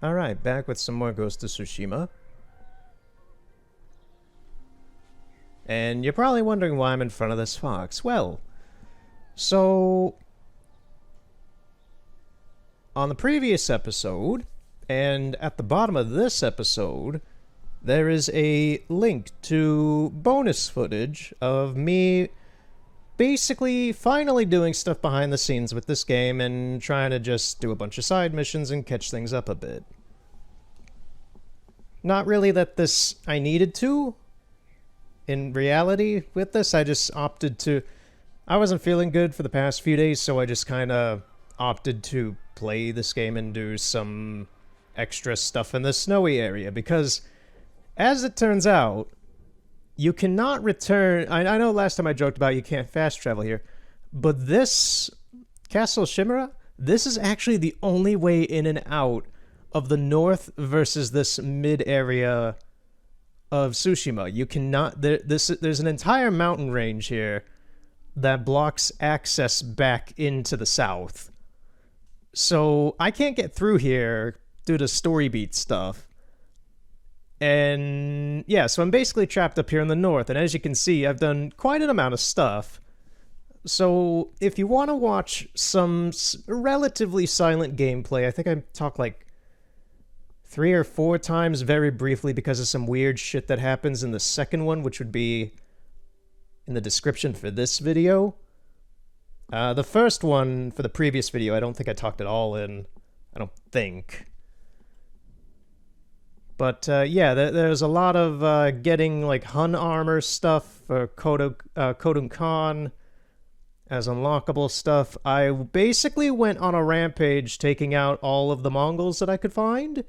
Alright, back with some more Ghost of Tsushima. And you're probably wondering why I'm in front of this fox. Well, so... on the previous episode, and at the bottom of this episode, there is a link to bonus footage of me basically finally doing stuff behind the scenes with this game and trying to just do a bunch of side missions and catch things up a bit. Not really that this I needed to. In reality, with this, I just opted to... I wasn't feeling good for the past few days, so I just kind of opted to play this game and do some extra stuff in the snowy area, because, as it turns out, you cannot return... I know last time I joked about you can't fast travel here, but this Castle Chimera, this is actually the only way in and out of the north versus this mid area of Tsushima. You cannot... There's an entire mountain range here that blocks access back into the south. So I can't get through here due to story beat stuff. And yeah, so I'm basically trapped up here in the north, and as you can see, I've done quite an amount of stuff. So if you want to watch some relatively silent gameplay, I think I talked like 3 or 4 times very briefly because of some weird shit that happens in the second one, which would be in the description for this video. The first one, for the previous video, I don't think I talked at all in. I don't think. But yeah, there's a lot of getting like Hun armor stuff for Kodun Khan as unlockable stuff. I basically went on a rampage taking out all of the Mongols that I could find.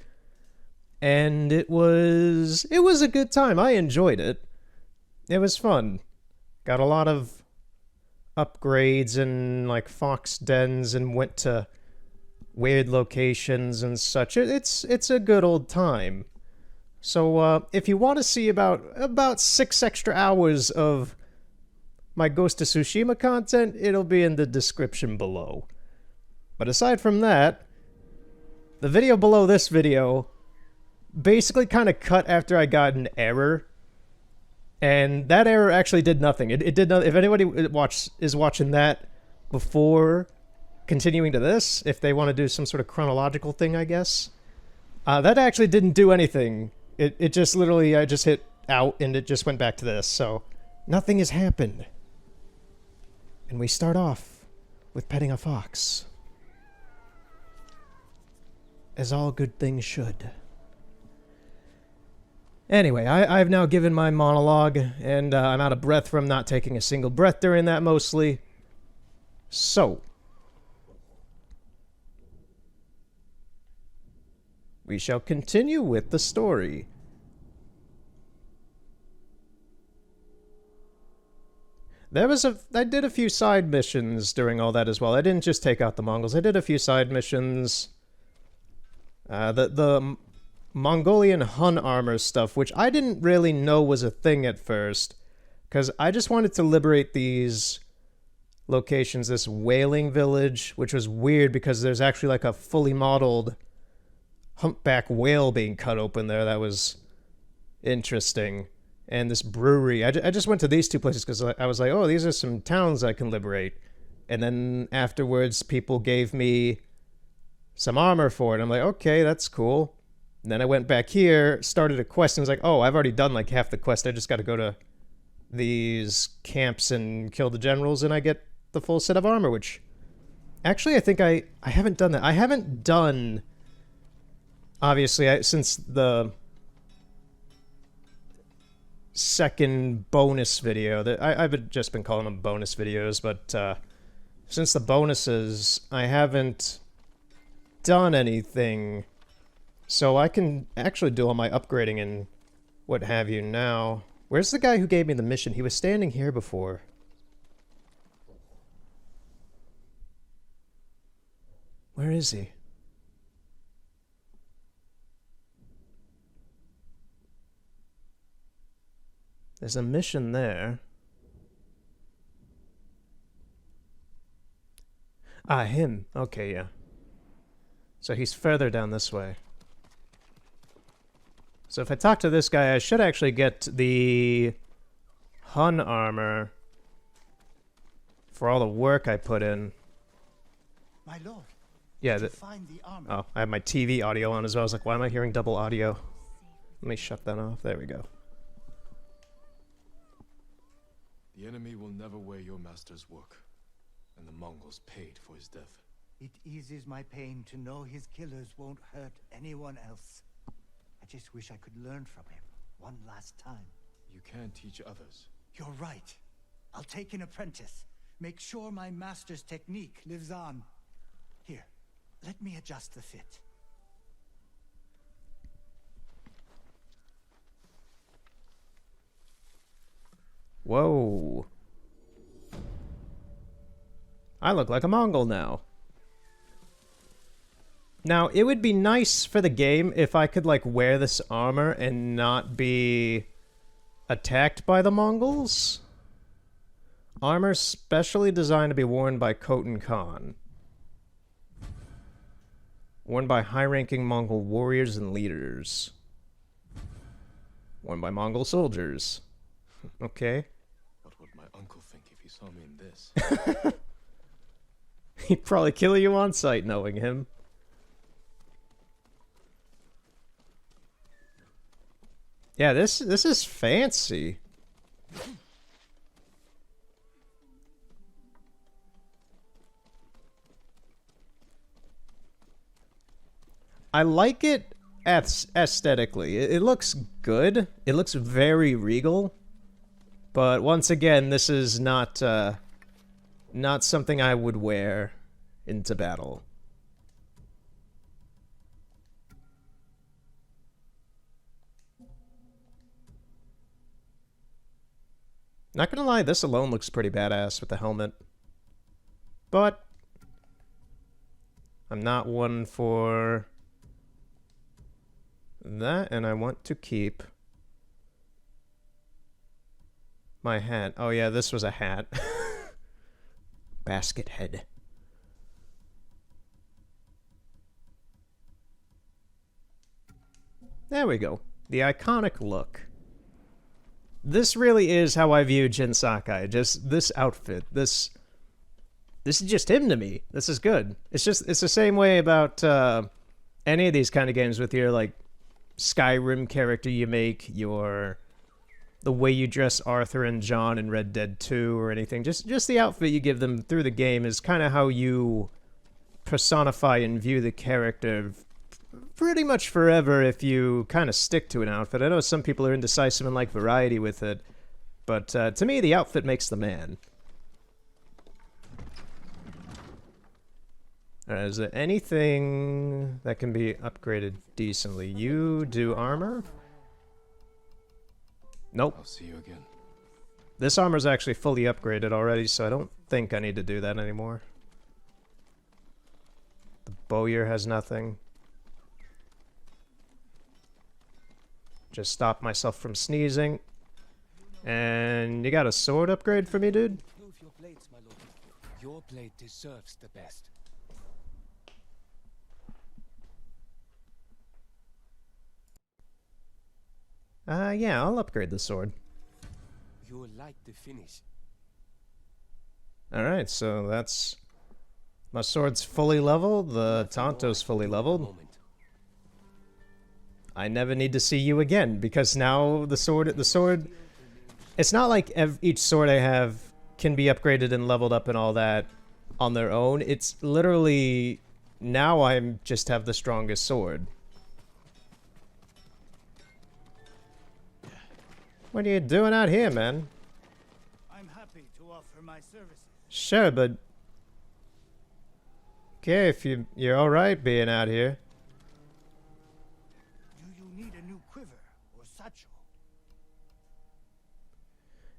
And it was a good time. I enjoyed it. It was fun. Got a lot of upgrades and like fox dens and went to weird locations and such. It's a good old time. So if you want to see about 6 extra hours of my Ghost of Tsushima content, it'll be in the description below. But aside from that, the video below this video basically kind of cut after I got an error. And that error actually did nothing. It did not. If anybody is watching that before continuing to this, if they want to do some sort of chronological thing, I guess, that actually didn't do anything. It just literally, I just hit out and it just went back to this. So nothing has happened. And we start off with petting a fox, as all good things should. Anyway, I've now given my monologue, and I'm out of breath from not taking a single breath during that, mostly. So, we shall continue with the story. I did a few side missions during all that as well. I didn't just take out the Mongols. I did a few side missions. The Mongolian Hun armor stuff, which I didn't really know was a thing at first, because I just wanted to liberate these locations, this whaling village, which was weird because there's actually like a fully modeled humpback whale being cut open there. That was interesting. And this brewery. I just went to these 2 places because I was like, oh, these are some towns I can liberate. And then afterwards, people gave me some armor for it. I'm like, okay, that's cool. And then I went back here, started a quest, and was like, oh, I've already done like half the quest. I just got to go to these camps and kill the generals, and I get the full set of armor, which... Actually, I think I haven't done that. I haven't done... Obviously, since the second bonus video, that I've just been calling them bonus videos, but since the bonuses, I haven't done anything... So I can actually do all my upgrading and what have you now. Where's the guy who gave me the mission? He was standing here before. Where is he? There's a mission there. Ah, him. Okay, yeah. So he's further down this way. So if I talk to this guy, I should actually get the Hun armor for all the work I put in. My lord. Yeah, Find the armor. oh, I have my TV audio on as well. I was like, why am I hearing double audio? Let me shut that off. There we go. The enemy will never wear your master's work, and the Mongols paid for his death. It eases my pain to know his killers won't hurt anyone else. I just wish I could learn from him one last time. You can teach others. You're right. I'll take an apprentice. Make sure my master's technique lives on. Here, let me adjust the fit. Whoa. I look like a Mongol now. Now, it would be nice for the game if I could, like, wear this armor and not be attacked by the Mongols. Armor specially designed to be worn by Khotun Khan. Worn by high-ranking Mongol warriors and leaders. Worn by Mongol soldiers. Okay. What would my uncle think if he saw me in this? He'd probably kill you on sight, knowing him. Yeah, this is fancy. I like it aesthetically. It looks good. It looks very regal. But once again, this is not not something I would wear into battle. Not gonna lie, this alone looks pretty badass with the helmet. But I'm not one for that, and I want to keep my hat. Oh yeah, this was a hat. Basket head. There we go. The iconic look. This really is how I view Jin Sakai. Just this outfit. This is just him to me. This is good. It's the same way about any of these kind of games with your like Skyrim character you make, the way you dress Arthur and John in Red Dead 2 or anything. Just the outfit you give them through the game is kind of how you personify and view the character pretty much forever if you kind of stick to an outfit. I know some people are indecisive and like variety with it, but to me, the outfit makes the man. Alright, is there anything that can be upgraded decently? You do armor? Nope. I'll see you again. This armor's actually fully upgraded already, so I don't think I need to do that anymore. The bowyer has nothing. Just stop myself from sneezing. And you got a sword upgrade for me, dude? Your blades, my lord. Your blade deserves the best. Yeah, I'll upgrade the sword. You'll like the finish. Alright, so that's... My sword's fully leveled, the Tonto's fully leveled. I never need to see you again, because now the sword... It's not like each sword I have can be upgraded and leveled up and all that on their own. It's literally... Now I just have the strongest sword. What are you doing out here, man? I'm happy to offer my services. Sure, but... Okay, if you're alright being out here. Do you need a new quiver or satchel?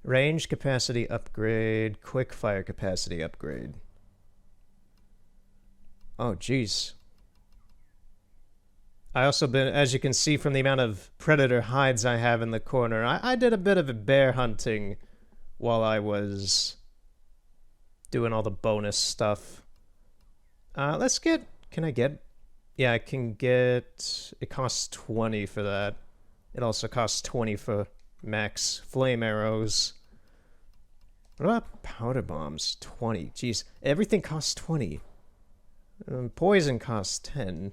Range capacity upgrade, quick fire capacity upgrade. Oh, jeez. I also been, as you can see from the amount of predator hides I have in the corner, I did a bit of a bear hunting while I was doing all the bonus stuff. Let's get, can I get, yeah, I can get, it costs 20 for that. It also costs 20 for max flame arrows. What about powder bombs? 20. Jeez, everything costs 20. Poison costs 10.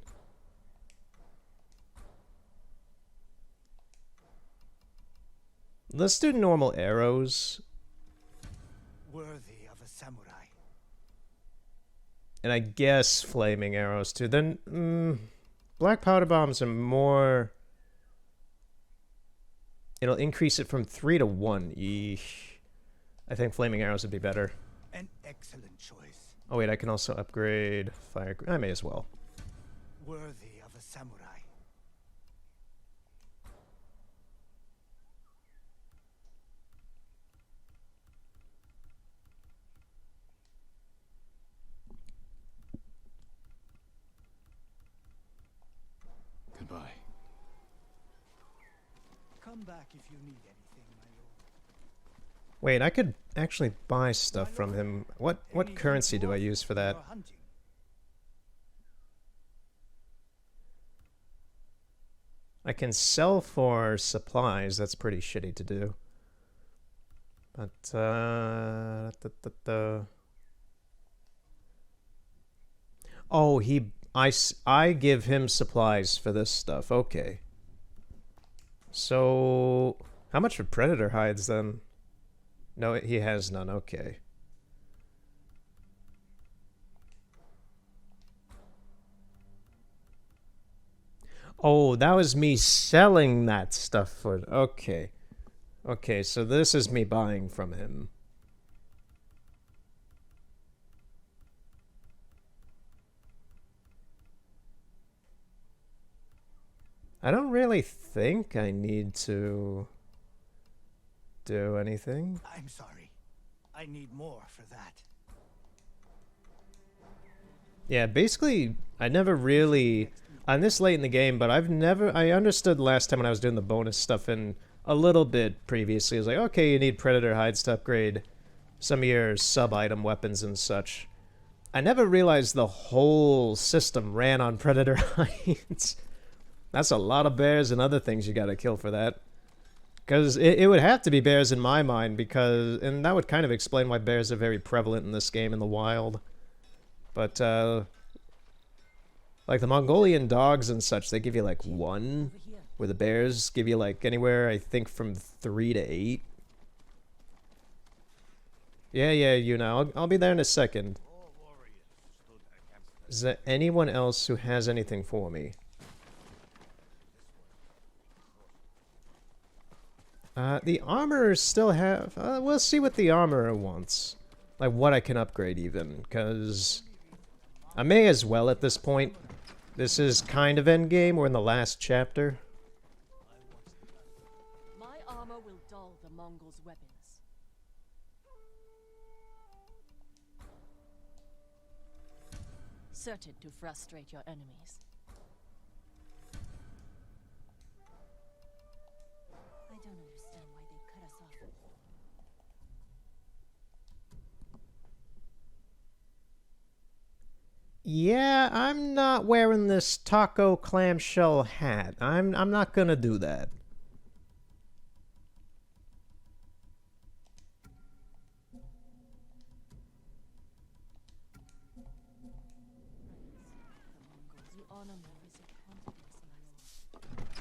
Let's do normal arrows. Worthy of a samurai. And I guess flaming arrows too. Then, black powder bombs are more... It'll increase it from 3 to 1. Eesh. I think flaming arrows would be better. An excellent choice. Oh wait, I can also upgrade fire... I may as well. Worthy of a samurai. Goodbye. Come back if you need anything, my lord. Wait, I could actually buy stuff from him. What Anything currency do I worth use for that? your hunting? I can sell for supplies. That's pretty shitty to do. But, Oh, I give him supplies for this stuff. Okay. So, how much for predator hides then? No, he has none. Okay. Oh, that was me selling that stuff for... Okay. Okay, so this is me buying from him. I don't really think I need to do anything. I'm sorry. I need more for that. Yeah, basically, I never really... I'm this late in the game, but I understood last time when I was doing the bonus stuff and a little bit previously. I was like, okay, you need predator hides to upgrade some of your sub-item weapons and such. I never realized the whole system ran on predator hides. That's a lot of bears and other things you gotta kill for that. Because it would have to be bears in my mind, because... And that would kind of explain why bears are very prevalent in this game in the wild. But, like the Mongolian dogs and such, they give you like 1, where the bears give you like anywhere, I think, from 3 to 8. Yeah, you know, I'll be there in a second. Is there anyone else who has anything for me? The armorers still have... we'll see what the armorer wants. Like, what I can upgrade even, because... I may as well at this point. This is kind of endgame. We're in the last chapter. My armor will dull the Mongols' weapons. Certain to frustrate your enemies. I don't understand why they cut us off. Yeah, I'm not wearing this taco clamshell hat. I'm not gonna do that. You honor me with your confidence, my lord.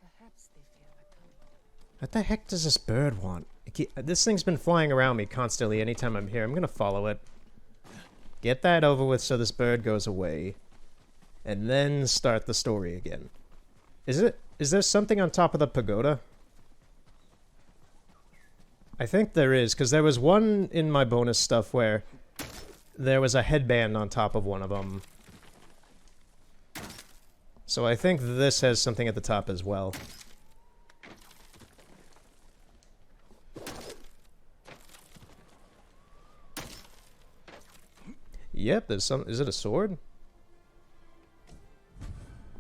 Perhaps they fear our coming. What the heck does this bird want? This thing's been flying around me constantly anytime I'm here. I'm gonna follow it. Get that over with so this bird goes away. And then start the story again. Is there something on top of the pagoda? I think there is, because there was one in my bonus stuff where there was a headband on top of one of them. So I think this has something at the top as well. Yep, there's some... Is it a sword?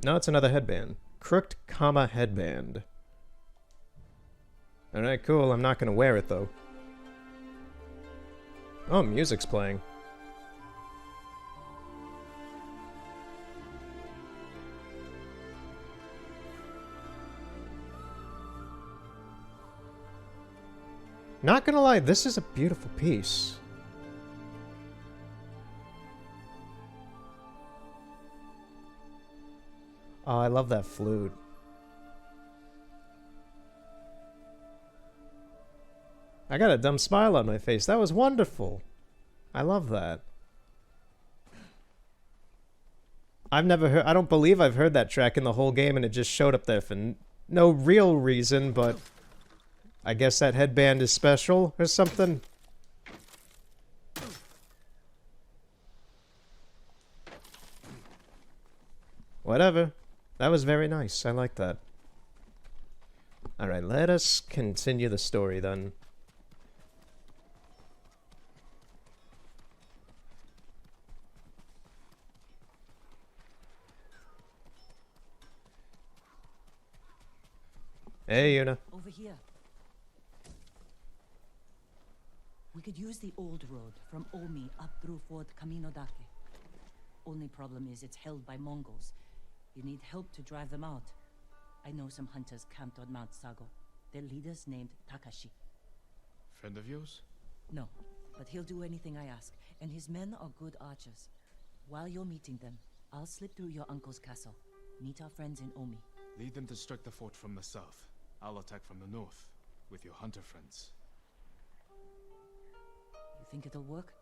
No, it's another headband. Crooked comma headband. Alright, cool. I'm not gonna wear it, though. Oh, music's playing. Not gonna lie, this is a beautiful piece. Oh, I love that flute. I got a dumb smile on my face. That was wonderful. I love that. I've never heard... I don't believe I've heard that track in the whole game, and it just showed up there for no real reason, but... I guess that headband is special or something. Whatever. That was very nice. I like that. Alright, let us continue the story then. Hey, Yuna. Over here. We could use the old road from Omi up through Fort Camino Dake. Only problem is it's held by Mongols. You need help to drive them out. I know some hunters camped on Mount Sago. Their leader's named Takashi. Friend of yours? No, but he'll do anything I ask, and his men are good archers. While you're meeting them, I'll slip through your uncle's castle. Meet our friends in Omi. Lead them to strike the fort from the south. I'll attack from the north, with your hunter friends. You think it'll work?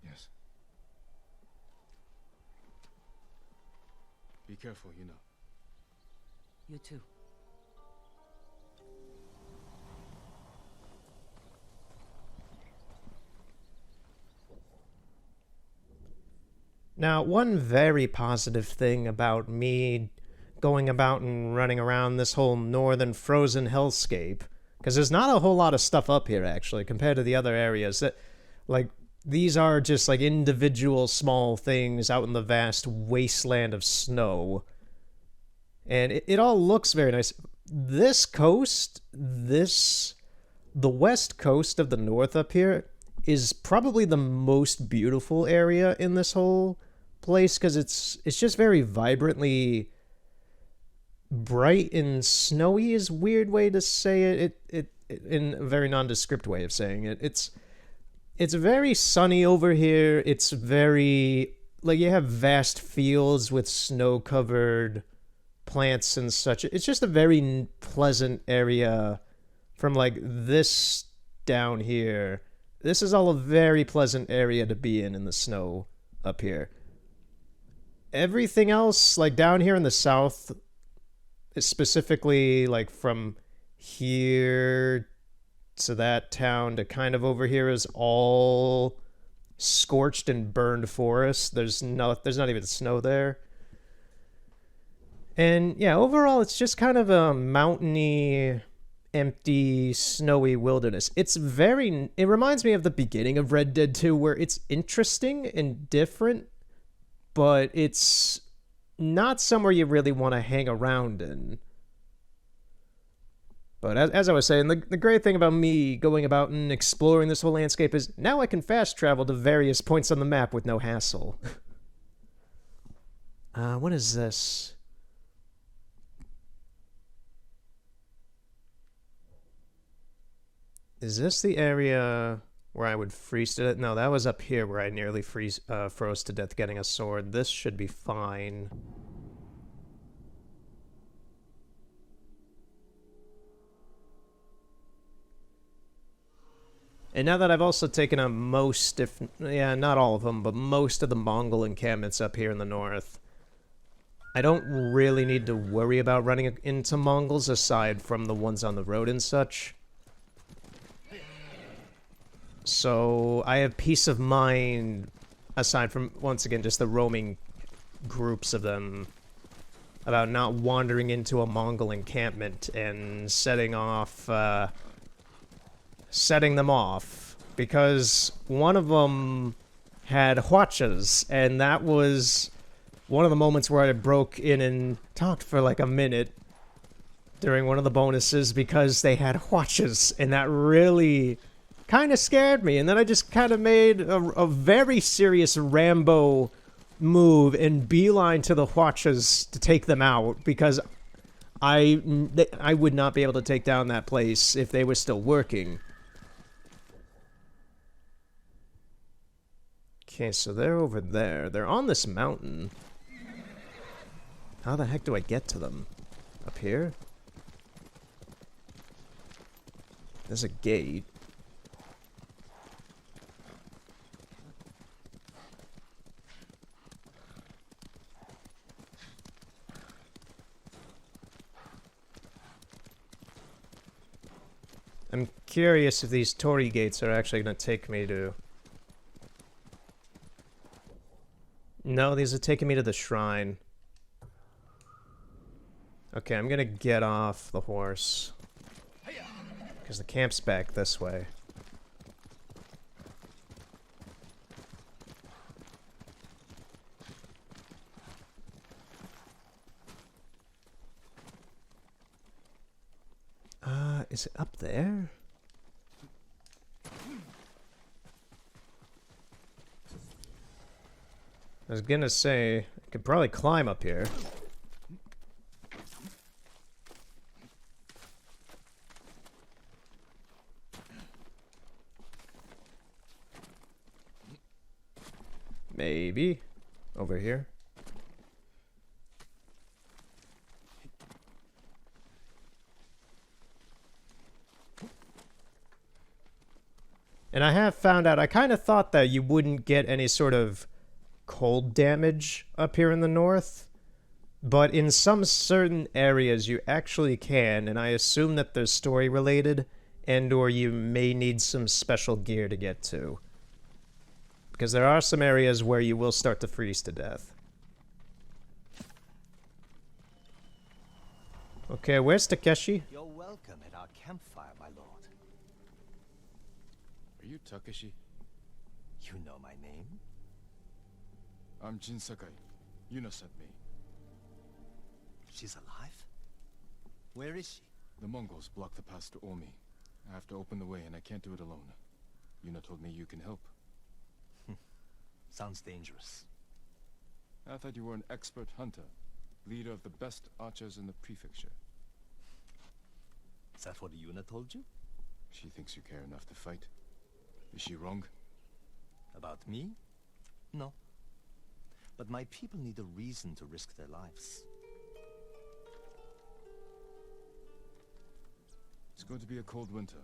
Yes. Be careful, you know. You too. Now, one very positive thing about me going about and running around this whole northern frozen hellscape, because there's not a whole lot of stuff up here, actually, compared to the other areas. That, like, these are just, like, individual small things out in the vast wasteland of snow. And it all looks very nice. This coast, the west coast of the north up here, is probably the most beautiful area in this whole place, because it's just very vibrantly bright and snowy is a weird way to say it in a very nondescript way of saying it. It's very sunny over here. It's very, like, you have vast fields with snow-covered plants and such. It's just a very pleasant area from, like, this down here. This is all a very pleasant area to be in the snow up here. Everything else, like, down here in the south, specifically, like, from here to that town to kind of over here, is all scorched and burned forest. There's not even snow there. And yeah, overall it's just kind of a mountainy, empty, snowy wilderness. It reminds me of the beginning of Red Dead 2, where it's interesting and different, but it's not somewhere you really want to hang around in. But as I was saying, the great thing about me going about and exploring this whole landscape is now I can fast travel to various points on the map with no hassle. What is this? Is this the area where I would freeze to death? No, that was up here where I nearly froze to death getting a sword. This should be fine. And now that I've also taken out most, not all of them, but most of the Mongol encampments up here in the north, I don't really need to worry about running into Mongols aside from the ones on the road and such. So I have peace of mind, aside from, once again, just the roaming groups of them, about not wandering into a Mongol encampment and setting them off, because one of them had huachas, and that was one of the moments where I broke in and talked for like a minute during one of the bonuses because they had huachas, and that really kind of scared me. And then I just kind of made a very serious Rambo move and beeline to the huachas to take them out, because I would not be able to take down that place if they were still working. Okay, so they're over there. They're on this mountain. How the heck do I get to them? Up here? There's a gate. I'm curious if these Torii gates are actually going to take me to... No, these are taking me to the shrine. Okay, I'm going to get off the horse. Because the camp's back this way. Is it up there? I was gonna say, I could probably climb up here. Maybe. Over here. And I have found out, I kind of thought that you wouldn't get any sort of cold damage up here in the north. But in some certain areas you actually can, and I assume that they're story related, and or you may need some special gear to get to. Because there are some areas where you will start to freeze to death. Okay, where's Takeshi? You're welcome at our campfire, my lord. Are you Takeshi? You know my name? I'm Jin Sakai. Yuna sent me. She's alive? Where is she? The Mongols blocked the pass to Omi. I have to open the way and I can't do it alone. Yuna told me you can help. Sounds dangerous. I thought you were an expert hunter. Leader of the best archers in the prefecture. Is that what Yuna told you? She thinks you care enough to fight. Is she wrong? About me? No. But my people need a reason to risk their lives. It's going to be a cold winter.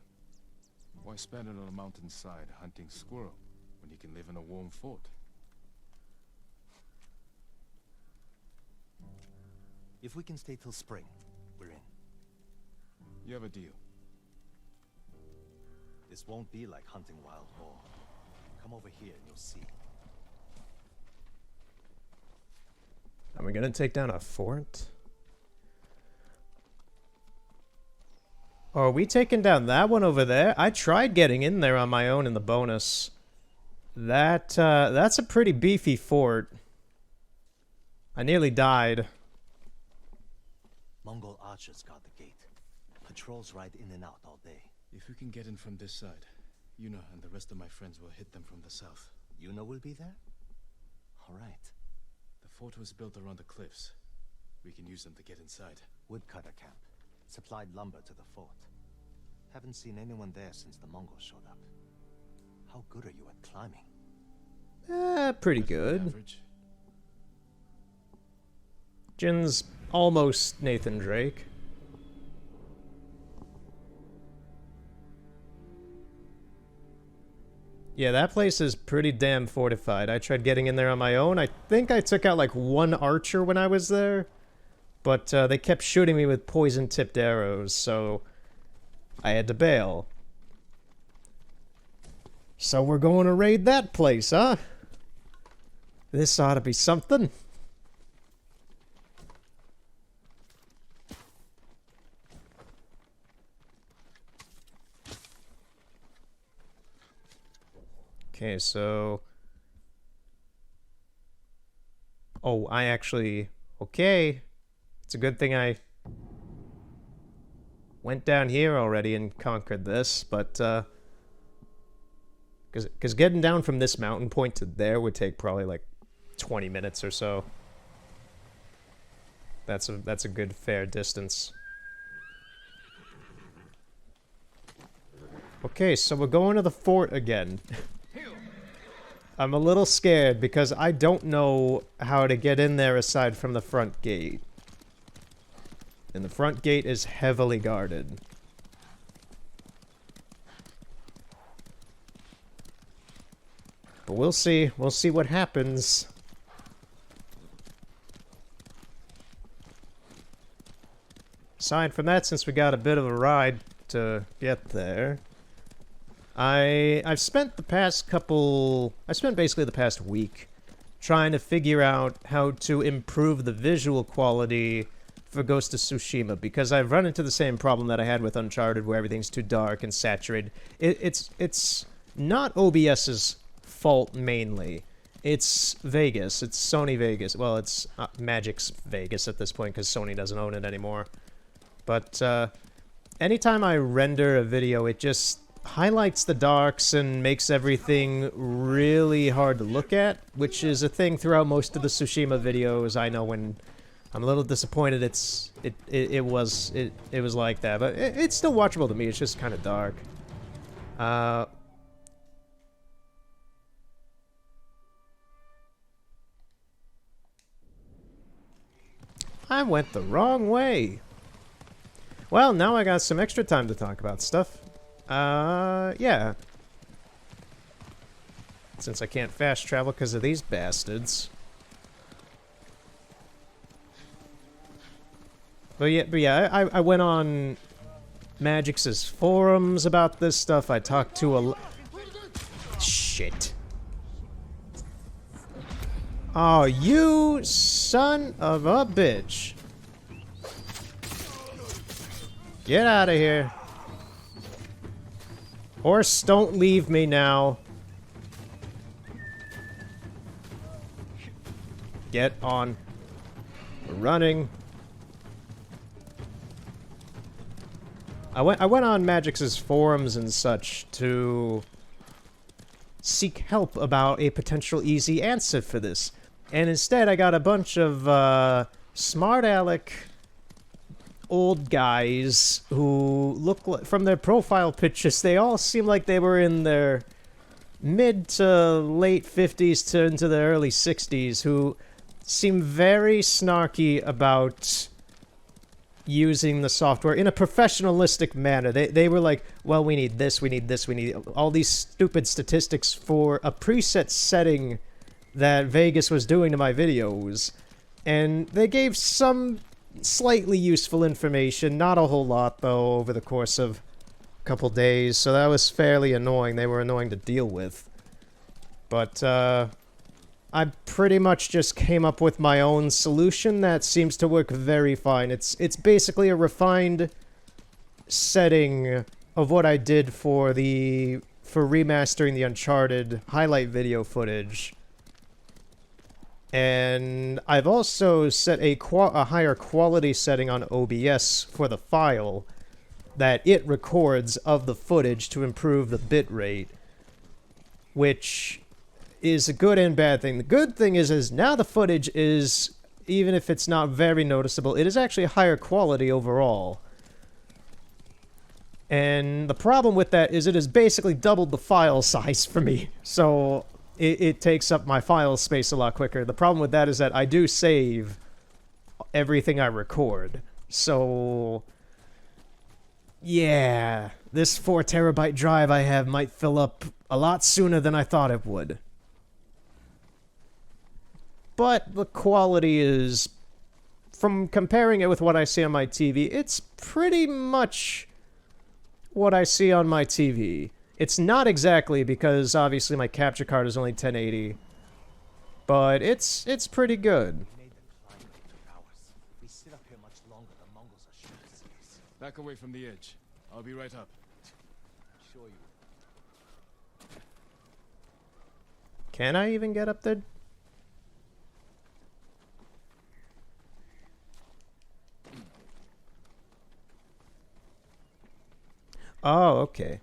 Why spend it on a mountainside hunting squirrel when you can live in a warm fort? If we can stay till spring, we're in. You have a deal. This won't be like hunting wild boar. Come over here and you'll see. Are we gonna take down a fort? Oh, are we taking down that one over there? I tried getting in there on my own in the bonus. That's a pretty beefy fort. I nearly died. Mongol archers guard the gate. Patrols ride in and out all day. If we can get in from this side, Yuna and the rest of my friends will hit them from the south. Yuna will be there? All right. The fort was built around the cliffs. We can use them to get inside. Woodcutter camp. Supplied lumber to the fort. Haven't seen anyone there since the Mongols showed up. How good are you at climbing? Pretty Better than good. average. Jin's almost Nathan Drake. Yeah, that place is pretty damn fortified. I tried getting in there on my own. I think I took out like one archer when I was there. But they kept shooting me with poison-tipped arrows, so I had to bail. So we're going to raid that place, huh? This ought to be something. Okay, so... Oh, I actually... Okay. It's a good thing I went down here already and conquered this, but, because getting down from this mountain point to there would take probably, like, 20 minutes or so. That's a good fair distance. Okay, so we're going to the fort again. I'm a little scared because I don't know how to get in there aside from the front gate. And the front gate is heavily guarded. But we'll see. We'll see what happens. Aside from that, since we got a bit of a ride to get there, I've spent basically the past week trying to figure out how to improve the visual quality for Ghost of Tsushima, because I've run into the same problem that I had with Uncharted, where everything's too dark and saturated. It's not OBS's fault mainly. It's Vegas. It's Sony Vegas. Well, it's Magic's Vegas at this point, because Sony doesn't own it anymore. But anytime I render a video, it just highlights the darks and makes everything really hard to look at, which is a thing throughout most of the Tsushima videos. I know when I'm a little disappointed it was like that, but it's still watchable to me. It's just kind of dark. I went the wrong way. Well, now I got some extra time to talk about stuff. Yeah. Since I can't fast travel because of these bastards. But yeah, I went on Magix's forums about this stuff. I talked to a... Shit. Oh, you son of a bitch. Get out of here. Horse, don't leave me now. Get on. We're running. I went on Magix's forums and such to seek help about a potential easy answer for this. And instead I got a bunch of smart aleck old guys who look like, from their profile pictures, they all seem like they were in their mid to late 50s to into the early 60s, who seem very snarky about using the software in a professionalistic manner. They were like, well, we need this, we need this, we need all these stupid statistics for a preset setting that Vegas was doing to my videos. And they gave some slightly useful information, not a whole lot though, over the course of a couple days, so that was fairly annoying. They were annoying to deal with. But I pretty much just came up with my own solution that seems to work very fine. It's basically a refined setting of what I did for remastering the Uncharted highlight video footage. And I've also set a higher quality setting on OBS for the file that it records of the footage to improve the bitrate, which is a good and bad thing. The good thing is now the footage is, even if it's not very noticeable, it is actually higher quality overall. And the problem with that is it has basically doubled the file size for me, so it takes up my file space a lot quicker. The problem with that is that I do save everything I record. So yeah, this 4 terabyte drive I have might fill up a lot sooner than I thought it would. But the quality is, from comparing it with what I see on my TV, it's pretty much what I see on my TV. It's not exactly, because obviously my capture card is only 1080, but it's pretty good. Back away from the edge. I'll be right up. Sure you. Can I even get up there? Oh, okay.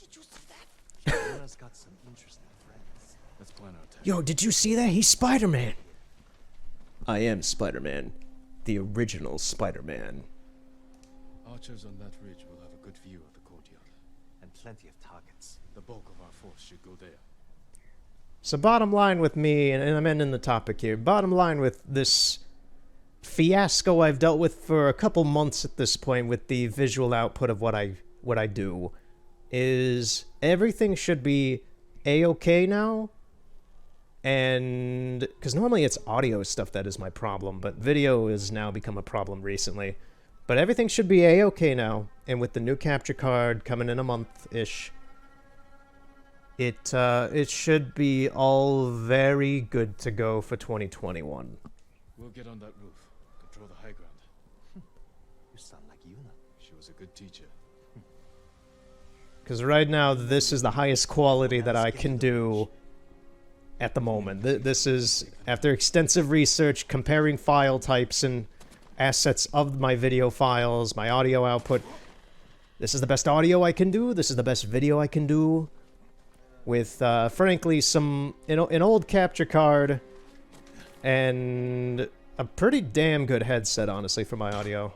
Did you see that? Yona's got some interesting friends. Let's plan our attack. Yo, did you see that? He's Spider-Man. I am Spider-Man. The original Spider-Man. Archers on that ridge will have a good view of the courtyard. And plenty of targets. The bulk of our force should go there. So bottom line with me, and I'm ending the topic here, bottom line with this fiasco I've dealt with for a couple months at this point with the visual output of what I do, is everything should be A-okay now. And because normally it's audio stuff that is my problem, but video has now become a problem recently. But everything should be A-okay now, and with the new capture card coming in a month-ish, it should be all very good to go for 2021. We'll get on that roof. Control the high ground. You sound like Yuna. She was a good teacher. Because right now, this is the highest quality that I can do at the moment. This is, after extensive research, comparing file types and assets of my video files, my audio output. This is the best audio I can do. This is the best video I can do. With, frankly, an old capture card and a pretty damn good headset, honestly, for my audio.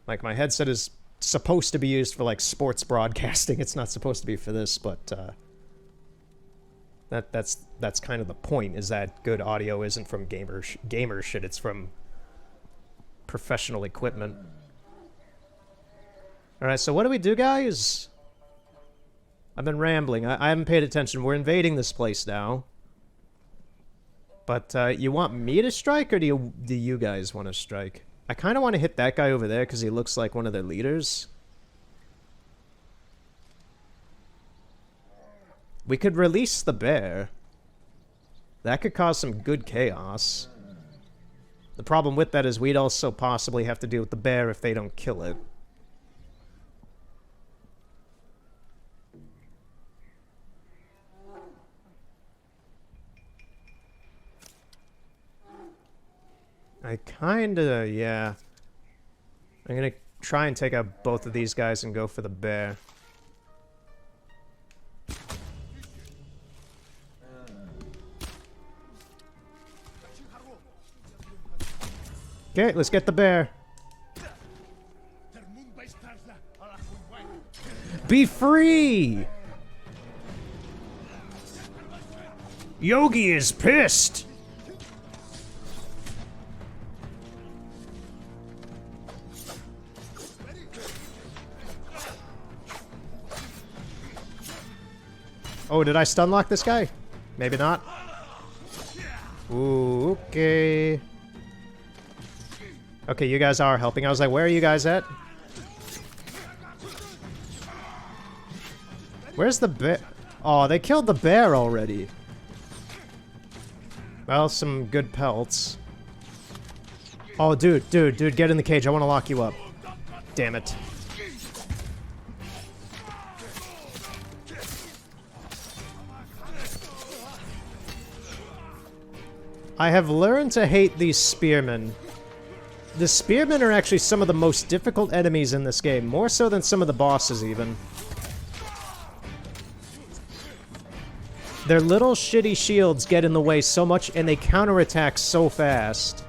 Like, my headset is supposed to be used for, like, sports broadcasting. It's not supposed to be for this, but, that's kind of the point, is that good audio isn't from gamer shit, it's from professional equipment. Alright, so what do we do, guys? I've been rambling. I haven't paid attention. We're invading this place now. But, you want me to strike, or do you guys want to strike? I kind of want to hit that guy over there, because he looks like one of their leaders. We could release the bear. That could cause some good chaos. The problem with that is we'd also possibly have to deal with the bear if they don't kill it. I kinda, yeah. I'm gonna try and take out both of these guys and go for the bear. Okay, let's get the bear. Be free! Yogi is pissed! Oh, did I stun lock this guy? Maybe not. Ooh, okay. Okay, you guys are helping. I was like, where are you guys at? Where's the bear? Oh, they killed the bear already. Well, some good pelts. Oh, dude, get in the cage. I want to lock you up. Damn it. I have learned to hate these spearmen. The spearmen are actually some of the most difficult enemies in this game, more so than some of the bosses even. Their little shitty shields get in the way so much, and they counterattack so fast.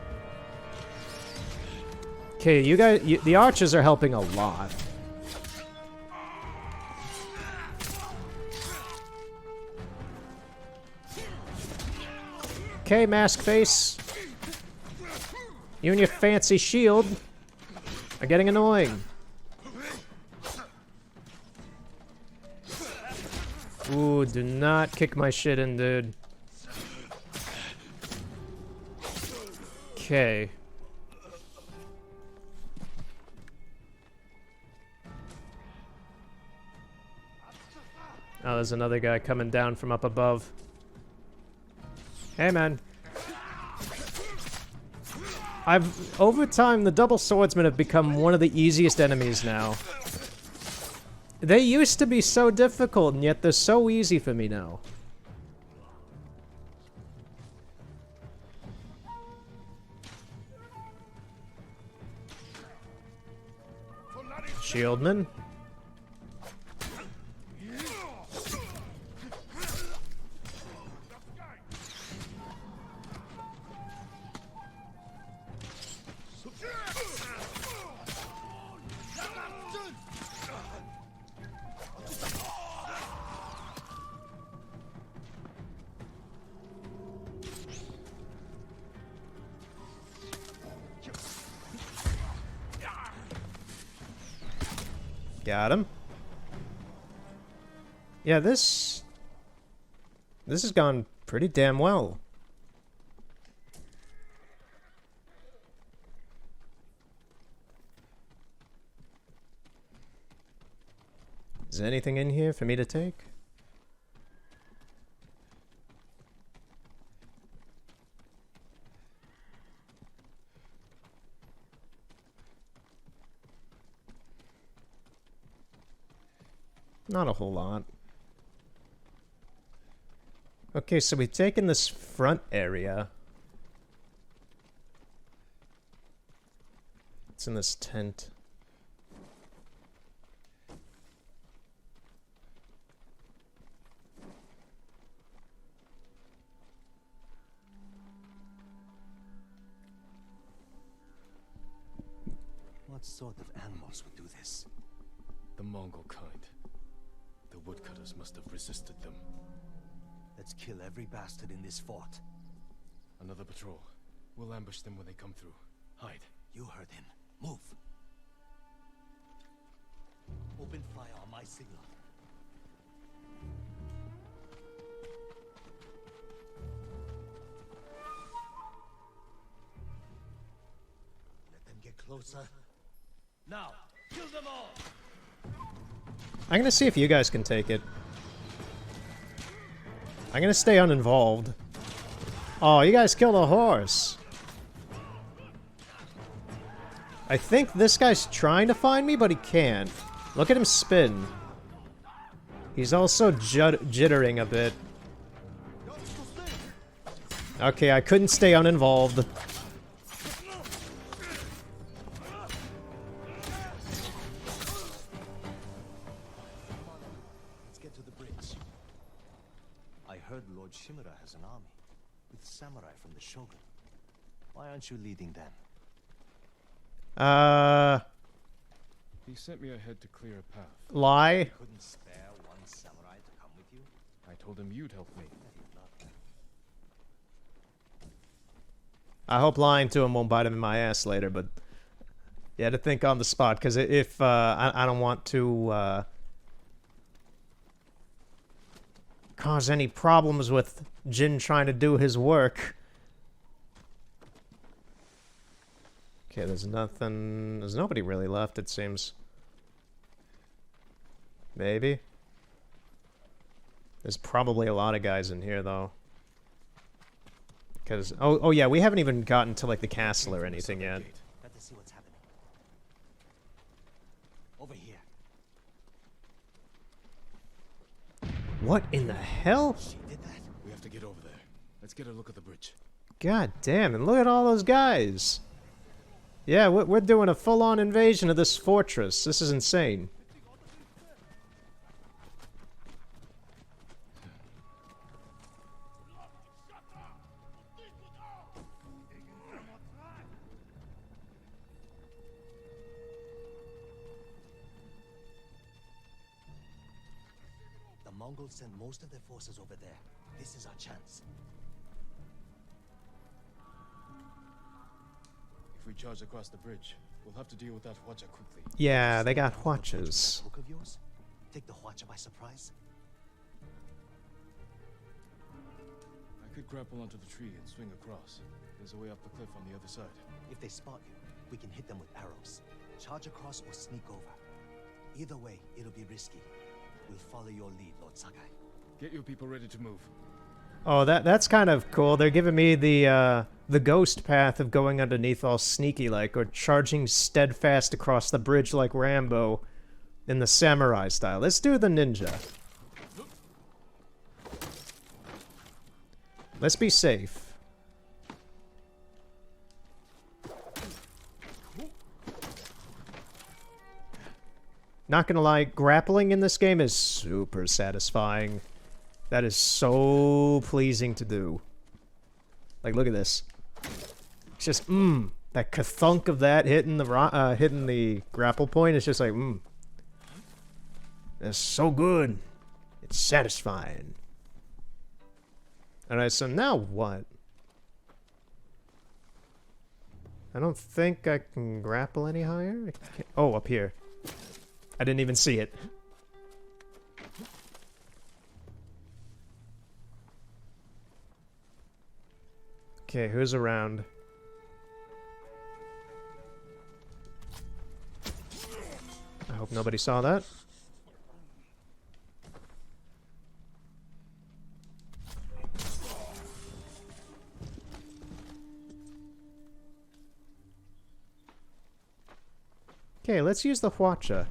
Okay, you guys, the archers are helping a lot. Okay, mask face. You and your fancy shield are getting annoying. Ooh, do not kick my shit in, dude. Okay. Oh, there's another guy coming down from up above. Hey, man. Over time, the double swordsmen have become one of the easiest enemies now. They used to be so difficult, and yet they're so easy for me now. Shieldman. Got him. Yeah, this has gone pretty damn well. Is there anything in here for me to take? Not a whole lot. Okay, so we've taken this front area. It's in this tent. What sort of animals would do this? The Mongol kind. The woodcutters must have resisted them. Let's kill every bastard in this fort. Another patrol. We'll ambush them when they come through. Hide. You heard him. Move. Open fire on my signal. Let them get closer. Now, kill them all! I'm gonna see if you guys can take it. I'm gonna stay uninvolved. Oh, you guys killed a horse. I think this guy's trying to find me, but he can't. Look at him spin. He's also jittering a bit. Okay, I couldn't stay uninvolved. Let's get to the bridge. I heard Lord Shimura has an army with samurai from the Shogun. Why aren't you leading them? He sent me ahead to clear a path. Lie. Couldn't spare one samurai to come with you? I told him you'd help me. I hope lying to him won't bite him in my ass later, but you had to think on the spot, because if I don't want to cause any problems with Jin trying to do his work. Okay, there's nothing... There's nobody really left, it seems. Maybe. There's probably a lot of guys in here, though. Because... Oh, yeah, we haven't even gotten to, like, the castle or anything yet. Better see what's happening. Over here. What in the hell? She did that? We have to get over there. Let's get a look at the bridge. God damn, and look at all those guys. Yeah, we're doing a full-on invasion of this fortress. This is insane. The Mongols sent most of their forces over there. This is our chance. If we charge across the bridge, we'll have to deal with that Hwacha quickly. Yeah, they got Hwachas. Hook of yours? Take the Hwacha by surprise? I could grapple onto the tree and swing across. There's a way up the cliff on the other side. If they spot you, we can hit them with arrows. Charge across or sneak over. Either way, it'll be risky. We'll follow your lead, Lord Sakai. Get your people ready to move. Oh, that's kind of cool. They're giving me the ghost path of going underneath all sneaky-like, or charging steadfast across the bridge like Rambo in the samurai style. Let's do the ninja. Let's be safe. Not gonna lie, grappling in this game is super satisfying. That is so pleasing to do. Like, look at this. It's just, that ka-thunk of that hitting the grapple point is just like, That's so good. It's satisfying. Alright, so now what? I don't think I can grapple any higher. Oh, up here. I didn't even see it. Okay, who's around? I hope nobody saw that. Okay, let's use the Hwacha.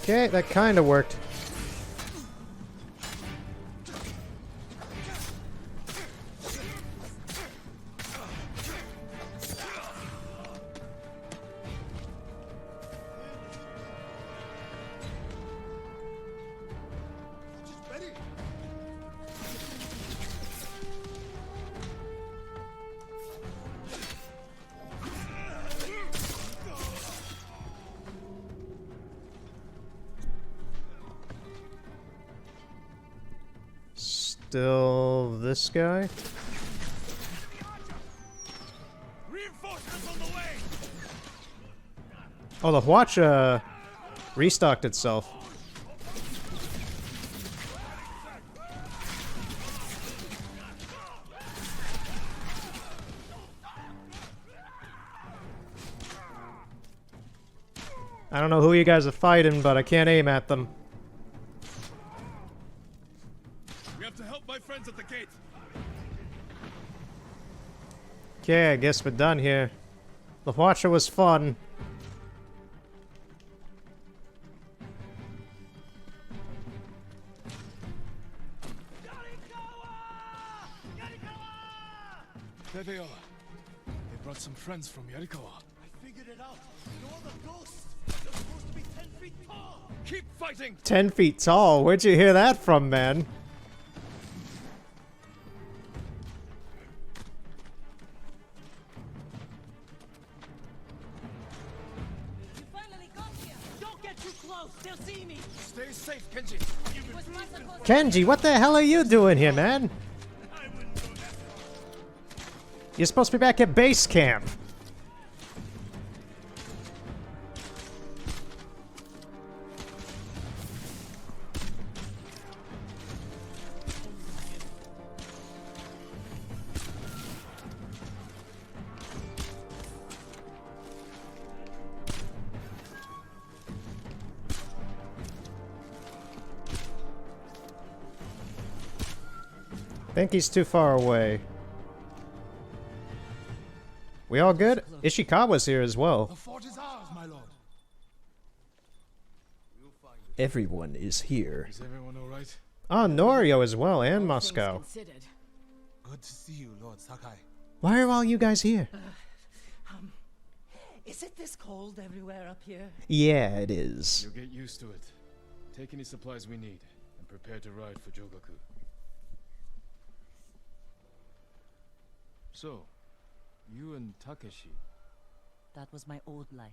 Okay, that kind of worked. Still this guy? Oh, the Hwacha restocked itself. I don't know who you guys are fighting, but I can't aim at them. We have to help my friends at the gate. Okay, I guess we're done here. The Hwacha was fun. There they are. They brought some friends from Yarikawa. I figured it out. You're the ghosts. You're supposed to be 10 feet tall. Keep fighting! 10 feet tall? Where'd you hear that from, man? You finally got here! Don't get too close! They'll see me! Stay safe, Kenji. Was my supposed Kenji, what the hell are you doing here, man? You're supposed to be back at base camp. I think he's too far away. We all good? Ishikawa's here as well. The fort is ours, my lord. Everyone is here. Is everyone all right? Oh, Norio as well, and Moscow. Considered. Good to see you, Lord Sakai. Why are all you guys here? Is it this cold everywhere up here? Yeah, it is. You'll get used to it. Take any supplies we need and prepare to ride for Jogaku. So, you and Takeshi, That was my old life.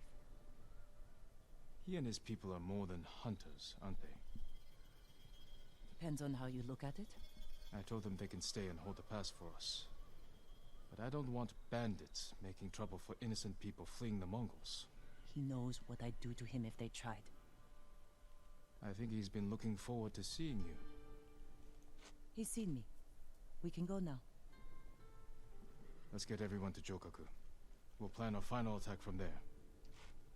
he and his people are more than hunters, aren't they? Depends on how you look at it. I told them they can stay and hold the pass for us. But I don't want bandits making trouble for innocent people fleeing the Mongols. He knows what I'd do to him if they tried. I think he's been looking forward to seeing you. He's seen me. We can go now. Let's get everyone to Jogaku. We'll plan our final attack from there.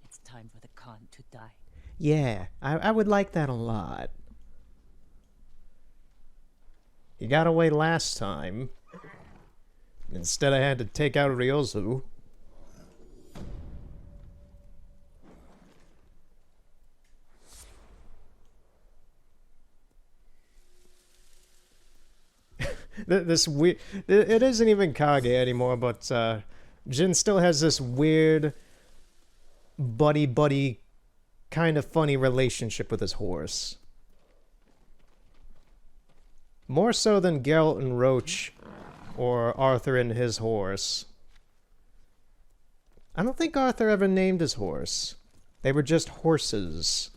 It's time for the Khan to die. Yeah, I would like that a lot. He got away last time. Instead, I had to take out Ryozu. This weird. It isn't even Kage anymore, but Jin still has this weird buddy kind of funny relationship with his horse. More so than Geralt and Roach or Arthur and his horse. I don't think Arthur ever named his horse. They were just horses.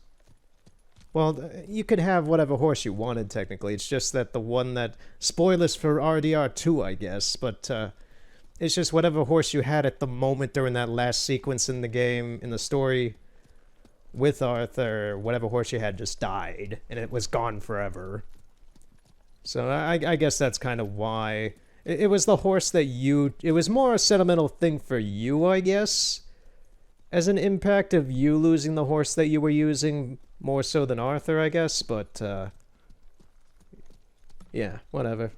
Well, you could have whatever horse you wanted, technically. It's just that the one that... Spoilers for RDR2, I guess, but it's just whatever horse you had at the moment during that last sequence in the game, in the story with Arthur, whatever horse you had just died, and it was gone forever. So I guess that's kind of why. It was the horse that you... It was more a sentimental thing for you, I guess, as an impact of you losing the horse that you were using... More so than Arthur, I guess, but, yeah, whatever.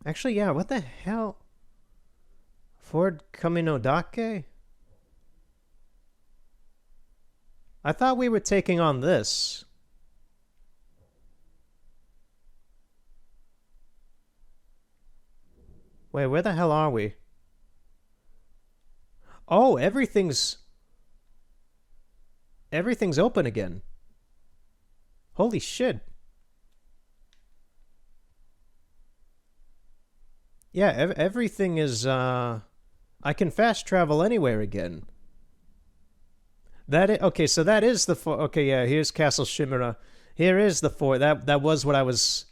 Actually, yeah, what the hell? Ford Kaminodake? I thought we were taking on this. Wait, where the hell are we? Oh, everything's open again. Holy shit. Yeah, everything is, I can fast travel anywhere again. Okay, so that is the fort. Okay, yeah, here's Castle Shimura. Here is the fort. That was what I was...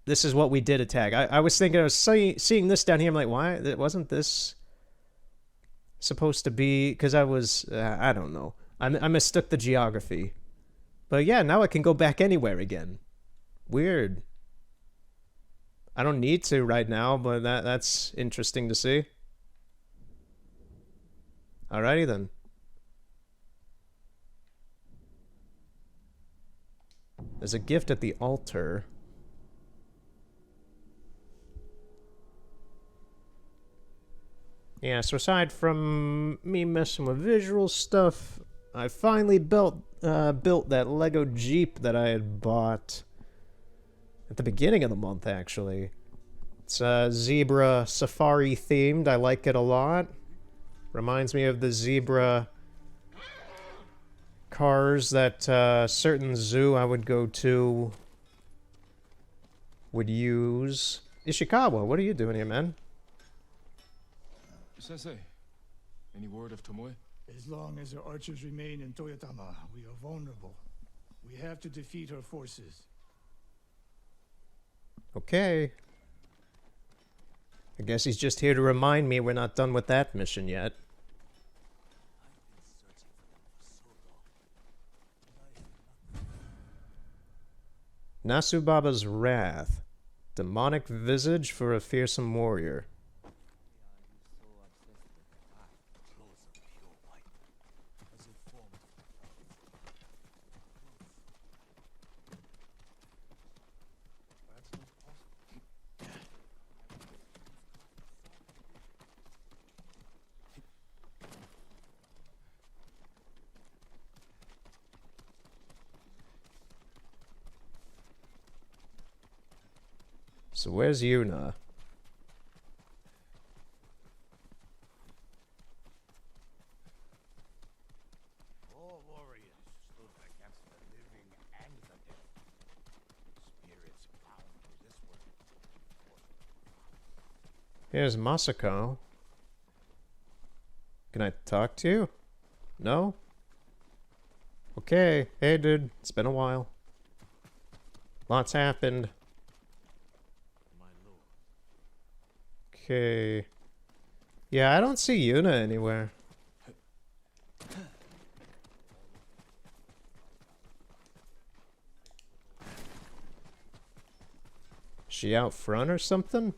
This is what we did attack. I was thinking, I was seeing this down here. I'm like, why? Wasn't this supposed to be... Because I was... I don't know. I mistook the geography. But yeah, now I can go back anywhere again. Weird. I don't need to right now, but that's interesting to see. Alrighty then. There's a gift at the altar. Yeah, so aside from me messing with visual stuff, I finally built that Lego Jeep that I had bought at the beginning of the month, actually. It's zebra safari themed. I like it a lot. Reminds me of the zebra cars that certain zoo I would go to would use. Ishikawa, what are you doing here, man? Sensei, any word of Tomoe? As long as her archers remain in Toyotama, we are vulnerable. We have to defeat her forces. Okay. I guess he's just here to remind me we're not done with that mission yet. Nasubaba's Wrath. Demonic visage for a fearsome warrior. So where's Yuna? All warriors stood against the living and the dead. Spirits bound to this world. Here's Masako. Can I talk to you? No? Okay. Hey, dude. It's been a while. Lots happened. Okay. Yeah, I don't see Yuna anywhere. She out front or something?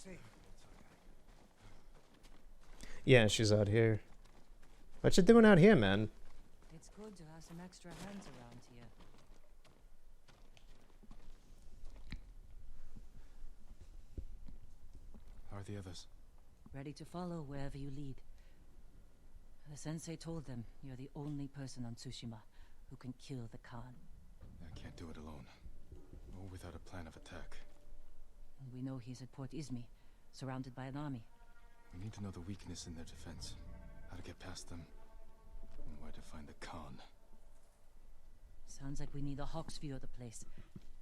safe. Yeah, she's out here. What you doing out here, man? It's good to have some extra hands around here. How are the others? Ready to follow wherever you lead. The sensei told them you're the only person on Tsushima who can kill the Khan. I can't do it alone. Or without a plan of attack. And we know he's at Port Izmi, surrounded by an army. We need to know the weakness in their defense. How to get past them. And where to find the Khan. Sounds like we need a hawk's view of the place.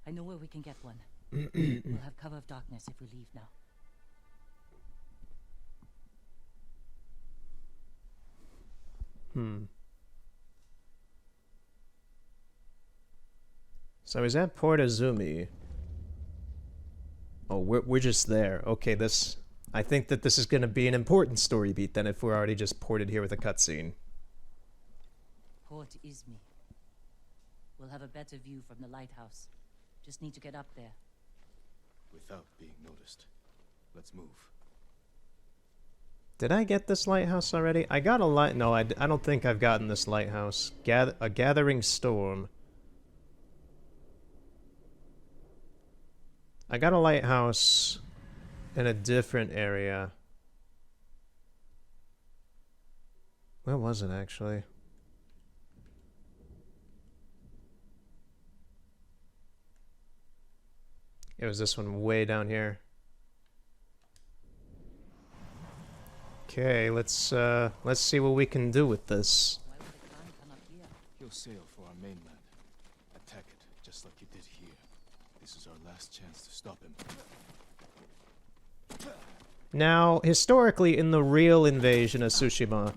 I know where we can get one. We'll have cover of darkness if we leave now. So he's at Port Izumi. Oh, we're just there. Okay, this... I think that this is going to be an important story beat then if we're already just ported here with a cutscene. Port Izmi. We'll have a better view from the lighthouse. Just need to get up there. Without being noticed. Let's move. Did I get this lighthouse already? I got a light... No, I don't think I've gotten this lighthouse. A gathering storm. I got a lighthouse in a different area. Where was it, actually? It was this one way down here. Okay, let's see what we can do with this. Why would the Khan come up here? He'll sail for our mainland. Attack it, just like you did here. This is our last chance to stop him. Now, historically, in the real invasion of Tsushima,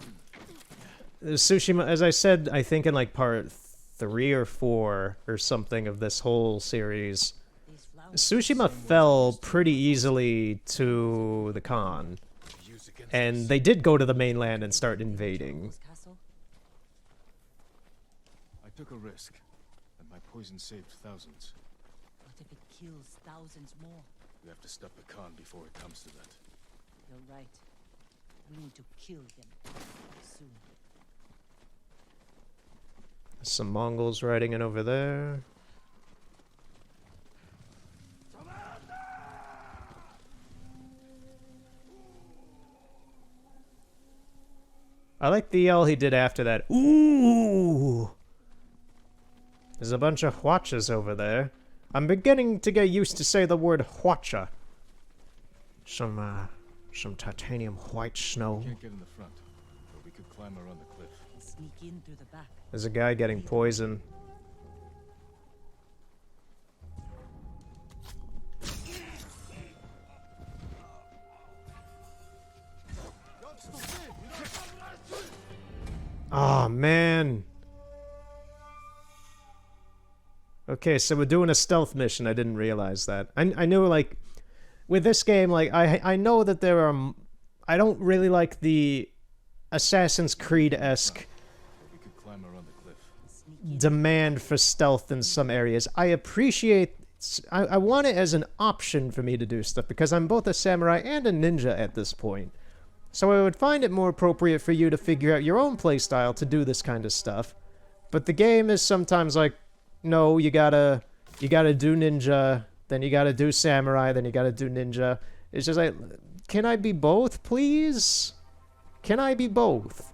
as I said, I think in like part 3 or 4 or something of this whole series, These flowers. Tsushima fell pretty easily to the Khan. Use against And us. they did go to the mainland and start invading. Mongol's castle? I took a risk, and my poison saved thousands. What if it kills thousands more? We have to stop the Khan before it comes to that. You're right. We need to kill him. Soon. Some Mongols riding in over there. I like the yell he did after that. Ooh! There's a bunch of Hwachas over there. I'm beginning to get used to say the word Hwacha. Some titanium white snow. Can't get in the front, but we could climb around the cliff. We'll sneak in through the back. There's a guy getting poisoned. Oh, man. Okay, so we're doing a stealth mission. I didn't realize that. I knew, like, with this game, like, I know that there are... I don't really like the Assassin's Creed-esque We could climb around the cliff. demand for stealth in some areas. I appreciate... I want it as an option for me to do stuff, because I'm both a samurai and a ninja at this point. So I would find it more appropriate for you to figure out your own playstyle to do this kind of stuff. But the game is sometimes like, no, you gotta do ninja, then you gotta do samurai, then you gotta do ninja. It's just like, can I be both, please? Can I be both?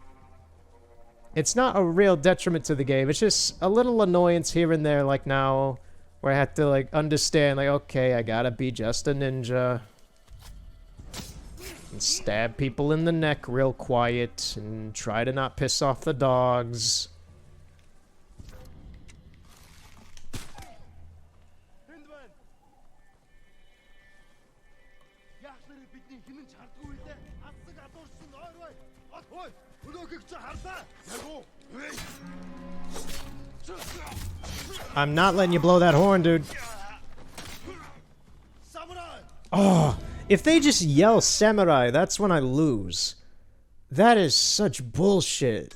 It's not a real detriment to the game. It's just a little annoyance here and there, like now, where I have to like understand, like, okay, I gotta be just a ninja. And stab people in the neck real quiet, and try to not piss off the dogs. I'm not letting you blow that horn, dude. Oh, if they just yell samurai, that's when I lose. That is such bullshit.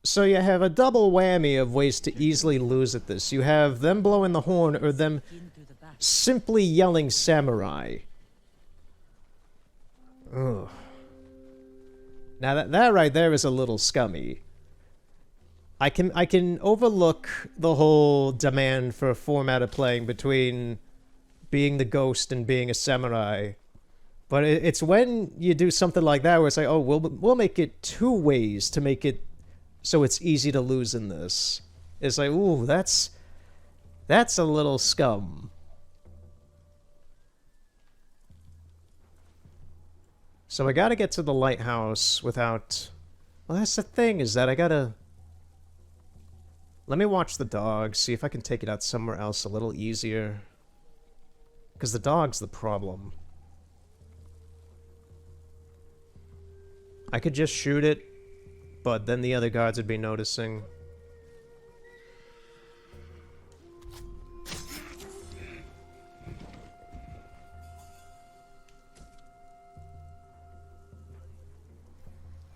So you have a double whammy of ways to easily lose at this. You have them blowing the horn, or them In through the back. simply yelling samurai. Ugh. Now that right there is a little scummy. I can overlook the whole demand for a format of playing between being the ghost and being a samurai. But it's when you do something like that where it's like, oh, we'll make it 2 ways to make it so it's easy to lose in this. It's like, ooh, that's a little scum. So I gotta get to the lighthouse without... Well, that's the thing, is that I gotta... Let me watch the dog, see if I can take it out somewhere else a little easier. Because the dog's the problem. I could just shoot it, but then the other guards would be noticing.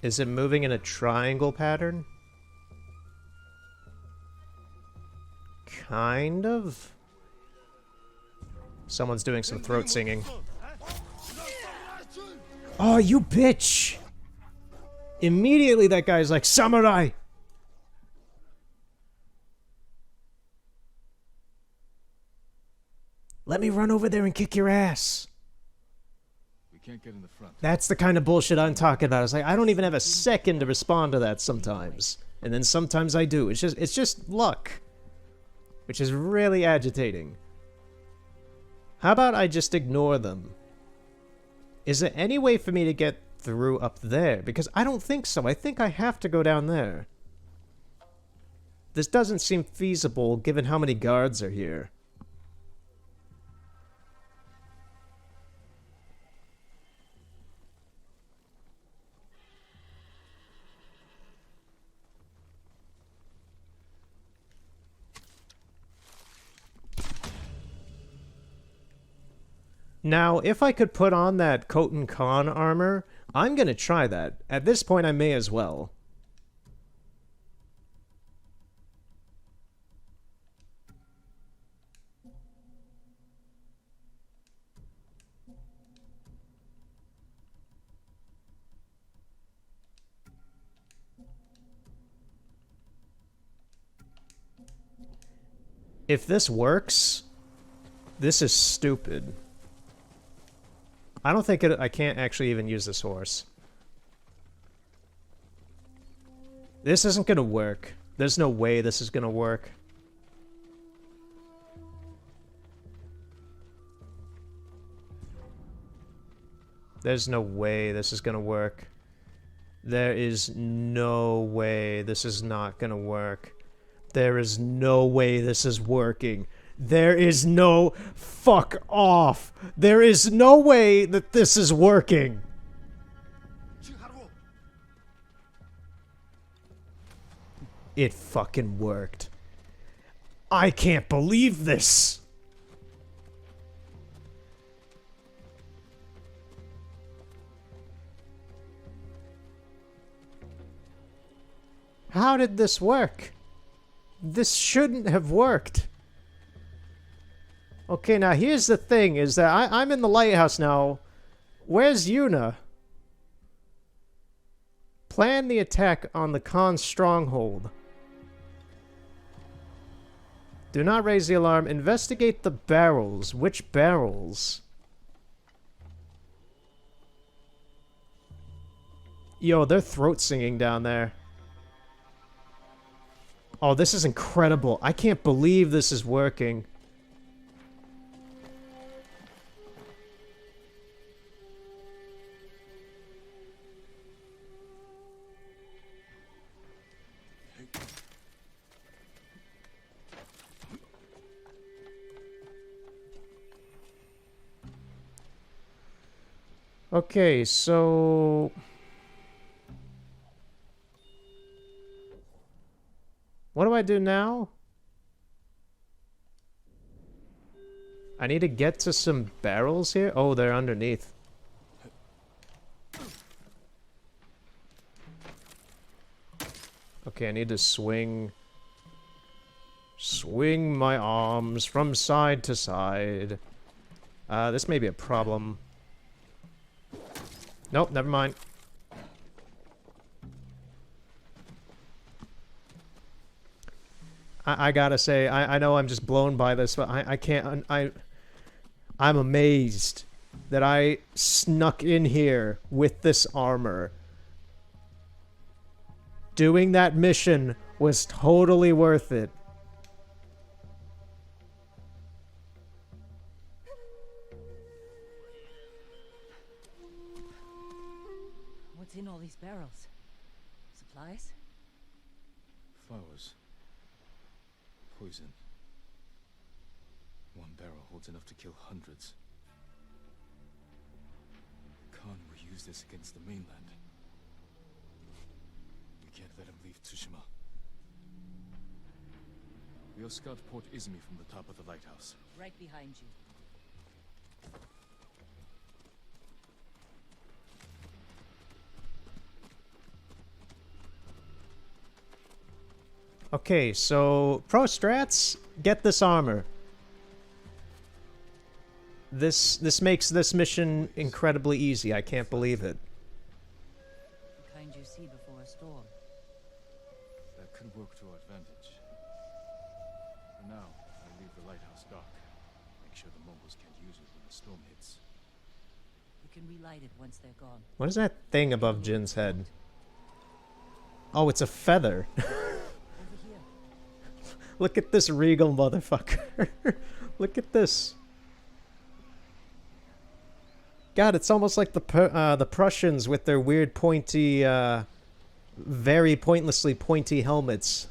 Is it moving in a triangle pattern? Kind of. Someone's doing some throat singing. Oh, you bitch! Immediately that guy's like, samurai! Let me run over there and kick your ass. We can't get in the front. That's the kind of bullshit I'm talking about. It's like, I don't even have a second to respond to that sometimes. And then sometimes I do. It's just luck. Which is really agitating. How about I just ignore them? Is there any way for me to get through up there? Because I don't think so. I think I have to go down there. This doesn't seem feasible given how many guards are here. Now, if I could put on that Khotun Khan armor, I'm gonna try that. At this point, I may as well. If this works, this is stupid. I don't think I can't actually even use this horse. This isn't gonna work. There's no way this is gonna work. There's no way this is gonna work. There is no way this is not gonna work. There is no way this is working. There is no... Fuck off! There is no way that this is working! It fucking worked. I can't believe this! How did this work? This shouldn't have worked. Okay, now here's the thing, is that I'm in the lighthouse now. Where's Yuna? Plan the attack on the Khan stronghold. Do not raise the alarm. Investigate the barrels. Which barrels? Yo, they're throat singing down there. Oh, this is incredible. I can't believe this is working. Okay, so... What do I do now? I need to get to some barrels here? Oh, they're underneath. Okay, I need to swing Swing my arms from side to side. This may be a problem. Nope, never mind. I gotta say, I know I'm just blown by this, but I can't... I'm amazed that I snuck in here with this armor. Doing that mission was totally worth it. What's in all these barrels? Supplies? Flowers. Poison. One barrel holds enough to kill hundreds. Khan will use this against the mainland. We can't let him leave Tsushima. We'll scout Port Izumi from the top of the lighthouse. Right behind you. Okay, so pro strats, get this armor. This makes this mission incredibly easy. I can't believe it. The kind you see before a storm. That could work to our advantage. For now, I'll leave the lighthouse dark. Make sure the Mongols can't use it when the storm hits. You can relight it once they're gone. What is that thing above Jin's head? Oh, it's a feather. Over here. Look at this regal motherfucker. Look at this. God, it's almost like the Prussians with their weird pointy, very pointlessly pointy helmets.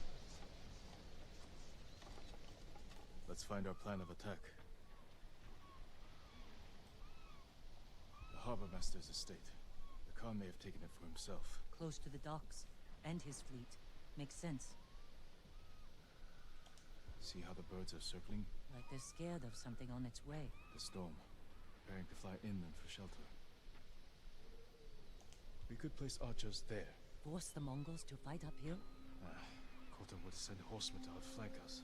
Let's find our plan of attack. The harbor master's estate. The Khan may have taken it for himself. Close to the docks. And his fleet. Makes sense. See how the birds are circling? Like they're scared of something on its way. The storm. Preparing to fly inland for shelter. We could place archers there. Force the Mongols to fight uphill? Khotan would send horsemen to outflank us.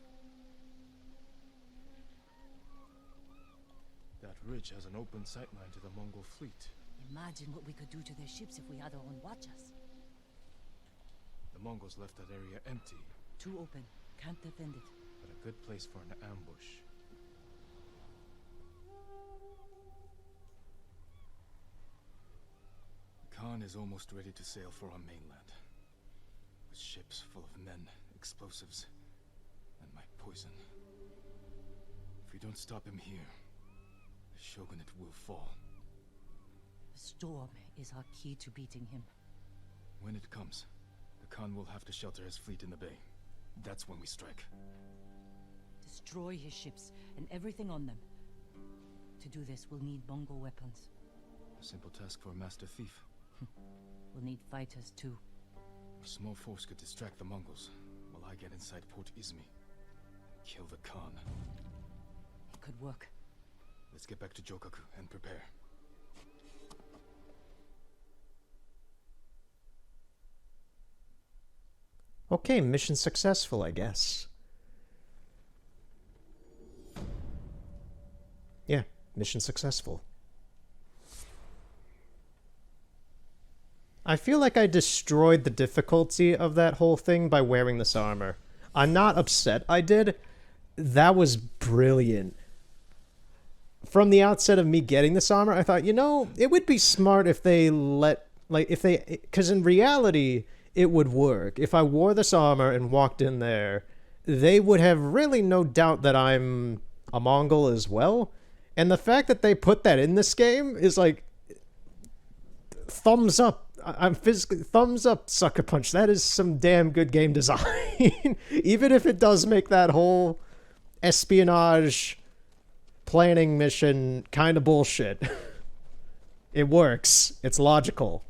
That ridge has an open sightline to the Mongol fleet. Imagine what we could do to their ships if we had our own watchers. The Mongols left that area empty, Too open. Can't defend it. but a good place for an ambush. Khan is almost ready to sail for our mainland. With ships full of men, explosives, and my poison. If we don't stop him here, the shogunate will fall. The storm is our key to beating him. When it comes, the Khan will have to shelter his fleet in the bay. That's when we strike. Destroy his ships and everything on them. To do this, we'll need Mongol weapons. A simple task for a master thief. We'll need fighters too. A small force could distract the Mongols, while I get inside Port Izumi. Kill the Khan. It could work. Let's get back to Jokaku and prepare. Okay, mission successful, I guess. Yeah, mission successful. I feel like I destroyed the difficulty of that whole thing by wearing this armor. I'm not upset I did. That was brilliant. From the outset of me getting this armor, I thought, you know, it would be smart if they because in reality, it would work. If I wore this armor and walked in there, they would have really no doubt that I'm a Mongol as well. And the fact that they put that in this game is like, thumbs up. I'm physically thumbs up, Sucker Punch. That is some damn good game design. Even if it does make that whole espionage planning mission kind of bullshit. It works. It's logical.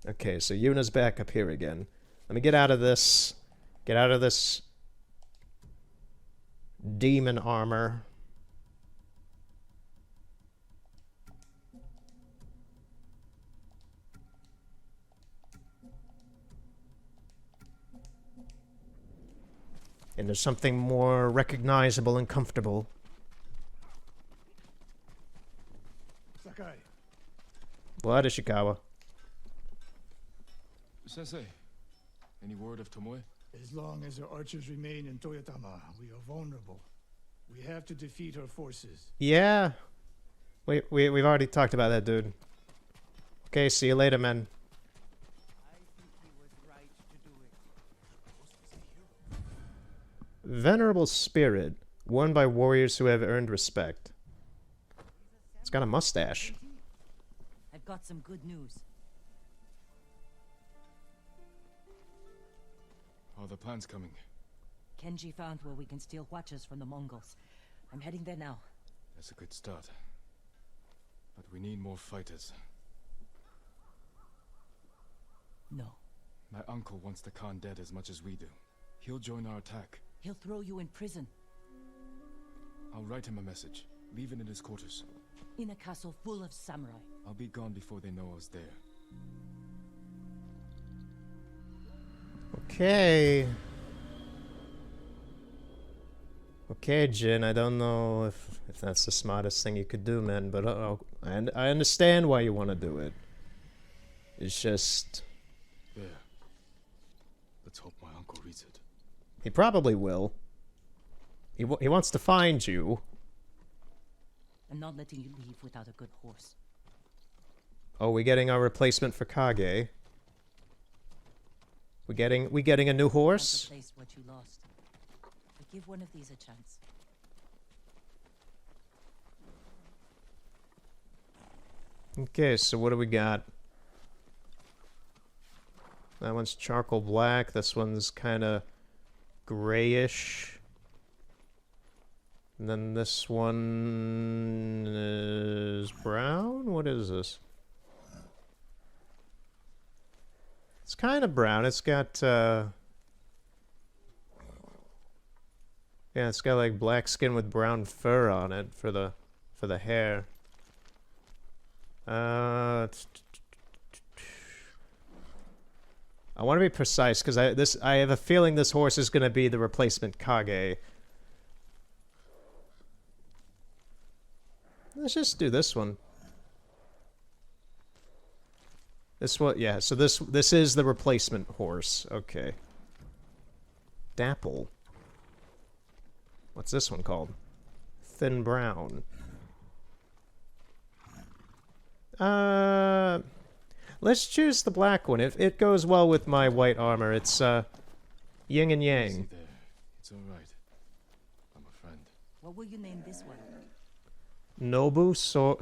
Okay, so Yuna's back up here again. Let me get out of this. Get out of this demon armor. into something more recognizable and comfortable. Sakai, What, Ishikawa? Sensei, any word of Tomoe? as long as her archers remain in Toyotama, we are vulnerable. We have to defeat her forces. Yeah. We've already talked about that, dude. Okay, see you later, man. I think he was right to do it. Venerable spirit, worn by warriors who have earned respect. It's got a mustache. I've got some good news. Are the plans coming? Kenji found where we can steal watches from the Mongols. I'm heading there now. That's a good start. But we need more fighters. No. My uncle wants the Khan dead as much as we do. He'll join our attack. He'll throw you in prison. I'll write him a message. Leave it in his quarters. In a castle full of samurai. I'll be gone before they know I was there. Okay. Okay, Jin, I don't know if that's the smartest thing you could do, man, but I understand why you want to do it. It's just... There. Let's hope my uncle reads it. He probably will. He wants to find you. I'm not letting you leave without a good horse. Oh, we getting our replacement for Kage. We getting a new horse? Replace what you lost. But give one of these a chance. Okay, so what do we got? That one's charcoal black. This one's kind of grayish. And then this one is brown? What is this? It's kind of brown. It's got, yeah, it's got like black skin with brown fur on it for the hair. I want to be precise because I have a feeling this horse is going to be the replacement Kage. Let's just do this one. This one, yeah. So this is the replacement horse. Okay. Dapple. What's this one called? Thin brown. Let's choose the black one. It goes well with my white armor. It's yin and See yang. there. It's all right. I'm a friend. What will you name this one? Nobu,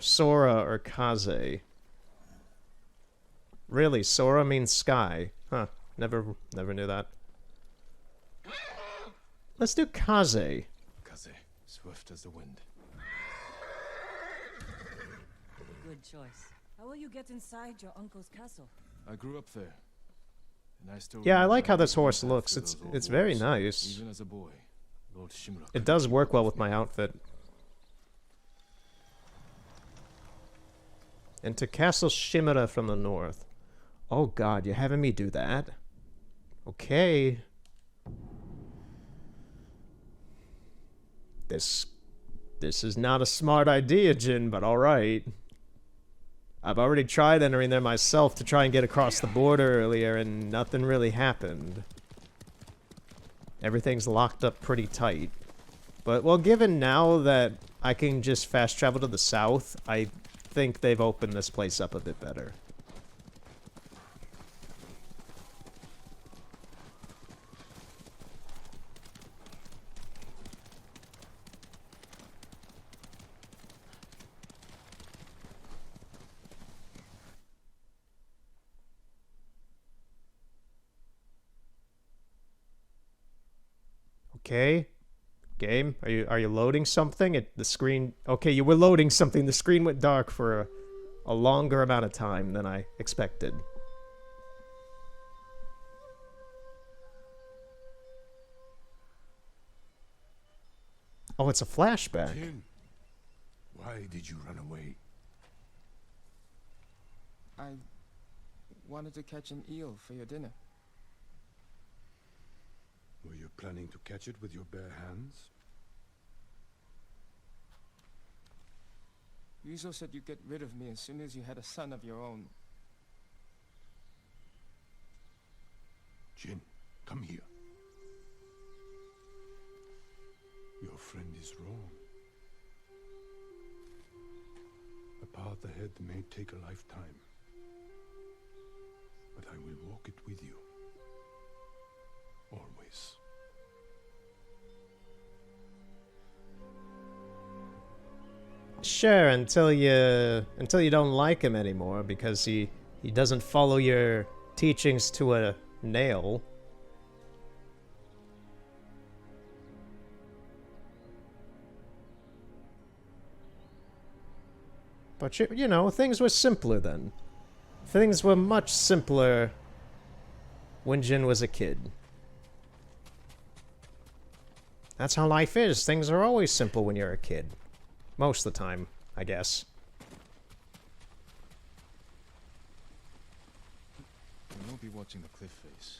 Sora, or Kaze? Really, Sora means sky. Huh. Never knew that. Let's do Kaze. Kaze, swift as the wind. Good choice. How will you get inside your uncle's castle? I grew up there. And I still Yeah, I remember like how this every horse path looks. through It's those old it's very walls. nice. Even as a boy, Lord Shimura It does work well with my outfit. Into Castle Shimura from the north. Oh god, you're having me do that? Okay. This is not a smart idea, Jin, but alright. I've already tried entering there myself to try and get across the border earlier, and nothing really happened. Everything's locked up pretty tight. But, well, given now that I can just fast travel to the south, I think they've opened this place up a bit better. Okay. Game, are you loading something? The screen. Okay, you were loading something. The screen went dark for a longer amount of time than I expected. Oh, it's a flashback. Jin, why did you run away? I wanted to catch an eel for your dinner. Were you planning to catch it with your bare hands? Yuzo said you'd get rid of me as soon as you had a son of your own. Jin, come here. Your friend is wrong. A path ahead may take a lifetime, but I will walk it with you. Always. Sure, until you don't like him anymore because he doesn't follow your teachings to a nail. But you know, things were simpler then. Things were much simpler when Jin was a kid. That's how life is. Things are always simple when you're a kid. Most of the time, I guess. We won't be watching the cliff face.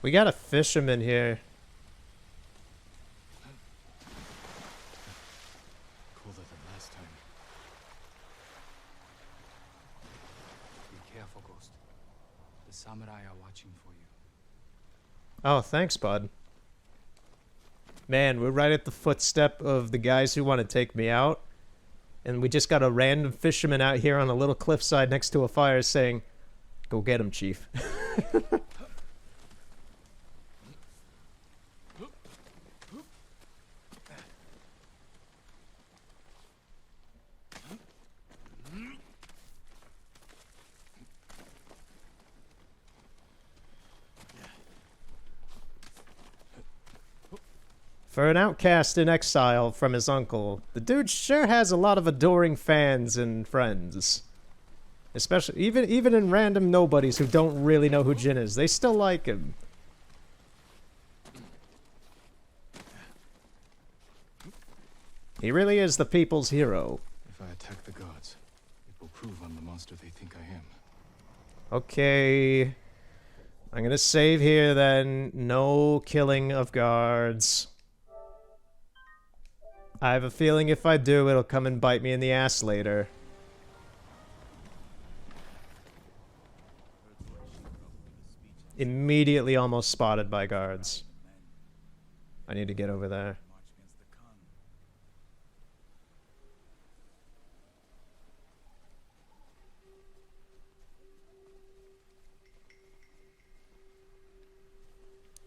We got a fisherman here. Colder than last time. Be careful, Ghost. The samurai are watching for you. Oh, thanks, bud. Man, we're right at the footstep of the guys who want to take me out. And we just got a random fisherman out here on a little cliffside next to a fire saying, "Go get him, chief." For an outcast in exile from his uncle, the dude sure has a lot of adoring fans and friends. Especially, even in random nobodies who don't really know who Jin is, they still like him. He really is the people's hero. If I attack the gods, it will prove I'm the monster they think I am. Okay. I'm gonna save here then. No killing of guards. I have a feeling if I do, it'll come and bite me in the ass later. Immediately almost spotted by guards. I need to get over there.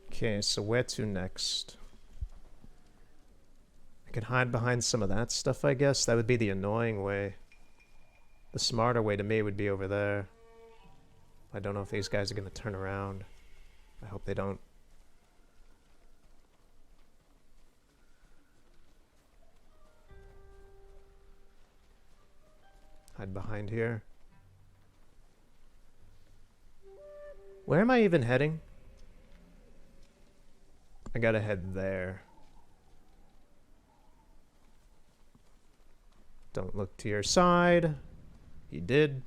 Okay, so where to next? I can hide behind some of that stuff, I guess. That would be the annoying way. The smarter way to me would be over there. I don't know if these guys are going to turn around. I hope they don't. Hide behind here. Where am I even heading? I gotta head there. Don't look to your side. He did.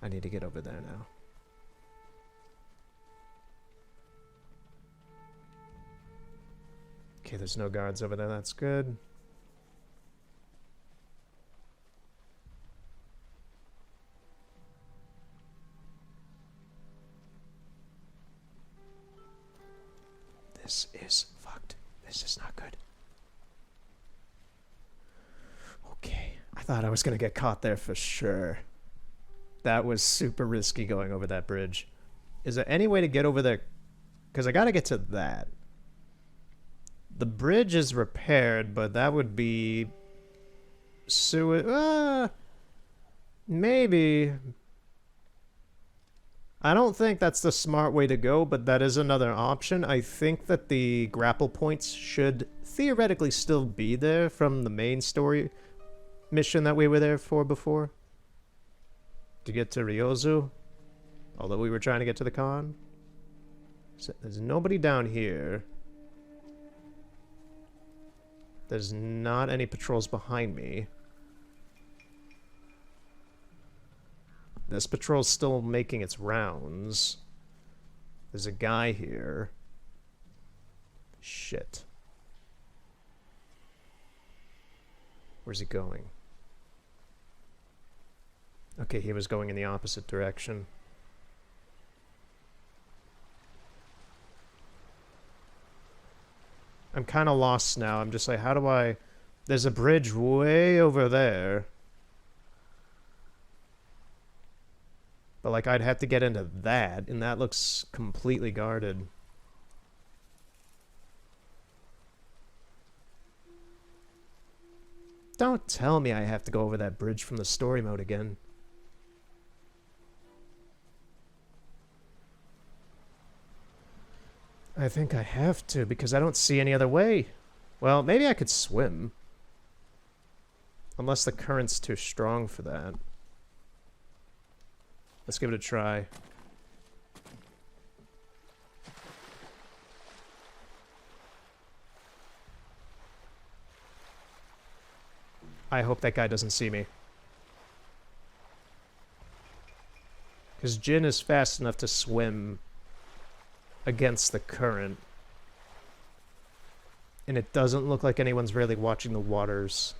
I need to get over there now. Okay, there's no guards over there. That's good. This is fucked. This is not good. Okay. I thought I was going to get caught there for sure. That was super risky going over that bridge. Is there any way to get over there? Because I got to get to that. The bridge is repaired, but that would be... maybe... I don't think that's the smart way to go, but that is another option. I think that the grapple points should theoretically still be there from the main story mission that we were there for before. To get to Ryozu. Although we were trying to get to the con. So there's nobody down here. There's not any patrols behind me. This patrol's still making its rounds. There's a guy here. Shit. Where's he going? Okay, he was going in the opposite direction. I'm kind of lost now. I'm just like, how do I... There's a bridge way over there. But, like, I'd have to get into that, and that looks completely guarded. Don't tell me I have to go over that bridge from the story mode again. I think I have to, because I don't see any other way. Well, maybe I could swim. Unless the current's too strong for that. Let's give it a try. I hope that guy doesn't see me. Because Jin is fast enough to swim against the current. And it doesn't look like anyone's really watching the waters.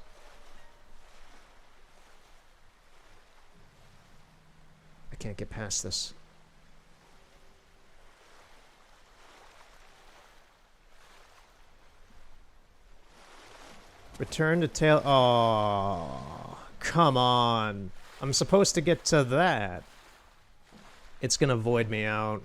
I can't get past this. Return to tail. Oh, come on. I'm supposed to get to that. It's gonna void me out.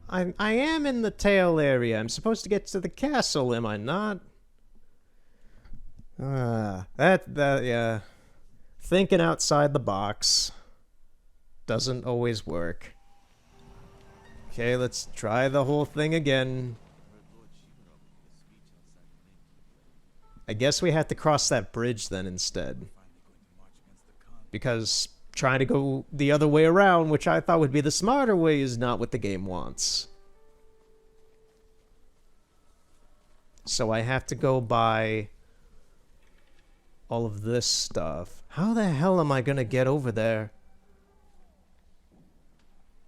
I am in the tail area. I'm supposed to get to the castle, am I not? Yeah. Thinking outside the box doesn't always work. Okay, let's try the whole thing again. I guess we have to cross that bridge then instead. Because trying to go the other way around, which I thought would be the smarter way, is not what the game wants. So I have to go by all of this stuff. How the hell am I gonna get over there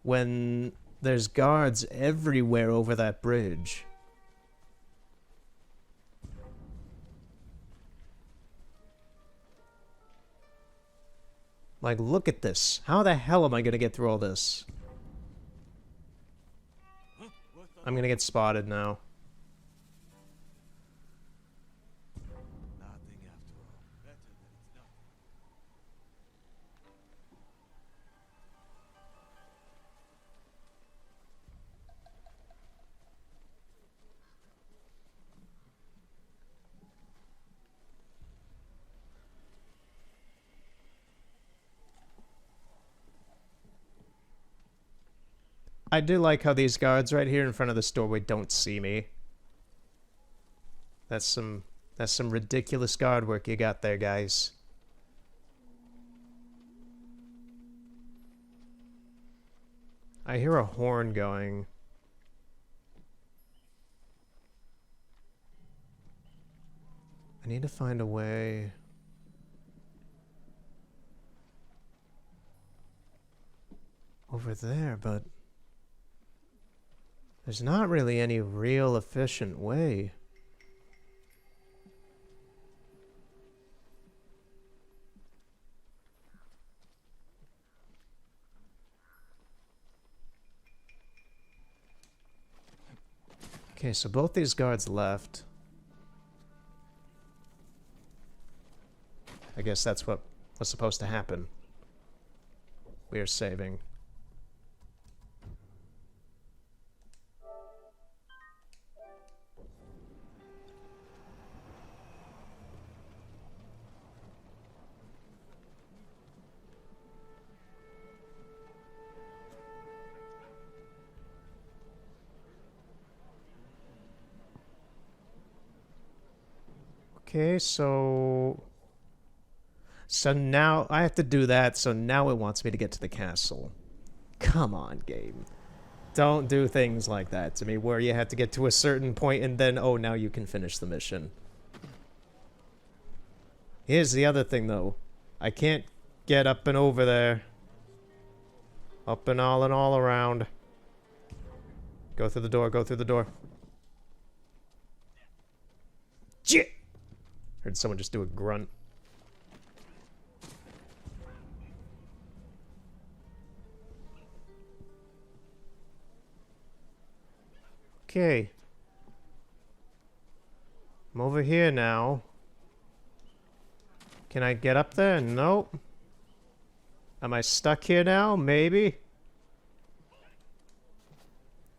when there's guards everywhere over that bridge? Like, look at this. How the hell am I gonna get through all this? I'm gonna get spotted now. I do like how these guards right here in front of this doorway don't see me. That's some ridiculous guard work you got there, guys. I hear a horn going. I need to find a way. Over there, but there's not really any real efficient way. Okay, so both these guards left. I guess that's what was supposed to happen. We are saving. Okay, so now I have to do that, so now it wants me to get to the castle. Come on, game. Don't do things like that to me where you have to get to a certain point and then, oh, now you can finish the mission. Here's the other thing, though. I can't get up and over there. Up and all around. Go through the door, go through the door. Shit! Heard someone just do a grunt. Okay. I'm over here now. Can I get up there? Nope. Am I stuck here now? Maybe.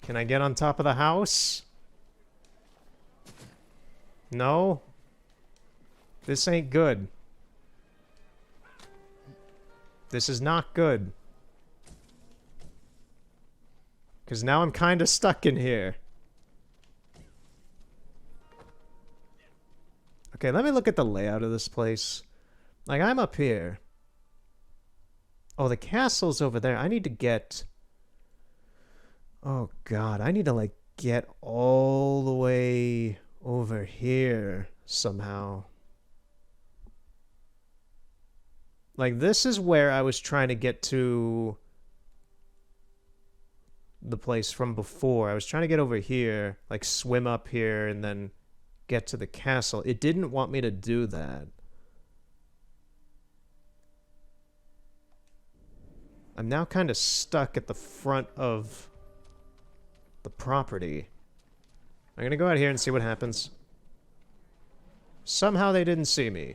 Can I get on top of the house? No. This ain't good. This is not good. Because now I'm kind of stuck in here. Okay, let me look at the layout of this place. Like, I'm up here. Oh, the castle's over there. I need to get... Oh, God. I need to, like, get all the way over here somehow. Like, this is where I was trying to get to the place from before. I was trying to get over here, like, swim up here and then get to the castle. It didn't want me to do that. I'm now kind of stuck at the front of the property. I'm gonna go out here and see what happens. Somehow they didn't see me.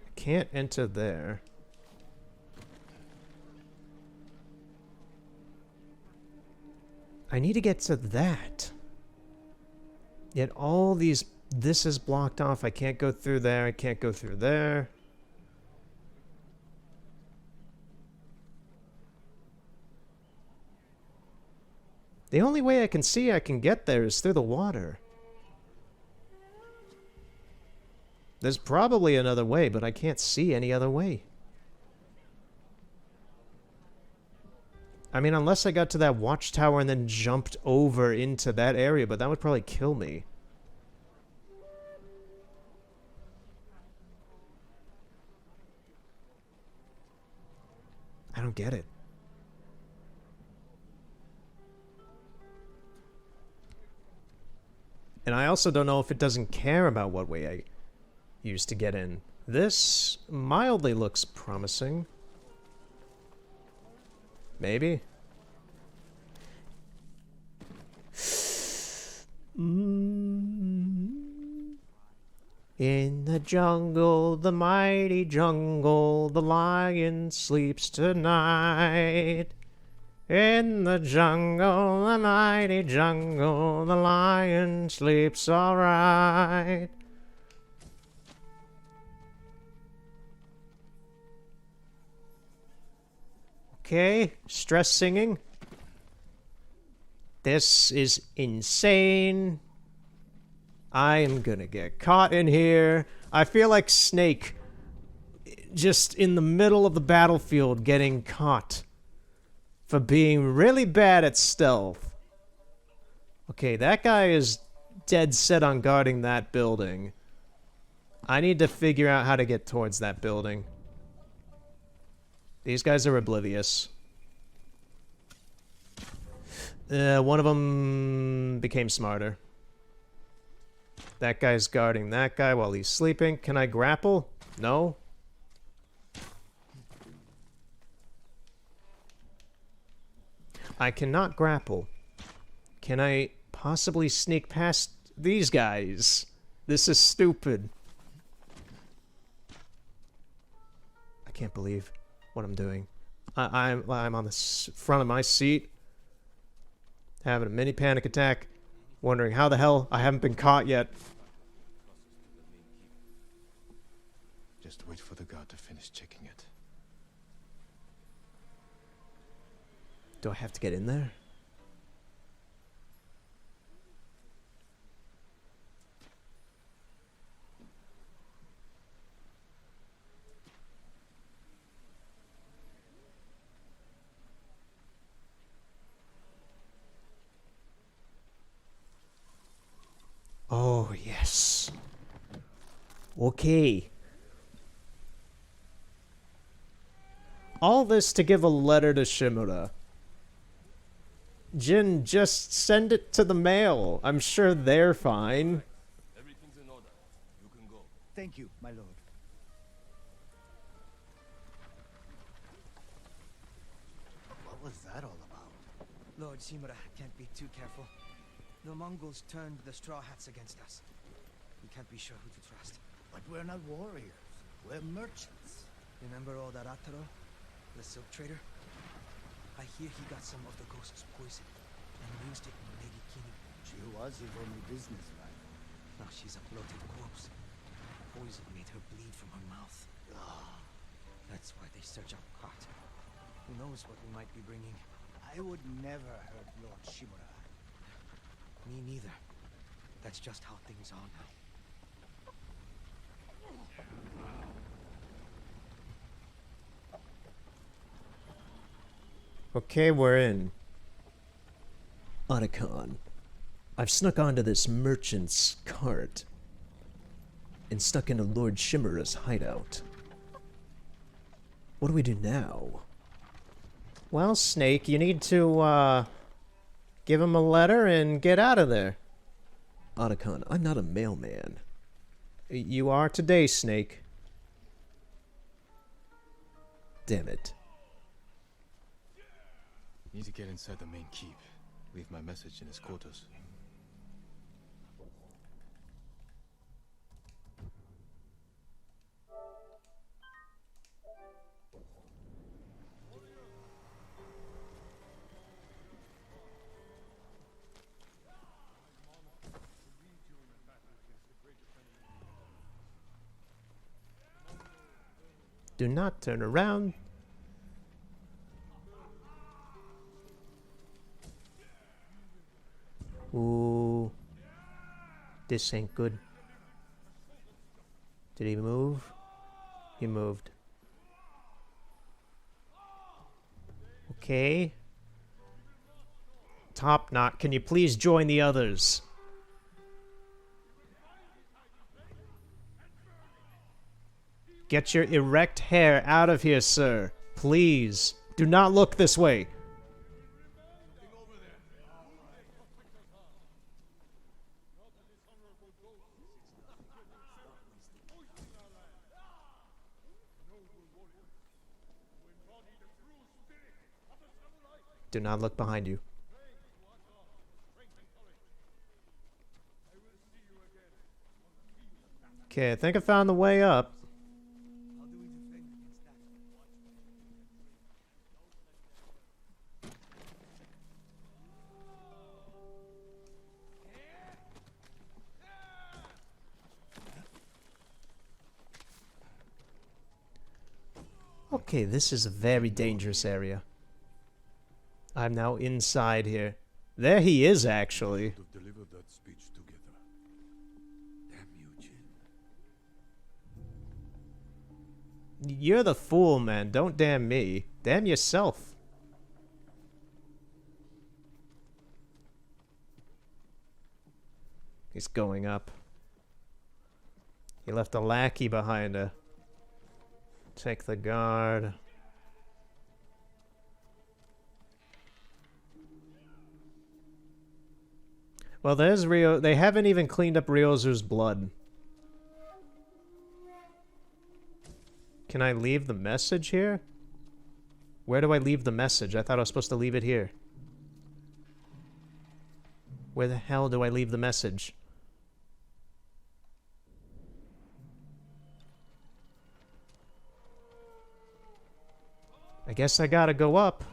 I can't enter there. I need to get to that. Yet all these... This is blocked off. I can't go through there. I can't go through there. The only way I can see I can get there is through the water. There's probably another way, but I can't see any other way. I mean, unless I got to that watchtower and then jumped over into that area, but that would probably kill me. I don't get it. And I also don't know if it doesn't care about what way I used to get in. This mildly looks promising. Maybe. In the jungle, the mighty jungle, the lion sleeps tonight. In the jungle, the mighty jungle, the lion sleeps alright. Okay, stress singing. This is insane. I am gonna get caught in here. I feel like Snake, just in the middle of the battlefield getting caught for being really bad at stealth. Okay, that guy is dead set on guarding that building. I need to figure out how to get towards that building. These guys are oblivious. One of them became smarter. That guy's guarding that guy while he's sleeping. Can I grapple? No. I cannot grapple. Can I possibly sneak past these guys? This is stupid. I can't believe what I'm doing. I'm on the front of my seat, having a mini panic attack, wondering how the hell I haven't been caught yet. Just wait for the guard to finish checking it. Do I have to get in there? yes. Okay. All this to give a letter to Shimura. Jin, just send it to the mail. I'm sure they're fine. Everything's in order. You can go. Thank you, my lord. What was that all about? Lord Shimura can't be too careful. The Mongols turned the Straw Hats against us. We can't be sure who to trust. But we're not warriors. We're merchants. Remember old Arataro? The silk trader? I hear he got some of the ghost's poison and used it on Lady Kini. She was his only businessman. Now she's a bloated corpse. Poison made her bleed from her mouth. That's why they search our cart. Who knows what we might be bringing? I would never hurt Lord Shimura. Me neither. That's just how things are now. Okay, we're in. Otacon. I've snuck onto this merchant's cart and stuck into Lord Shimura's hideout. What do we do now? Well, Snake, you need to, give him a letter and get out of there. Otacon, I'm not a mailman. You are today, Snake. Damn it. Need to get inside the main keep. Leave my message in his quarters. Do not turn around. Ooh. This ain't good. Did he move? He moved. Okay. Top Knot, can you please join the others? Get your erect hair out of here, sir. Please. Do not look this way. Do not look behind you. Okay, I think I found the way up. Okay, this is a very dangerous area. I'm now inside here. There he is, actually. Have delivered that speech together. Damn you, Jin. You're the fool, man. Don't damn me. Damn yourself. He's going up. He left a lackey behind her. Take the guard. Well, there's Ryo. They haven't even cleaned up Ryozu's blood. Can I leave the message here? Where do I leave the message? I thought I was supposed to leave it here. Where the hell do I leave the message? I guess I gotta go up.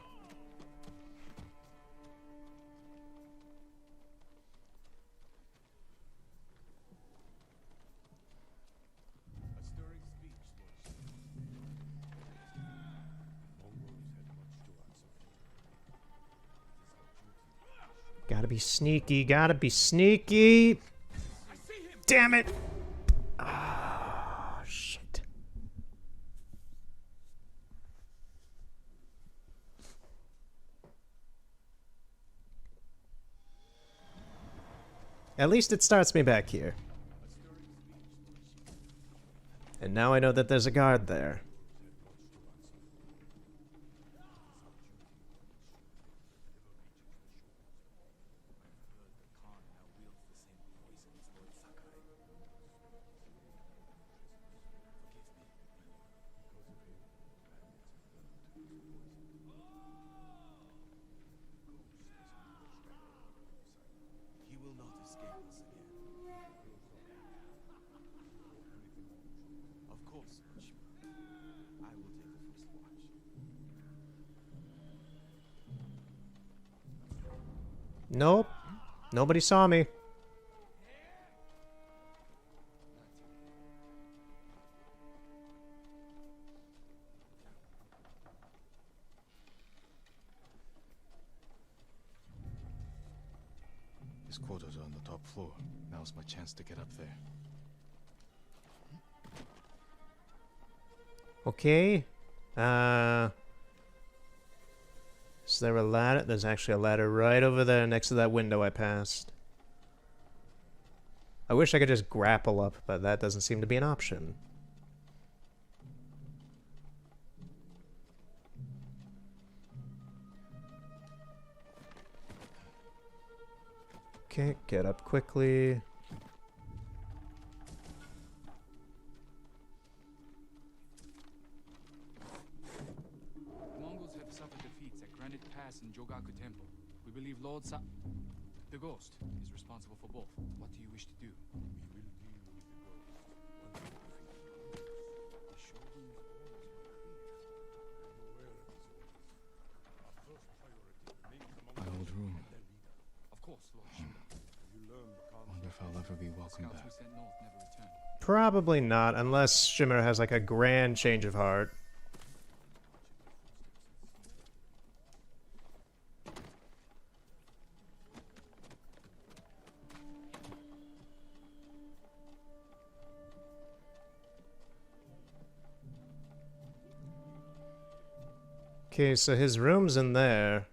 Gotta be sneaky, gotta be sneaky. Damn it! Ah, shit. At least it starts me back here. And now I know that there's a guard there. He will not escape us again. Of course, Tsushima. I will take the first watch. Nope. Nobody saw me. His quarters are on the top floor. Now's my chance to get up there. Okay. Is there a ladder? There's actually a ladder right over there next to that window I passed. I wish I could just grapple up, but that doesn't seem to be an option. Okay, get up quickly. The Mongols have suffered defeats at Granite Pass and Jogaku Temple. We believe Lord Sa... the Ghost is responsible for both. What do you wish to do? We will deal with the ghost once we defeat the Mongols. The Shogun is always more clear. I'm aware of his orders. Our first priority, make the My Mongols old room. and their leader. Of course, Lord Shima. You learn the Wonder if I'll ever be welcome Scouts back. we sent north never returned. Probably not, unless Shimmer has like a grand change of heart. Okay, so his room's in there.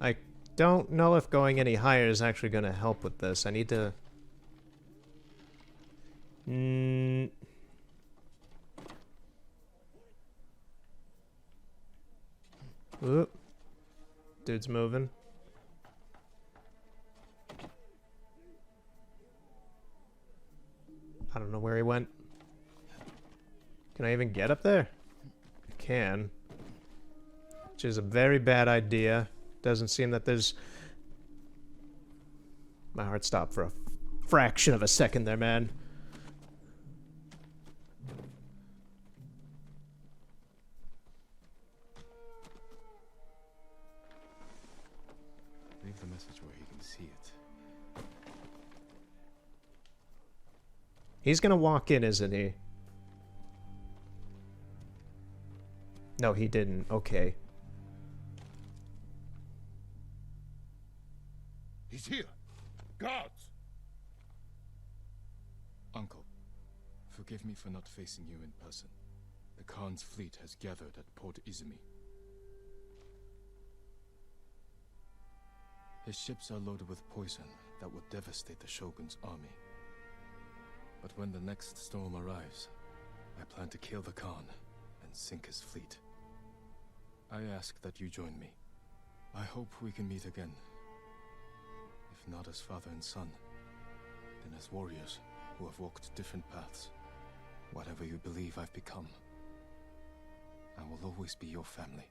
I don't know if going any higher is actually going to help with this. I need to... Oop. Dude's moving. I don't know where he went. Can I even get up there? I can. Which is a very bad idea. Doesn't seem that there's... My heart stopped for a fraction of a second there, man. Leave the message where he can see it. He's gonna walk in, isn't he? No, he didn't. Okay. He's here! Guards! Uncle, forgive me for not facing you in person. The Khan's fleet has gathered at Port Izumi. His ships are loaded with poison that will devastate the Shogun's army. But when the next storm arrives, I plan to kill the Khan and sink his fleet. I ask that you join me. I hope we can meet again. If not as father and son, then as warriors who have walked different paths. Whatever you believe I've become, I will always be your family.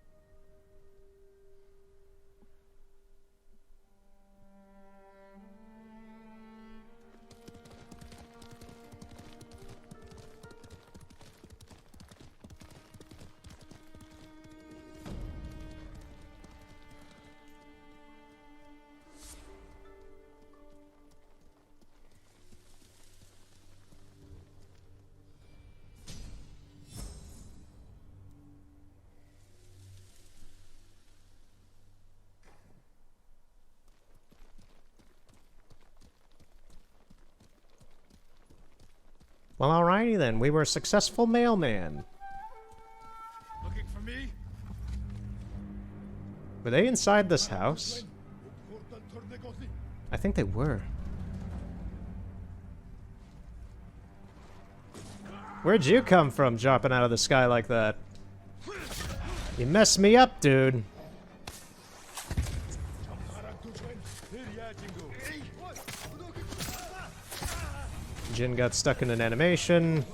Well, alrighty then. We were a successful mailman. Looking for me? Were they inside this house? I think they were. Where'd you come from, dropping out of the sky like that? You messed me up, dude. Jin got stuck in an animation.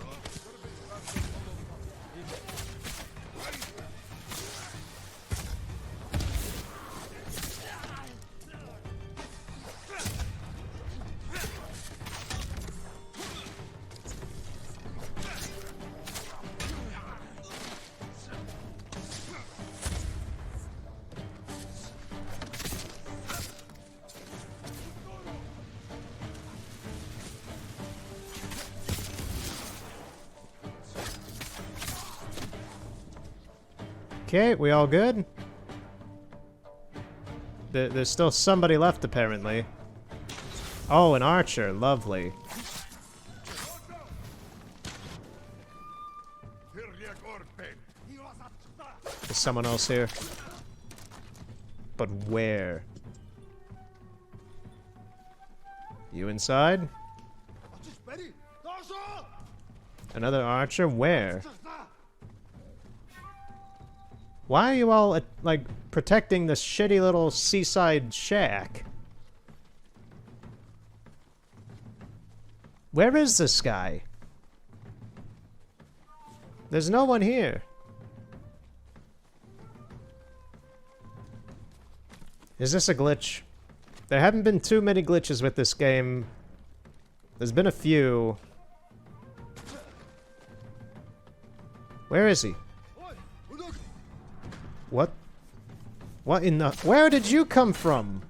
Okay, we all good? There's still somebody left, apparently. Oh, an archer. Lovely. There's someone else here. But where? You inside? Another archer? Where? Why are you all, like, protecting this shitty little seaside shack? Where is this guy? There's no one here. Is this a glitch? There haven't been too many glitches with this game. There's been a few. Where is he? What? What in the... Where did you come from?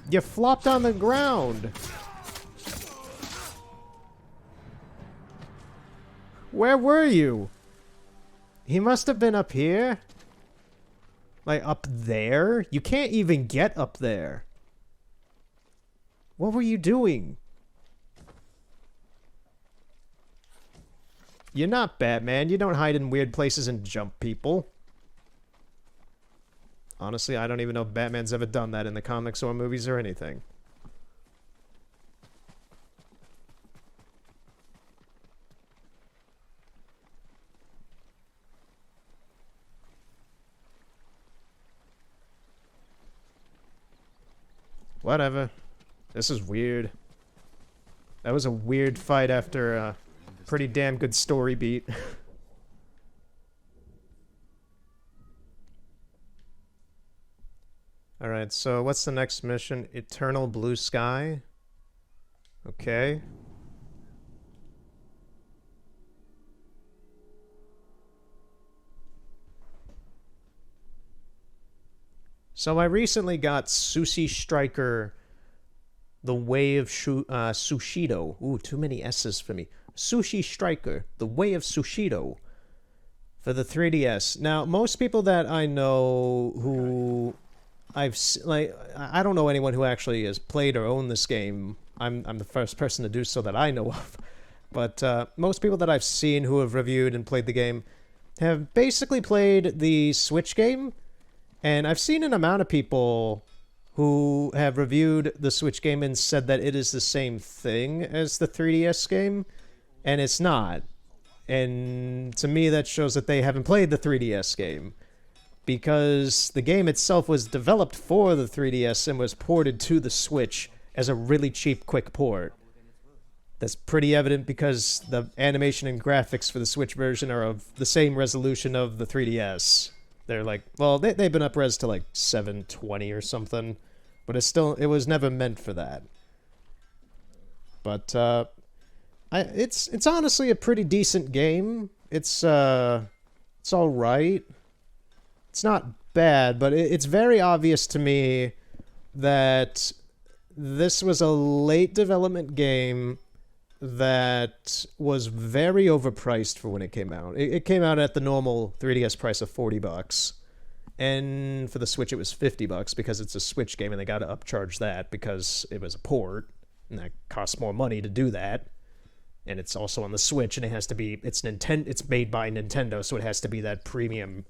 You flopped on the ground. Where were you? He must have been up here. Like, up there? You can't even get up there. What were you doing? You're not Batman. You don't hide in weird places and jump people. Honestly, I don't even know if Batman's ever done that in the comics or movies or anything. Whatever. This is weird. That was a weird fight after a pretty damn good story beat. Alright, so what's the next mission? Eternal Blue Sky? Okay. So I recently got Sushi Striker, The Way of Sushido. Ooh, too many S's for me. Sushi Striker, The Way of Sushido for the 3DS. Now, most people that I know who... I don't know anyone who actually has played or owned this game. I'm the first person to do so that I know of. But most people that I've seen who have reviewed and played the game have basically played the Switch game. And I've seen an amount of people who have reviewed the Switch game and said that it is the same thing as the 3DS game. And it's not. And to me, that shows that they haven't played the 3DS game. Because the game itself was developed for the 3DS and was ported to the Switch as a really cheap, quick port. That's pretty evident because the animation and graphics for the Switch version are of the same resolution of the 3DS. They're like, well, they've been up-res to like 720 or something, but it was never meant for that. But it's honestly a pretty decent game. It's all right. It's not bad, but it's very obvious to me that this was a late development game that was very overpriced for when it came out. It came out at the normal 3DS price of $40, and for the Switch it was $50 because it's a Switch game and they got to upcharge that because it was a port, and that costs more money to do that. And it's also on the Switch, and it's made by Nintendo, so it has to be that premium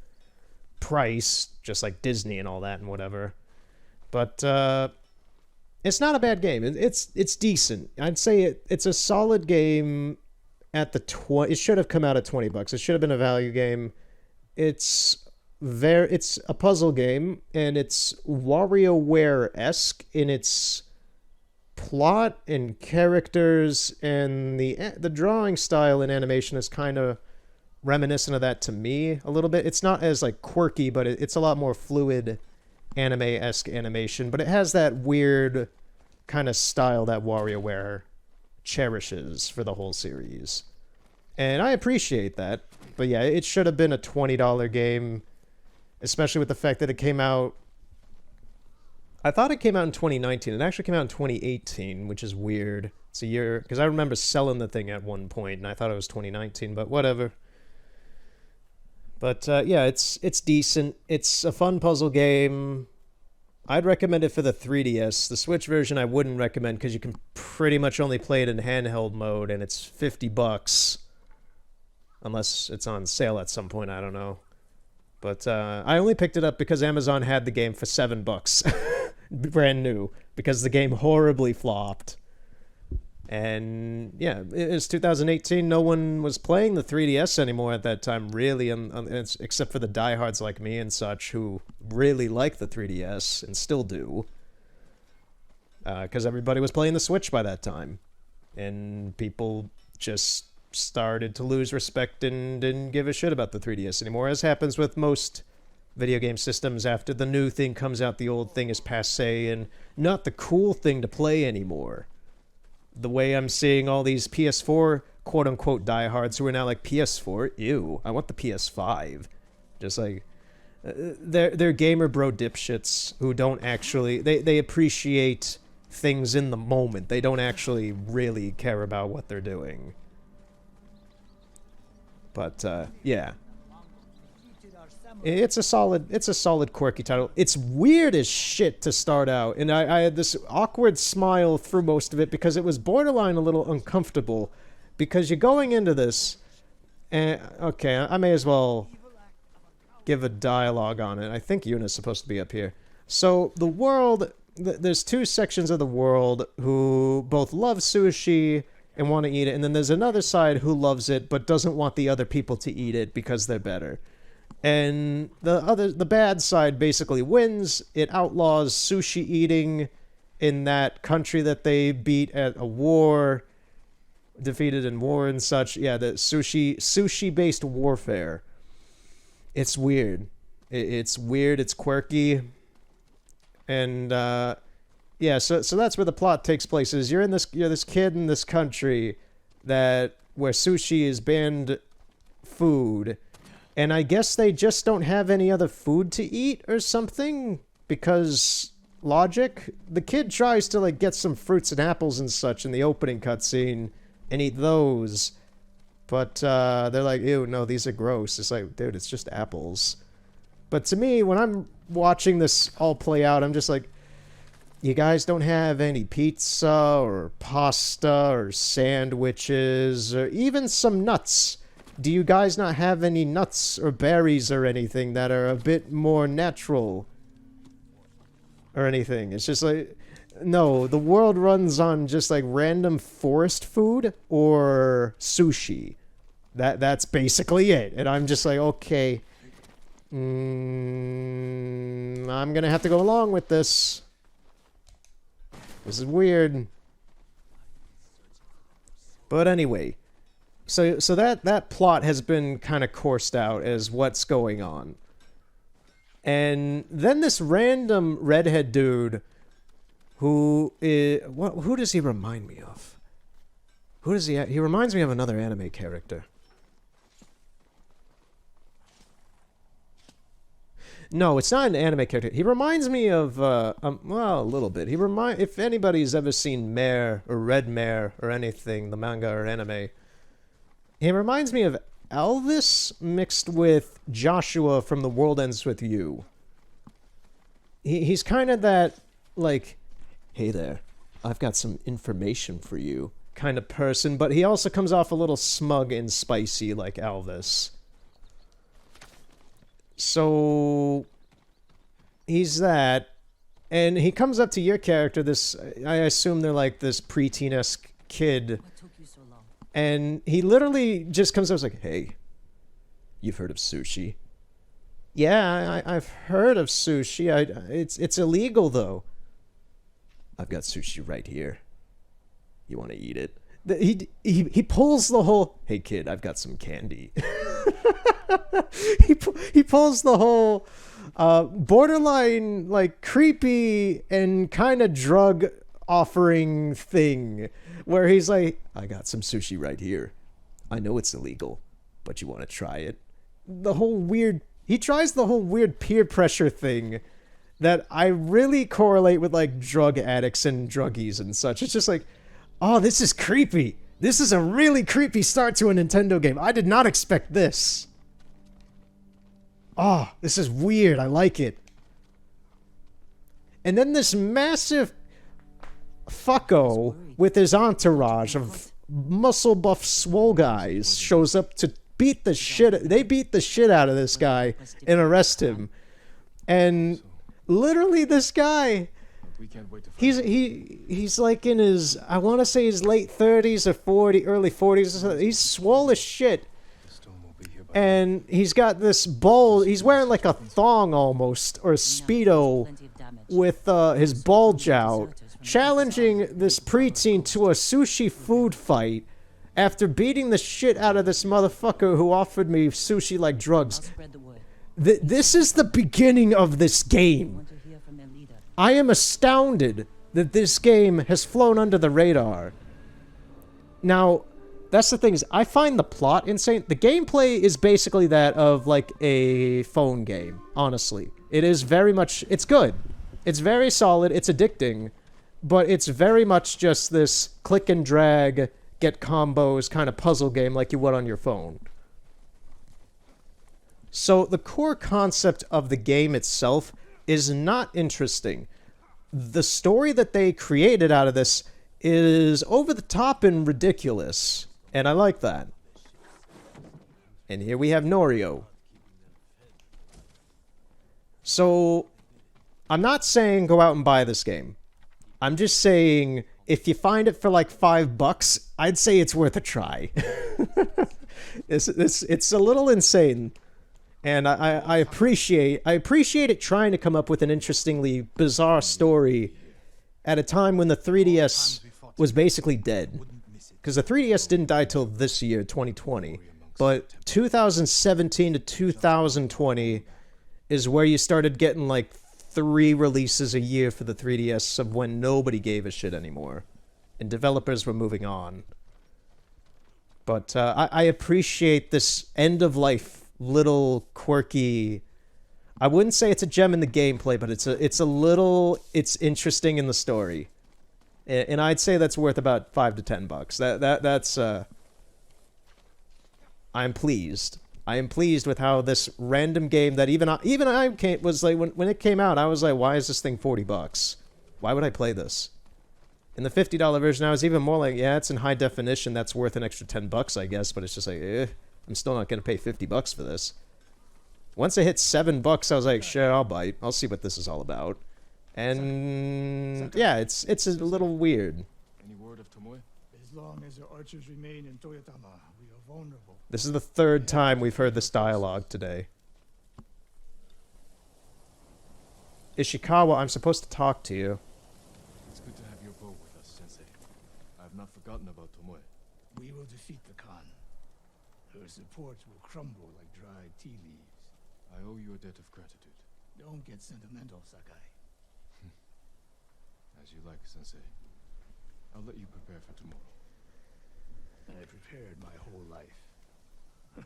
price, just like Disney and all that and whatever. But it's not a bad game. It's decent. I'd say it's a solid game at the it should have come out at $20. It should have been a value game. It's a puzzle game, and it's WarioWare-esque in its plot and characters, and the drawing style and animation is kind of reminiscent of that to me a little bit. It's not as like quirky, but it's a lot more fluid anime-esque animation, but it has that weird kind of style that WarioWare cherishes for the whole series. And I appreciate that. But yeah, it should have been a $20 game, especially with the fact that it came out... I thought it came out in 2019. It actually came out in 2018, which is weird. It's a year... Because I remember selling the thing at one point, and I thought it was 2019, but whatever. But yeah, it's decent. It's a fun puzzle game. I'd recommend it for the 3DS. The Switch version I wouldn't recommend because you can pretty much only play it in handheld mode, and it's $50. Unless it's on sale at some point, I don't know. But I only picked it up because Amazon had the game for $7. Brand new. Because the game horribly flopped. And yeah, it was 2018. No one was playing the 3DS anymore at that time, really, except for the diehards like me and such who really like the 3DS and still do. Because everybody was playing the Switch by that time. And people just started to lose respect and didn't give a shit about the 3DS anymore, as happens with most video game systems. After the new thing comes out, the old thing is passé and not the cool thing to play anymore. The way I'm seeing all these PS4 quote-unquote diehards who are now like, PS4? Ew, I want the PS5. Just like, they're gamer bro dipshits who don't actually, they appreciate things in the moment. They don't actually really care about what they're doing. But yeah, it's a solid quirky title. It's weird as shit to start out, and I had this awkward smile through most of it because it was borderline a little uncomfortable, because you're going into this, and okay, I may as well give a dialogue on it. I think Yuna's supposed to be up here. So the world, there's two sections of the world who both love sushi and want to eat it, and then there's another side who loves it but doesn't want the other people to eat it because they're better. And the bad side basically wins. It outlaws sushi eating in that country that they beat at a war, defeated in war and such. Yeah, the sushi-based warfare. It's weird. It's weird. It's quirky. And yeah, so that's where the plot takes place. Is you're this kid in this country where sushi is banned food, and I guess they just don't have any other food to eat or something, because logic. The kid tries to like get some fruits and apples and such in the opening cutscene and eat those, but they're like, ew, no, these are gross. It's like, dude, it's just apples. But to me, when I'm watching this all play out, I'm just like, you guys don't have any pizza or pasta or sandwiches or even some nuts. Do you guys not have any nuts or berries or anything that are a bit more natural or anything? It's just like, no, the world runs on just like random forest food or sushi. That's basically it. And I'm just like, okay, I'm gonna have to go along with this. This is weird. But anyway, so that plot has been kind of coursed out as what's going on. And then this random redhead dude who does he remind me of? Who does he reminds me of another anime character. No, it's not an anime character. He reminds me of, well, a little bit. If anybody's ever seen Mare or Red Mare or anything, the manga or anime, he reminds me of Elvis mixed with Joshua from The World Ends With You. He's kind of that, like, hey there, I've got some information for you kind of person, but he also comes off a little smug and spicy like Elvis. So he's that, and he comes up to your character, this, I assume they're like this preteen-esque kid, What took you so long? And he literally just comes up and is like, hey, you've heard of sushi? Yeah, I've heard of sushi. It's illegal, though. I've got sushi right here. You want to eat it? He pulls the whole, hey, kid, I've got some candy. he pulls the whole borderline, like, creepy and kind of drug offering thing where he's like, I got some sushi right here. I know it's illegal, but you want to try it? He tries the whole weird peer pressure thing that I really correlate with, like, drug addicts and druggies and such. It's just like, oh, this is creepy. This is a really creepy start to a Nintendo game. I did not expect this. Oh, this is weird. I like it. And then this massive fucko with his entourage of muscle buff swole guys shows up to beat the shit. They beat the shit out of this guy and arrest him. And literally this guy, he's like in his, I want to say his late 30s or early 40s. He's swole as shit. And he's got this bulge. He's wearing like a thong almost, or a Speedo, with his bulge out, challenging this preteen to a sushi food fight after beating the shit out of this motherfucker who offered me sushi like drugs. This is the beginning of this game. I am astounded that this game has flown under the radar. Now, that's the thing, is I find the plot insane. The gameplay is basically that of, like, a phone game, honestly. It is very much, it's good. It's very solid, it's addicting, but it's very much just this click and drag, get combos kind of puzzle game like you would on your phone. So the core concept of the game itself is not interesting. The story that they created out of this is over the top and ridiculous. And I like that. And here we have Norio. So, I'm not saying go out and buy this game. I'm just saying, if you find it for like $5, I'd say it's worth a try. It's a little insane. And I appreciate it trying to come up with an interestingly bizarre story at a time when the 3DS was basically dead. Because the 3DS didn't die till this year, 2020. But 2017 to 2020 is where you started getting like 3 releases a year for the 3DS of when nobody gave a shit anymore. And developers were moving on. But I appreciate this end-of-life little quirky... I wouldn't say it's a gem in the gameplay, but it's interesting in the story. And I'd say that's worth about $5 to $10. That's I'm pleased. I am pleased with how this random game that even I was like, when it came out, I was like, why is this thing $40? Why would I play this? In the $50 version, I was even more like, yeah, it's in high definition. That's worth an extra $10, I guess. But it's just like, I'm still not gonna pay $50 for this. Once I hit $7, I was like, sure, I'll bite. I'll see what this is all about. And yeah, it's a little weird. Any word of Tomoe? As long as the archers remain in Toyotama, we are vulnerable. This is the 3rd time we've heard this dialogue today. Ishikawa, I'm supposed to talk to you. It's good to have your bow with us, Sensei. I have not forgotten about Tomoe. We will defeat the Khan. Her supports will crumble like dried tea leaves. I owe you a debt of gratitude. Don't get sentimental, Sakai. As you like, Sensei. I'll let you prepare for tomorrow. I prepared my whole life.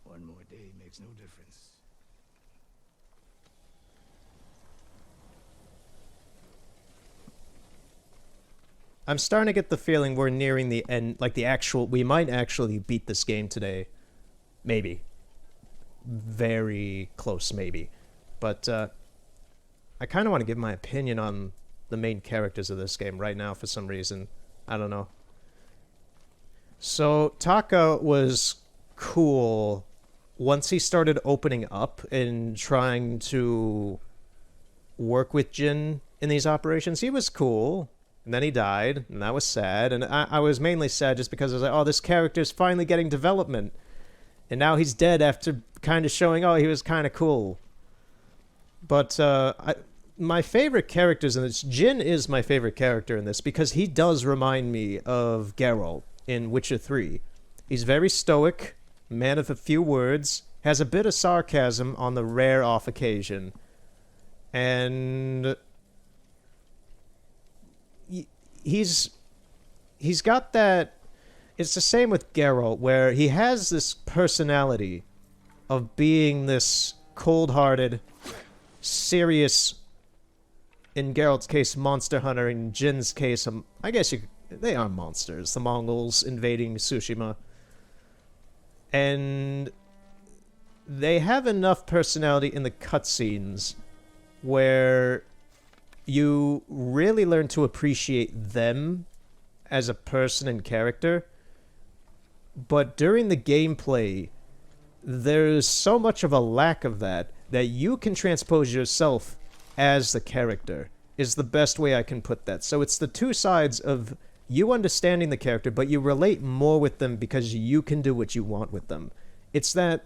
One more day makes no difference. I'm starting to get the feeling we're nearing the end, like we might actually beat this game today. Maybe. Very close, maybe. But, I kind of want to give my opinion on the main characters of this game right now for some reason. I don't know. So, Taka was cool once he started opening up and trying to work with Jin in these operations. He was cool. And then he died, and that was sad. And I was mainly sad just because I was like, oh, this character's finally getting development. And now he's dead after kind of showing, oh, he was kind of cool. But my favorite characters in this, Jin is my favorite character in this because he does remind me of Geralt in Witcher 3. He's very stoic, man of a few words, has a bit of sarcasm on the rare off occasion. And he's got that... It's the same with Geralt, where he has this personality of being this cold-hearted, serious, in Geralt's case, monster hunter, in Jin's case, I guess they are monsters, the Mongols invading Tsushima. And they have enough personality in the cutscenes where you really learn to appreciate them as a person and character. But during the gameplay, there's so much of a lack of that you can transpose yourself as the character, is the best way I can put that. So it's the two sides of you understanding the character, but you relate more with them because you can do what you want with them. It's that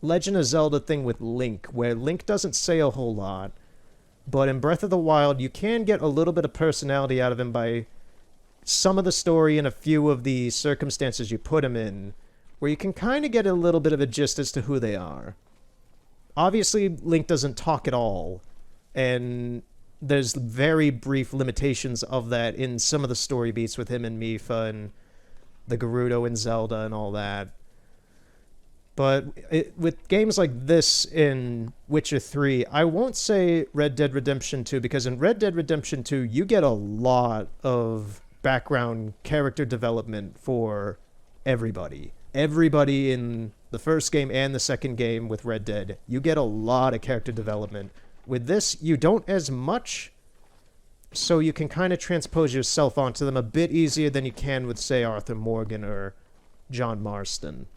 Legend of Zelda thing with Link, where Link doesn't say a whole lot, but in Breath of the Wild, you can get a little bit of personality out of him by some of the story and a few of the circumstances you put him in, where you can kind of get a little bit of a gist as to who they are. Obviously, Link doesn't talk at all, and there's very brief limitations of that in some of the story beats with him and Mipha and the Gerudo and Zelda and all that. But with games like this in Witcher 3, I won't say Red Dead Redemption 2, because in Red Dead Redemption 2, you get a lot of background character development for everybody. Everybody in the first game and the second game with Red Dead, you get a lot of character development. With this, you don't as much, so you can kind of transpose yourself onto them a bit easier than you can with, say, Arthur Morgan or John Marston.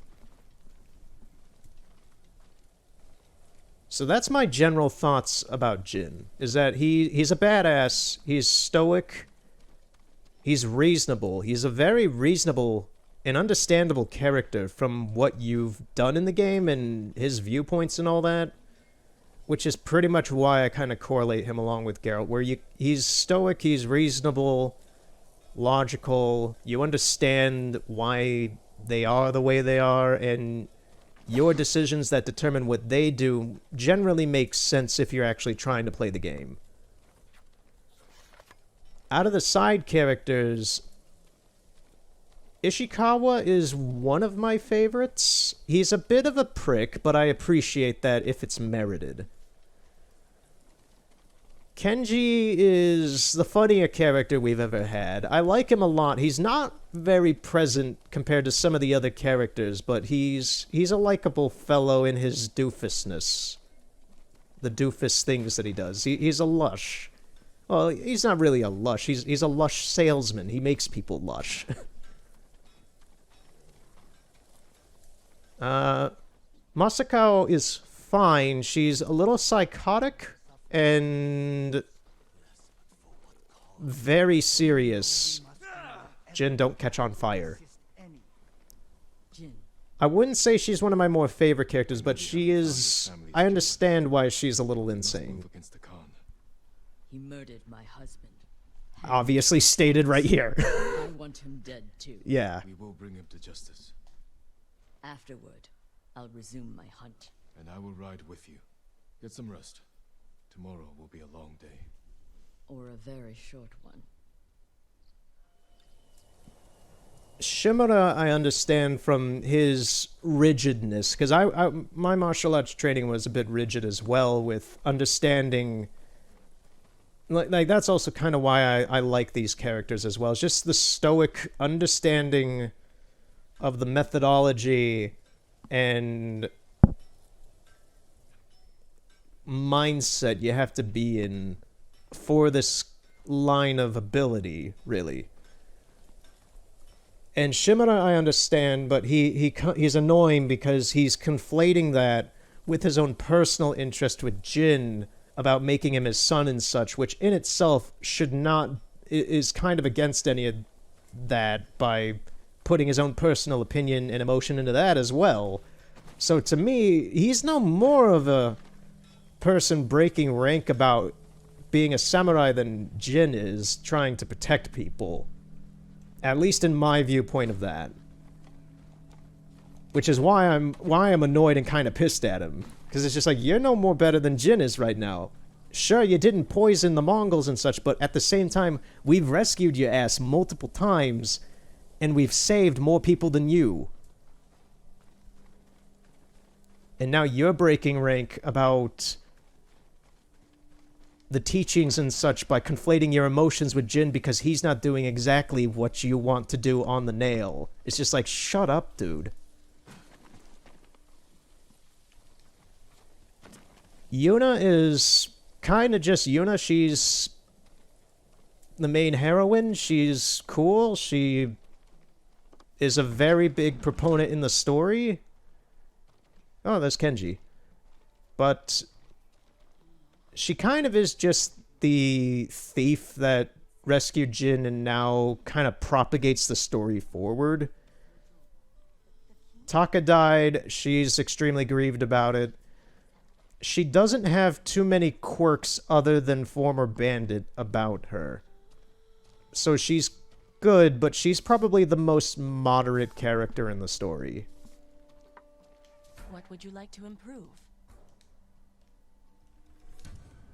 So that's my general thoughts about Jin, is that he's a badass, he's stoic, he's reasonable, he's a very reasonable and understandable character from what you've done in the game and his viewpoints and all that, which is pretty much why I kind of correlate him along with Geralt, where he's stoic, he's reasonable, logical, you understand why they are the way they are, and your decisions that determine what they do generally make sense if you're actually trying to play the game. Out of the side characters, Ishikawa is one of my favorites. He's a bit of a prick, but I appreciate that if it's merited. Kenji is the funnier character we've ever had. I like him a lot. He's not very present compared to some of the other characters, but he's a likable fellow in his doofusness. The doofus things that he does. He's a lush. Well, he's not really a lush. He's a lush salesman. He makes people lush. Masako is fine. She's a little psychotic and very serious. Jin, don't catch on fire. I wouldn't say she's one of my more favorite characters, but she is... I understand why she's a little insane. He murdered my husband. Obviously stated right here. I want him dead too. Yeah. We will bring him to justice. Afterward, I'll resume my hunt. And I will ride with you. Get some rest. Tomorrow will be a long day. Or a very short one. Shimura, I understand from his rigidness, because my martial arts training was a bit rigid as well, with understanding... Like that's also kind of why I like these characters as well. It's just the stoic understanding of the methodology and mindset you have to be in for this line of ability, really. And Shimura I understand, but he's annoying because he's conflating that with his own personal interest with Jin about making him his son and such, which in itself should not is kind of against any of that by putting his own personal opinion and emotion into that as well. So to me, he's no more of a person breaking rank about being a samurai than Jin is trying to protect people. At least in my viewpoint of that. Which is why I'm annoyed and kind of pissed at him. Because it's just like, you're no more better than Jin is right now. Sure, you didn't poison the Mongols and such, but at the same time, we've rescued your ass multiple times, and we've saved more people than you. And now you're breaking rank about the teachings and such by conflating your emotions with Jin because he's not doing exactly what you want to do on the nail. It's just like, shut up, dude. Yuna is kind of just Yuna. She's the main heroine. She's cool. She is a very big proponent in the story. Oh, there's Kenji. But she kind of is just the thief that rescued Jin and now kind of propagates the story forward. Taka died. She's extremely grieved about it. She doesn't have too many quirks other than former bandit about her. So she's good, but she's probably the most moderate character in the story. What would you like to improve?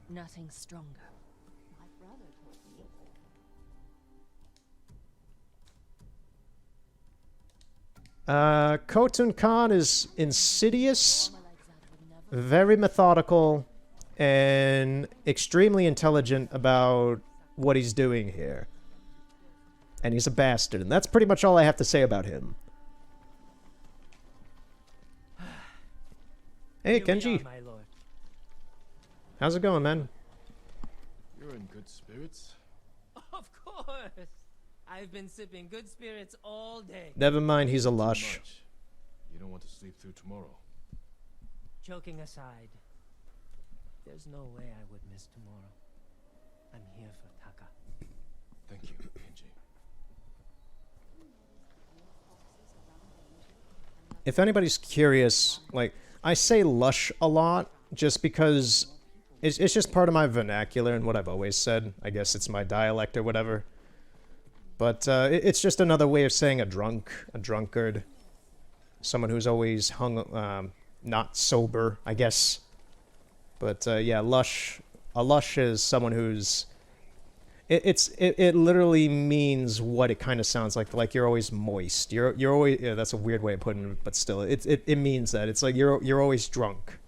Nothing stronger. My brother told me. Khotun Khan is insidious, very methodical, and extremely intelligent about what he's doing here. And he's a bastard, and that's pretty much all I have to say about him. Hey, Kenji. How's it going, man? You're in good spirits? Of course! I've been sipping good spirits all day. Never mind, he's a lush. You don't want to sleep through tomorrow. Joking aside, there's no way I would miss tomorrow. I'm here for Taka. Thank you, Kenji. If anybody's curious, like, I say lush a lot just because it's just part of my vernacular and what I've always said. I guess it's my dialect or whatever. But it's just another way of saying a drunk, a drunkard. Someone who's always not sober, I guess. But yeah, lush. A lush is someone who's... It literally means what it kind of sounds like. Like you're always moist. You're always... Yeah, that's a weird way of putting it, but still, it means that. It's like you're always drunk.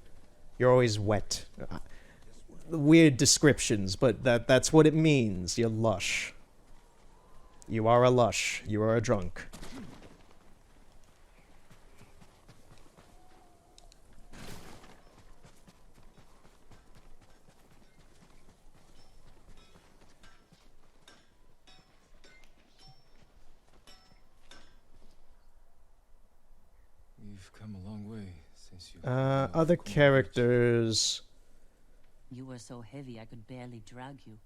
You're always wet. Weird descriptions, but that's what it means. You're lush. You are a lush. You are a drunk. We've come a long way since you... Other characters... You were so heavy I could barely drag you.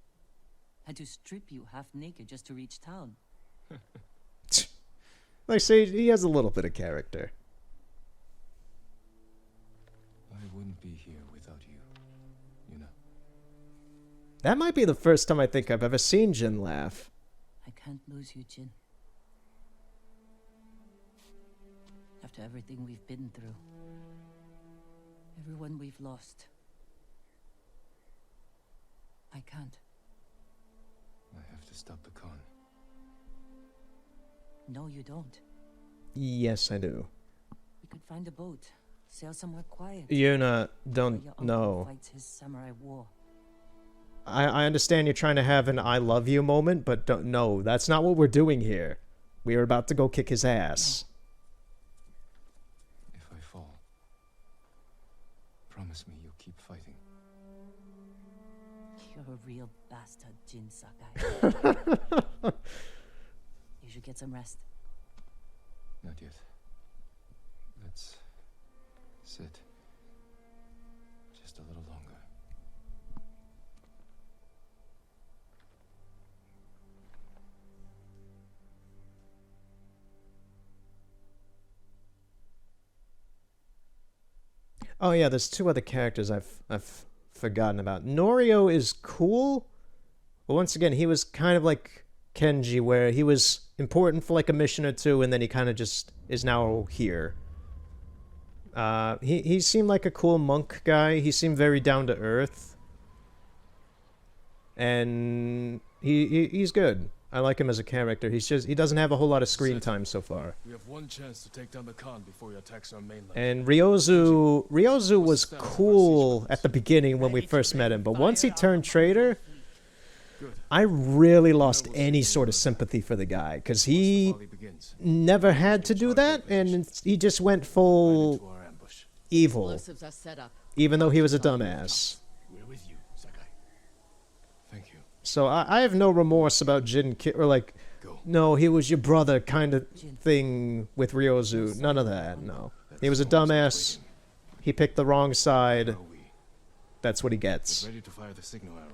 Had to strip you half naked just to reach town. Like, say, he has a little bit of character. I wouldn't be here without you, you know. That might be the first time I think I've ever seen Jin laugh. I can't lose you, Jin. After everything we've been through. Everyone we've lost. I can't. I have to stop the Khan. No, you don't. Yes, I do. We could find a boat. Sail somewhere quiet. Yuna, where don't... your uncle No. fights his samurai war. I understand you're trying to have an I love you moment, but don't... No, that's not what we're doing here. We are about to go kick his ass. If I fall, promise me you'll keep fighting. You're a real bastard, Jin Sakai. You should get some rest. Not yet. Let's sit just a little longer. Oh yeah, there's two other characters I've forgotten about. Norio is cool, but once again, he was kind of like Kenji, where he was important for like a mission or two, and then he kind of just is now here. He seemed like a cool monk guy. He seemed very down to earth, and he's good. I like him as a character. He doesn't have a whole lot of screen time so far. We have one chance to take down the Khan before he attacks our mainland. And Ryozu was cool at the beginning when we first met him, but once he turned traitor, I really lost any sort of sympathy for the guy, because he never had to do that, and he just went full evil, even though he was a dumbass. We're with you, Sakai. Thank you. So I have no remorse about Jin, or like, no, he was your brother kind of thing with Ryozu. None of that, no. He was a dumbass. He picked the wrong side. That's what he gets. Ready to fire the signal arrow.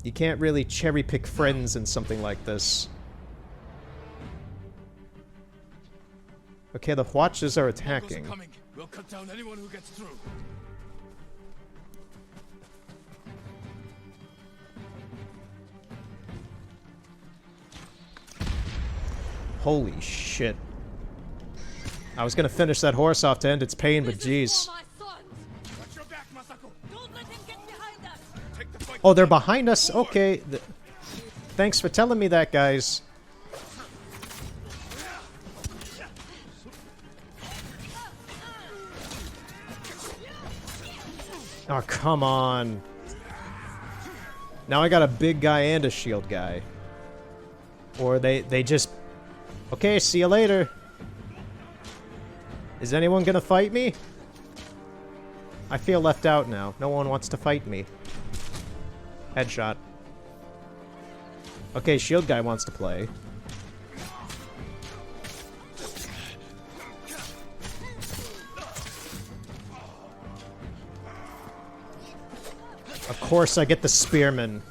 You can't really cherry-pick friends in something like this. Okay, the Watchers are attacking. We'll cut down anyone who gets through. Holy shit. I was gonna finish that horse off to end its pain, but jeez. Oh, they're behind us? Okay. Thanks for telling me that, guys. Oh, come on. Now I got a big guy and a shield guy. Or they just... Okay, see you later. Is anyone gonna fight me? I feel left out now. No one wants to fight me. Headshot. Okay, shield guy wants to play. Of course I get the spearman.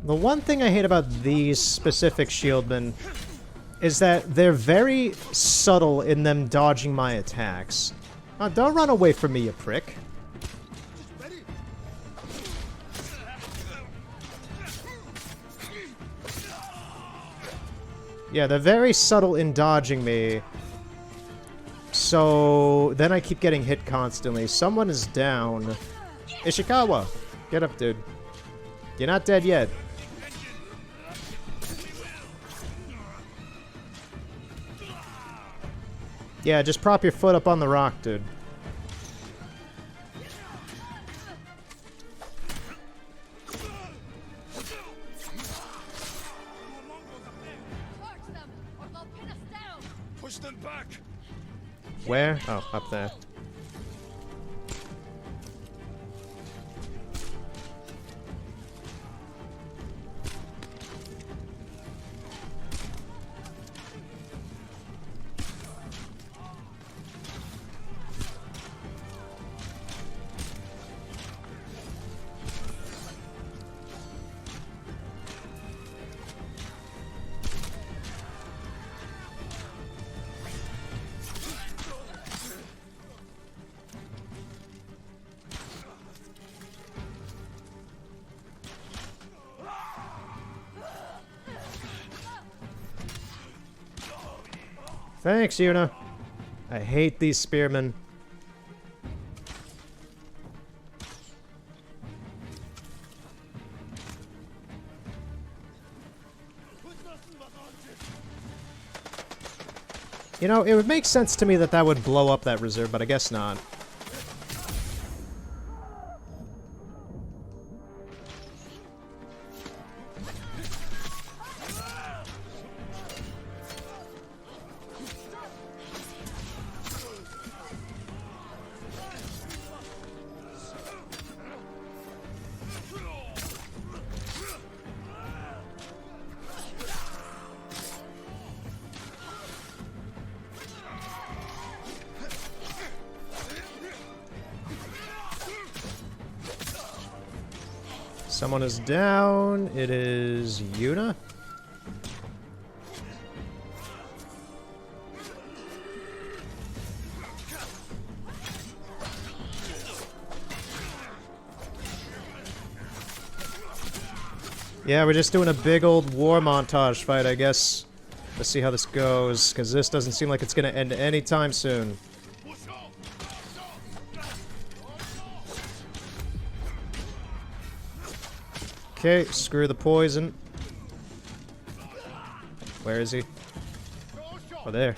The one thing I hate about these specific shieldmen is that they're very subtle in them dodging my attacks. Don't run away from me, you prick. Yeah, they're very subtle in dodging me. So then I keep getting hit constantly. Someone is down. Ishikawa! Get up, dude. You're not dead yet. Yeah, just prop your foot up on the rock, dude. Push them back. Where? Oh, up there. Thanks, Yuna. I hate these spearmen. You know, it would make sense to me that that would blow up that reserve, but I guess not. Someone is down. It is Yuna. Yeah, we're just doing a big old war montage fight, I guess. Let's see how this goes, because this doesn't seem like it's going to end anytime soon. Okay, screw the poison. Where is he? Oh, there.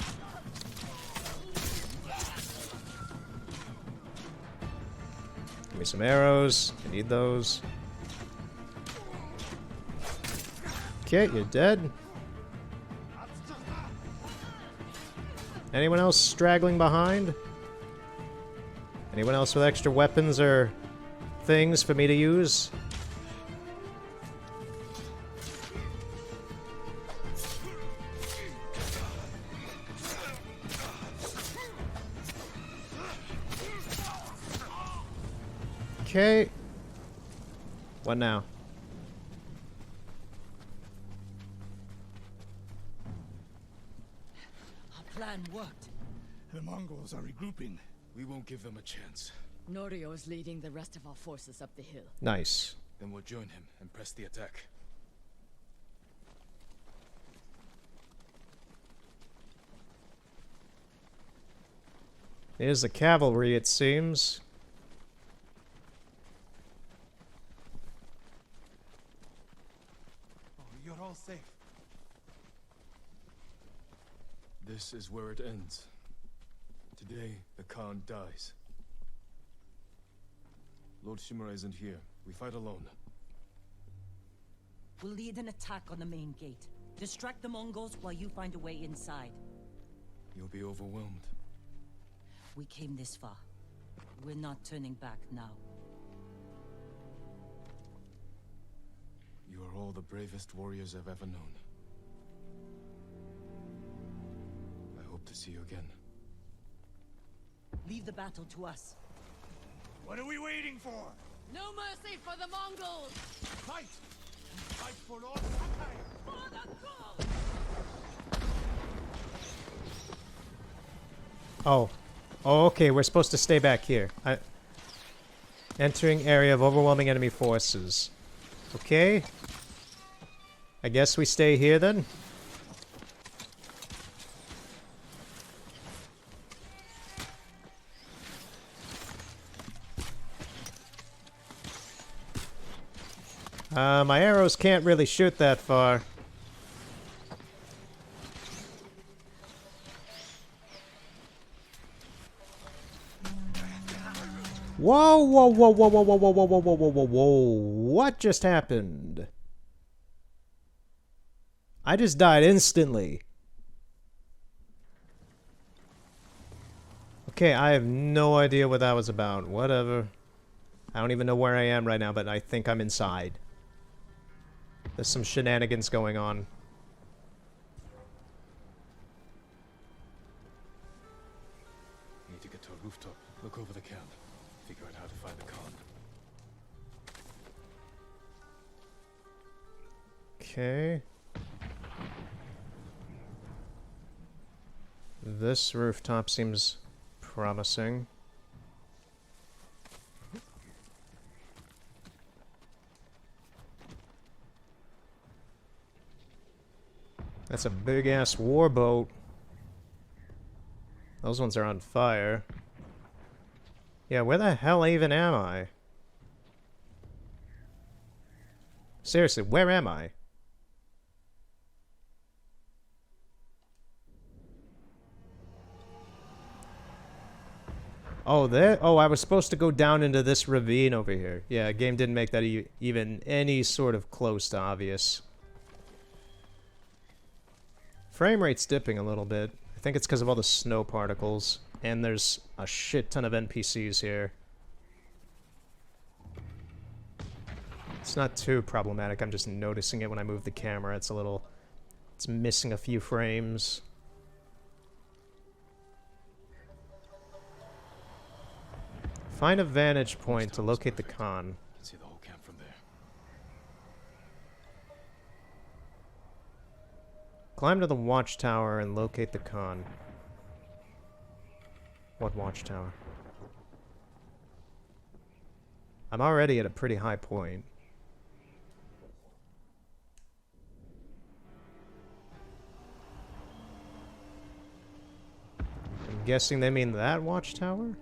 Give me some arrows. I need those. Okay, you're dead. Anyone else straggling behind? Anyone else with extra weapons or things for me to use? Okay. What now? Our plan worked. The Mongols are regrouping. We won't give them a chance. Norio is leading the rest of our forces up the hill. Nice. Then we'll join him and press the attack. There's the cavalry, it seems. Oh, you're all safe. This is where it ends. Today, the Khan dies. Lord Shimura isn't here. We fight alone. We'll lead an attack on the main gate. Distract the Mongols while you find a way inside. You'll be overwhelmed. We came this far. We're not turning back now. You are all the bravest warriors I've ever known. I hope to see you again. Leave the battle to us. What are we waiting for? No mercy for the Mongols! Fight! Fight for Lord Sakai! For the gold! Oh. Oh, okay, we're supposed to stay back here. Entering area of overwhelming enemy forces. Okay. I guess we stay here then. My arrows can't really shoot that far. Whoa, whoa, whoa, whoa, whoa, whoa, whoa, whoa, whoa, whoa, whoa, whoa, whoa. What just happened? I just died instantly. Okay, I have no idea what that was about. Whatever. I don't even know where I am right now, but I think I'm inside. There's some shenanigans going on. Need to get to a rooftop. Look over the camp. Figure out how to find the Khan. Okay. This rooftop seems promising. That's a big-ass warboat. Those ones are on fire. Yeah, where the hell even am I? Seriously, where am I? Oh, there? Oh, I was supposed to go down into this ravine over here. Yeah, game didn't make that even any sort of close to obvious. Frame rate's dipping a little bit. I think it's because of all the snow particles. And there's a shit ton of NPCs here. It's not too problematic. I'm just noticing it when I move the camera. It's a little... It's missing a few frames. Find a vantage point to locate the Khan. Can see the whole camp from there. Climb to the watchtower and locate the con. What watchtower? I'm already at a pretty high point. I'm guessing they mean that watchtower?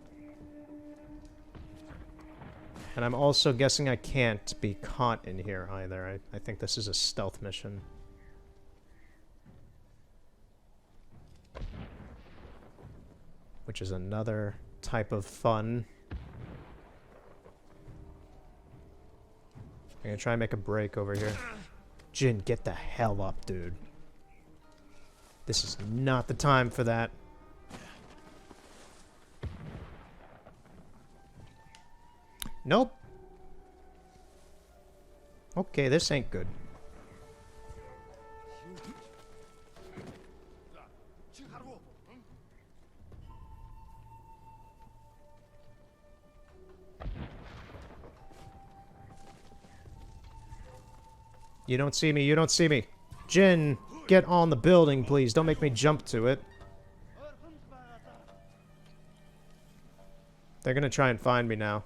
And I'm also guessing I can't be caught in here either. I think this is a stealth mission. Which is another type of fun. I'm gonna try and make a break over here. Jin, get the hell up, dude. This is not the time for that. Nope. Okay, this ain't good. You don't see me, you don't see me. Jin, get on the building, please. Don't make me jump to it. They're gonna try and find me now.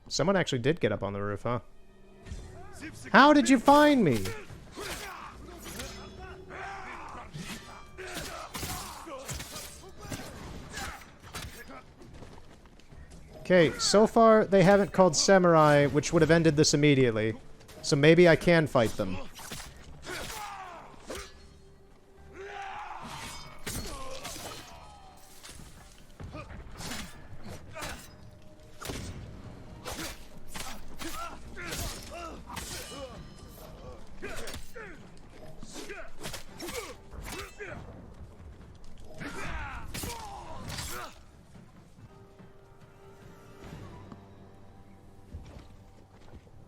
Someone actually did get up on the roof, huh? How did you find me? Okay, so far they haven't called samurai, which would have ended this immediately. So maybe I can fight them.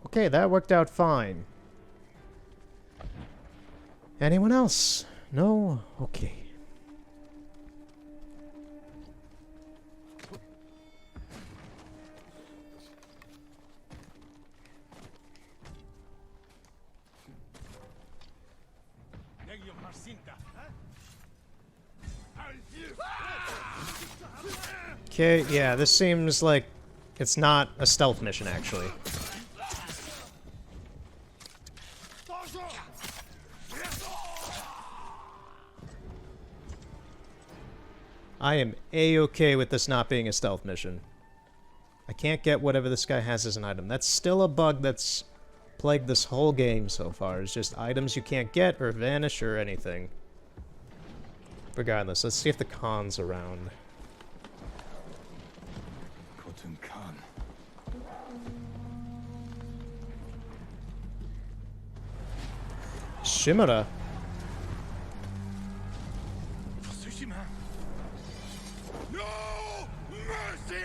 Okay, that worked out fine. Anyone else? No? Okay. Okay, yeah, this seems like it's not a stealth mission, actually. I am A-okay with this not being a stealth mission. I can't get whatever this guy has as an item. That's still a bug that's plagued this whole game so far. It's just items you can't get or vanish or anything. Regardless, let's see if the Khan's around. Khotun Khan. Shimura. Tsushima. No mercy.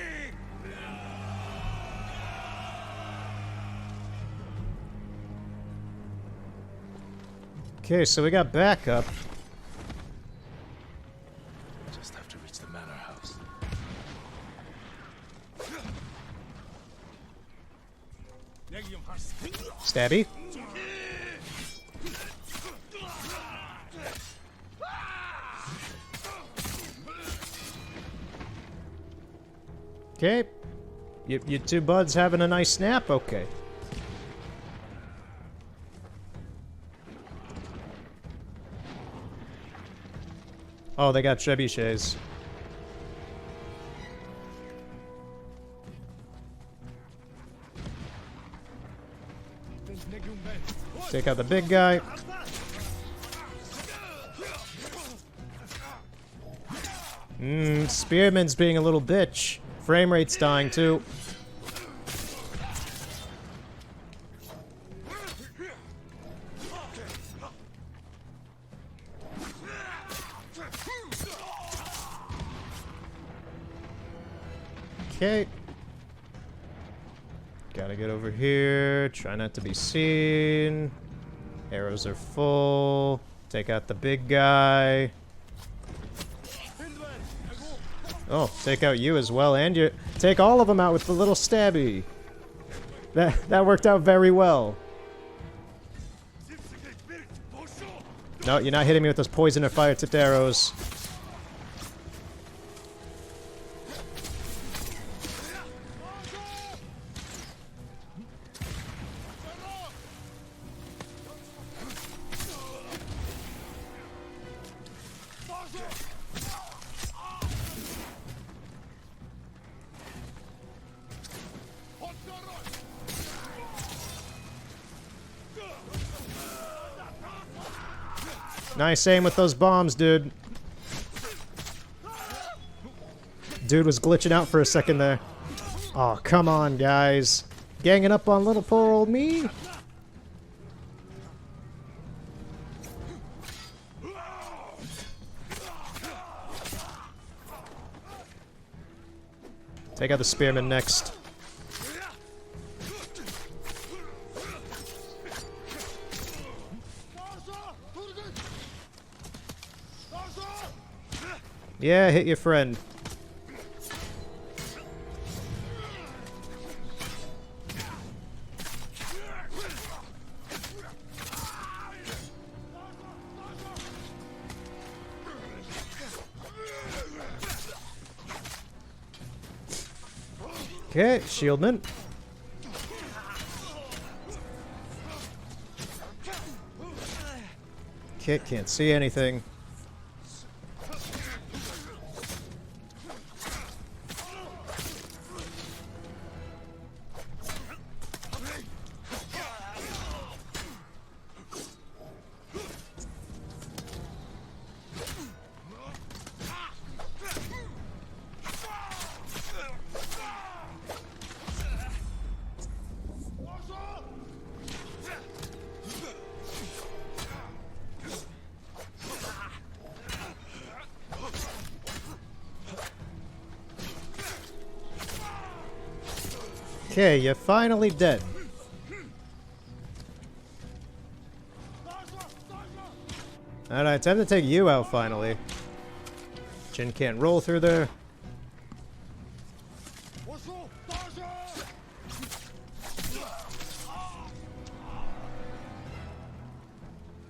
Okay, so we got backup. Just have to reach the manor house. Stabby. Okay. You two buds having a nice nap? Okay. Oh, they got trebuchets. Take out the big guy. Spearman's being a little bitch. Frame rate's dying too. Okay. Gotta get over here. Try not to be seen. Arrows are full. Take out the big guy. Oh, take out you as well, and you take all of them out with the little stabby. That worked out very well. No, you're not hitting me with those poison or fire tipped arrows. Nice aim with those bombs, dude. Dude was glitching out for a second there. Oh, come on, guys. Ganging up on little poor old me? Take out the spearman next. Yeah, hit your friend. Okay, shieldman. Okay, can't see anything. Okay, you're finally dead. Alright, time to take you out finally. Jin can't roll through there.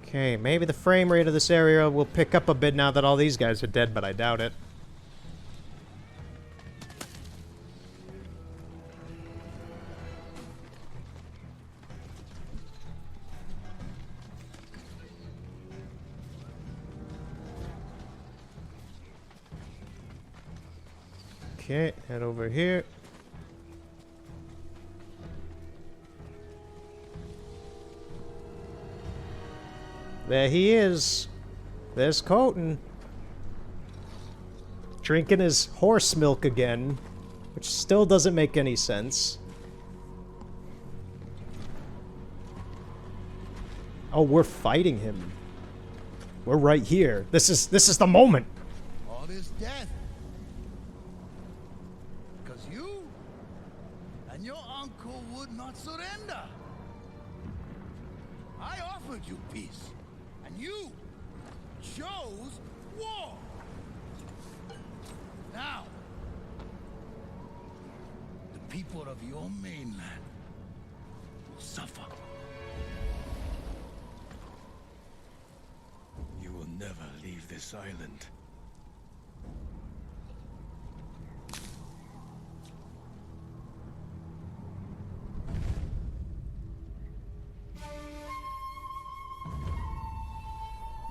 Okay, maybe the frame rate of this area will pick up a bit now that all these guys are dead, but I doubt it. Okay, head over here. There he is. There's Colton. Drinking his horse milk again, which still doesn't make any sense. Oh, we're fighting him. We're right here. This is the moment. All this death. Because you and your uncle would not surrender. I offered you peace, and you chose war. Now, the people of your mainland will suffer. You will never leave this island.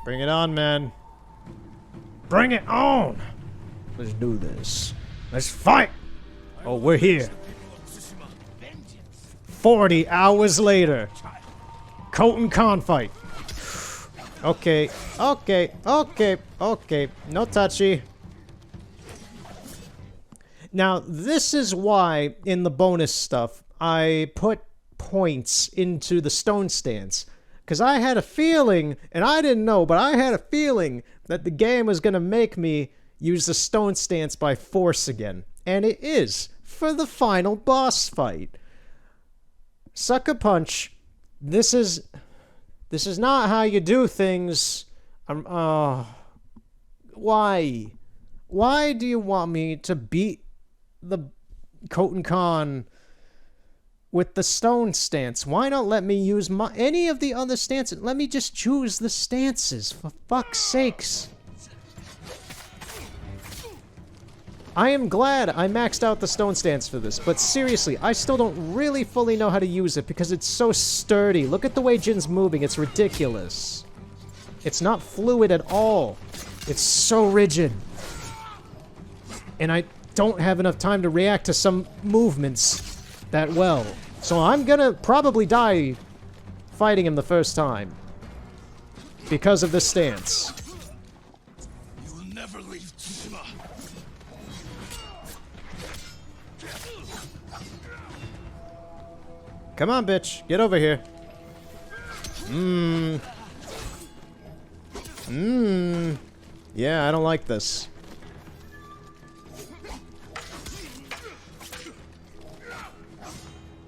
Bring it on, man. Bring it on! Let's do this. Let's fight! Oh, we're here. 40 hours later. Colton Khan fight. Okay, okay, okay, okay. No touchy. Now, this is why, in the bonus stuff, I put points into the stone stance. Because I had a feeling, and I didn't know, but I had a feeling that the game was going to make me use the stone stance by force again. And it is, for the final boss fight. Sucker Punch, this is not how you do things. Why? Why do you want me to beat the Khoton Khan with the stone stance? Why not let me use any of the other stances? Let me just choose the stances, for fuck's sakes. I am glad I maxed out the stone stance for this, but seriously, I still don't really fully know how to use it because it's so sturdy. Look at the way Jin's moving, it's ridiculous. It's not fluid at all. It's so rigid. And I don't have enough time to react to some movements that well. So I'm gonna probably die fighting him the first time. Because of this stance. You will never leave Tsushima. Come on, bitch. Get over here. Yeah, I don't like this.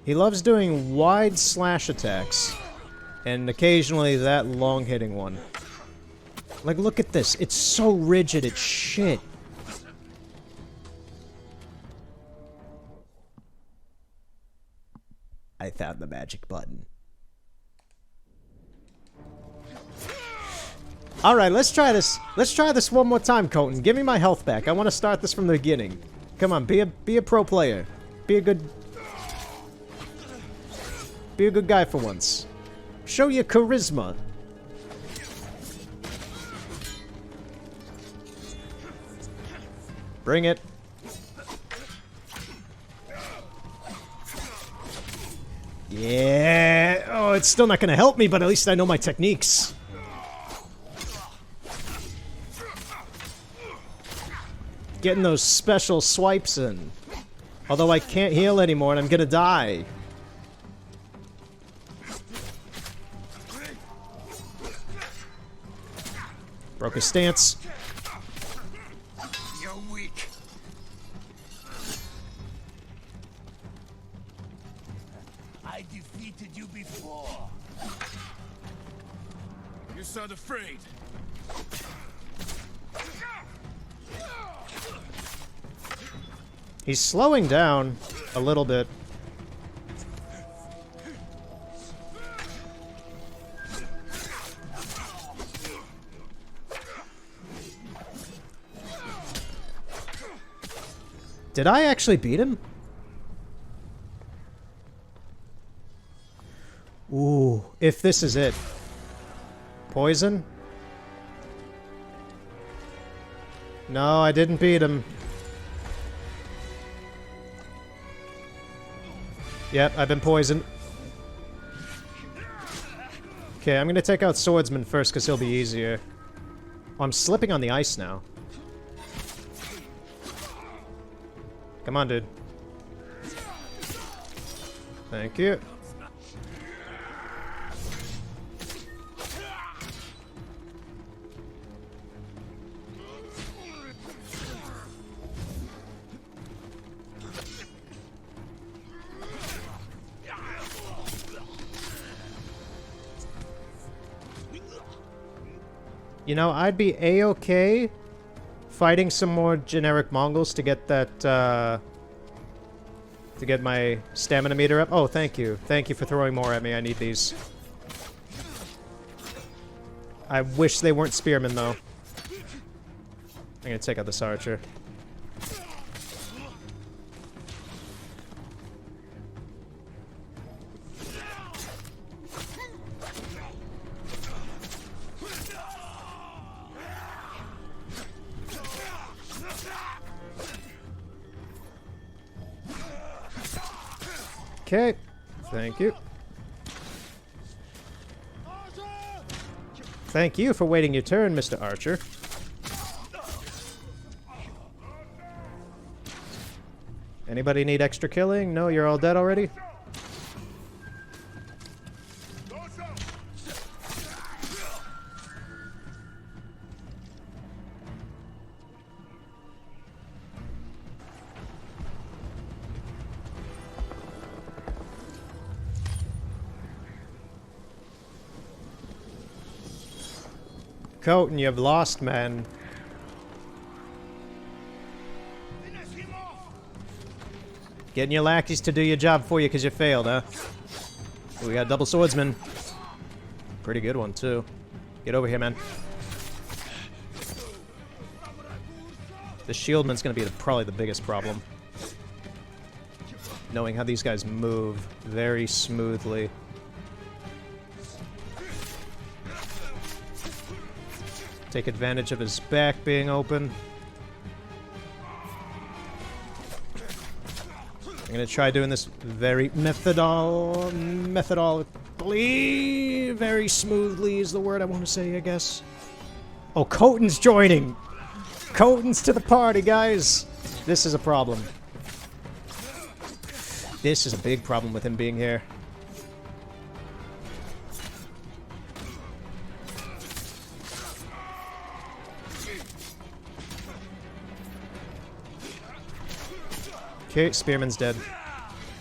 He loves doing wide slash attacks. And occasionally that long-hitting one. Like, look at this. It's so rigid, it's shit. I found the magic button. Alright, let's try this. Let's try this one more time, Khoton. Give me my health back. I want to start this from the beginning. Come on, be a pro player. Be a good guy for once. Show your charisma. Bring it. Yeah. Oh, it's still not going to help me, but at least I know my techniques. Getting those special swipes in. Although I can't heal anymore and I'm going to die. Broke his stance. You're weak. I defeated you before. You sound afraid. He's slowing down a little bit. Did I actually beat him? Ooh, if this is it. Poison? No, I didn't beat him. Yep, I've been poisoned. Okay, I'm gonna take out Swordsman first because he'll be easier. Oh, I'm slipping on the ice now. Come on, dude. Thank you. You know, I'd be A-okay fighting some more generic Mongols to get that, to get my stamina meter up. Oh, thank you. Thank you for throwing more at me. I need these. I wish they weren't spearmen, though. I'm gonna take out this archer. Okay, thank you. Thank you for waiting your turn, Mr. Archer. Anybody need extra killing? No, you're all dead already? Khoton, you've lost, man. Getting your lackeys to do your job for you because you failed, huh? We got a double swordsman. Pretty good one, too. Get over here, man. The shieldman's gonna be probably the biggest problem. Knowing how these guys move very smoothly. Take advantage of his back being open. I'm gonna try doing this very methodically, very smoothly is the word I want to say, I guess. Oh, Khoten's joining! Khoten's to the party, guys! This is a problem. This is a big problem with him being here. Okay, Spearman's dead.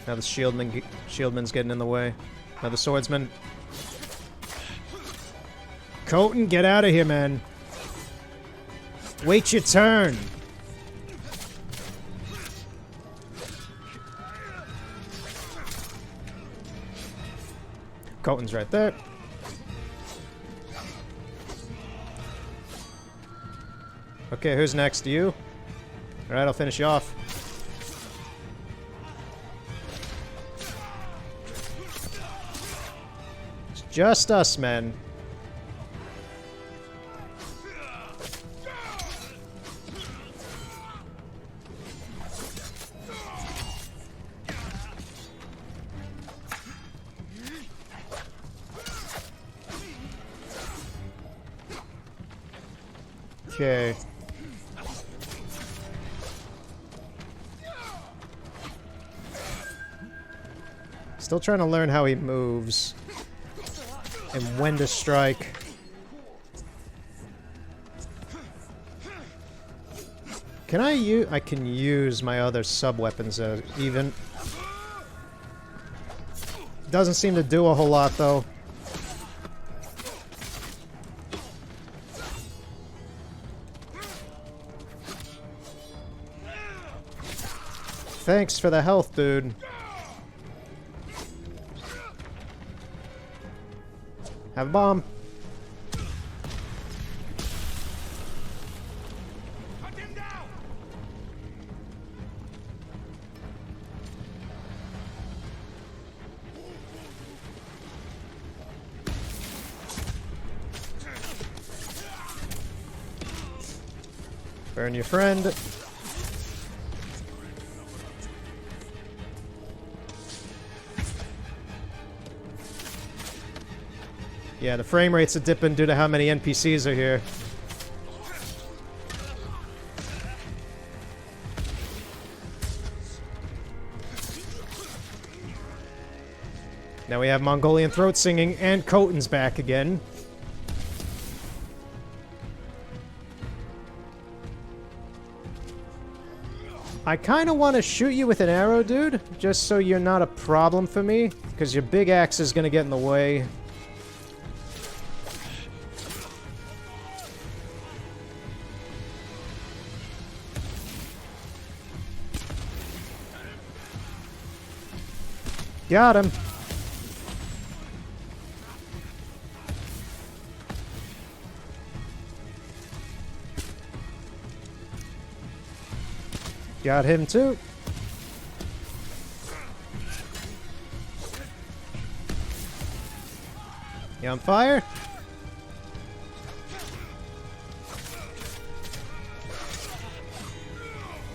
Now the Shieldman's getting in the way. Now the Swordsman. Khoten, get out of here, man. Wait your turn. Khoten's right there. Okay, who's next? You? Alright, I'll finish you off. It's just us, man. Okay. Still trying to learn how he moves and when to strike. Can I use? I can use my other sub-weapons even. Doesn't seem to do a whole lot though. Thanks for the health, dude. Have a bomb. Burn your friend. Yeah, the frame rates are dipping due to how many NPCs are here. Now we have Mongolian throat singing and Khoten's back again. I kind of want to shoot you with an arrow, dude, just so you're not a problem for me, because your big axe is going to get in the way. Got him. Got him too. You on fire?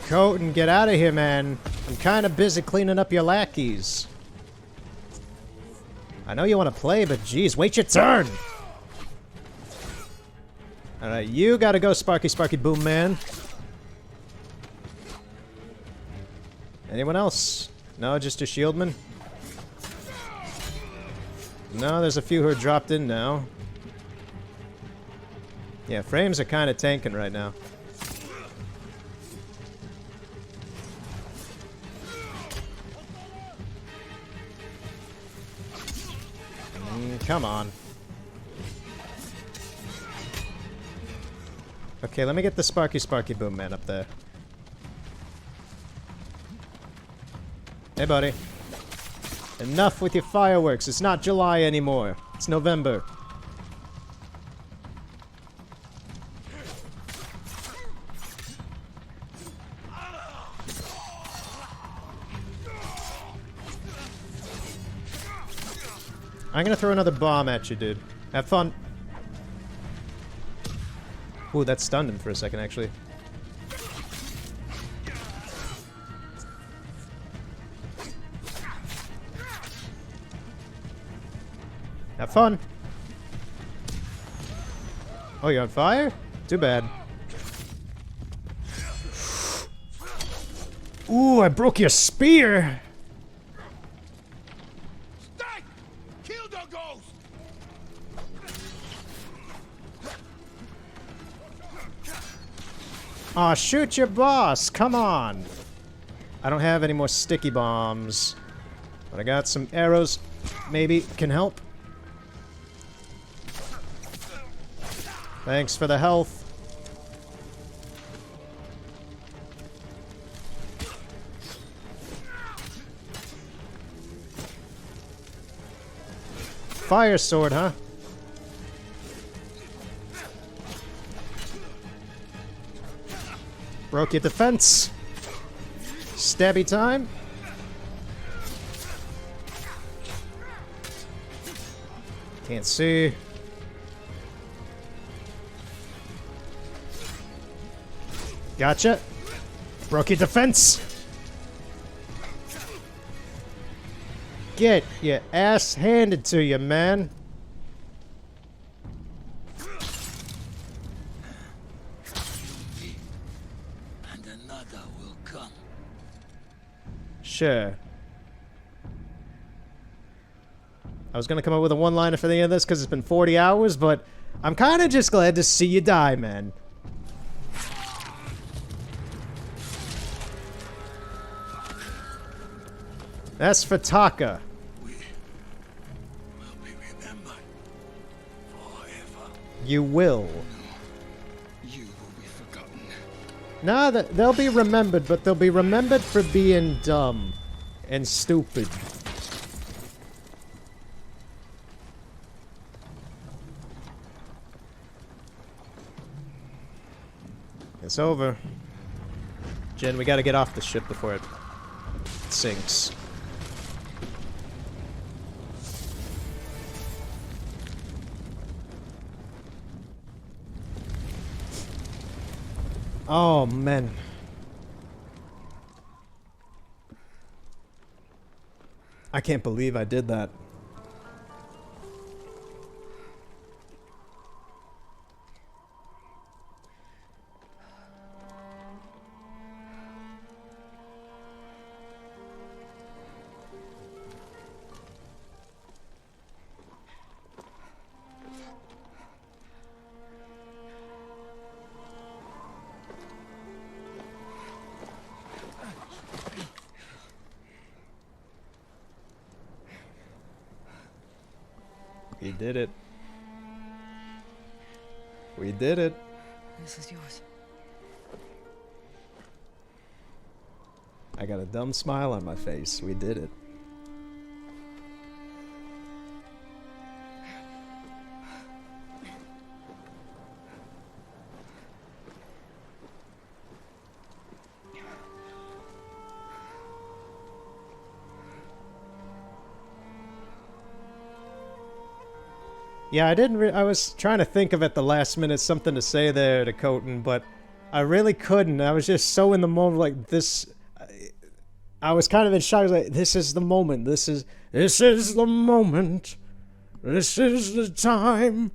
Khoten, get out of here, man. I'm kind of busy cleaning up your lackeys. I know you want to play, but geez, wait your turn! Alright, you gotta go, Sparky Sparky Boom Man. Anyone else? No, just a shieldman? No, there's a few who are dropped in now. Yeah, frames are kind of tanking right now. Come on. Okay, let me get the Sparky Sparky Boom Man up there. Hey, buddy. Enough with your fireworks. It's not July anymore. It's November. I'm gonna throw another bomb at you, dude. Have fun. Ooh, that stunned him for a second, actually. Have fun. Oh, you're on fire? Too bad. Ooh, I broke your spear! Stay! Kill the ghost! Aw, shoot your boss! Come on! I don't have any more sticky bombs. But I got some arrows. Maybe can help. Thanks for the health. Fire sword, huh? Broke your defense. Stabby time. Can't see. Gotcha. Broke your defense. Get your ass handed to you, man. And another will come. Sure. I was gonna come up with a one-liner for the end of this because it's been 40 hours, but I'm kind of just glad to see you die, man. That's for Taka. We will be remembered forever. You will. You will be forgotten. Nah, they'll be remembered, but they'll be remembered for being dumb and stupid. It's over. Jen, we gotta get off the ship before it sinks. Oh, man. I can't believe I did that. We did it. We did it. This is yours. I got a dumb smile on my face. We did it. Yeah, I was trying to think of at the last minute something to say there to Coton, but I really couldn't. I was just so in the moment, like this. I was kind of in shock. I was like, "This is the moment. This is the moment. This is the time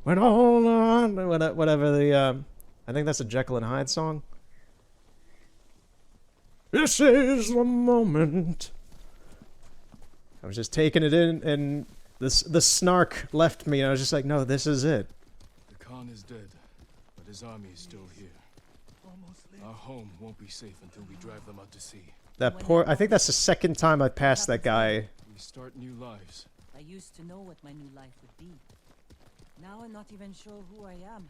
when all on whatever the I think that's a Jekyll and Hyde song. This is the moment." I was just taking it in, and the snark left me, and I was just like, "No, this is it." The Khan is dead, but his army is still here. Our home won't be safe until we drive them out to sea. That poor. I think that's the second time I passed that guy. We start new lives. I used to know what my new life would be. Now I'm not even sure who I am.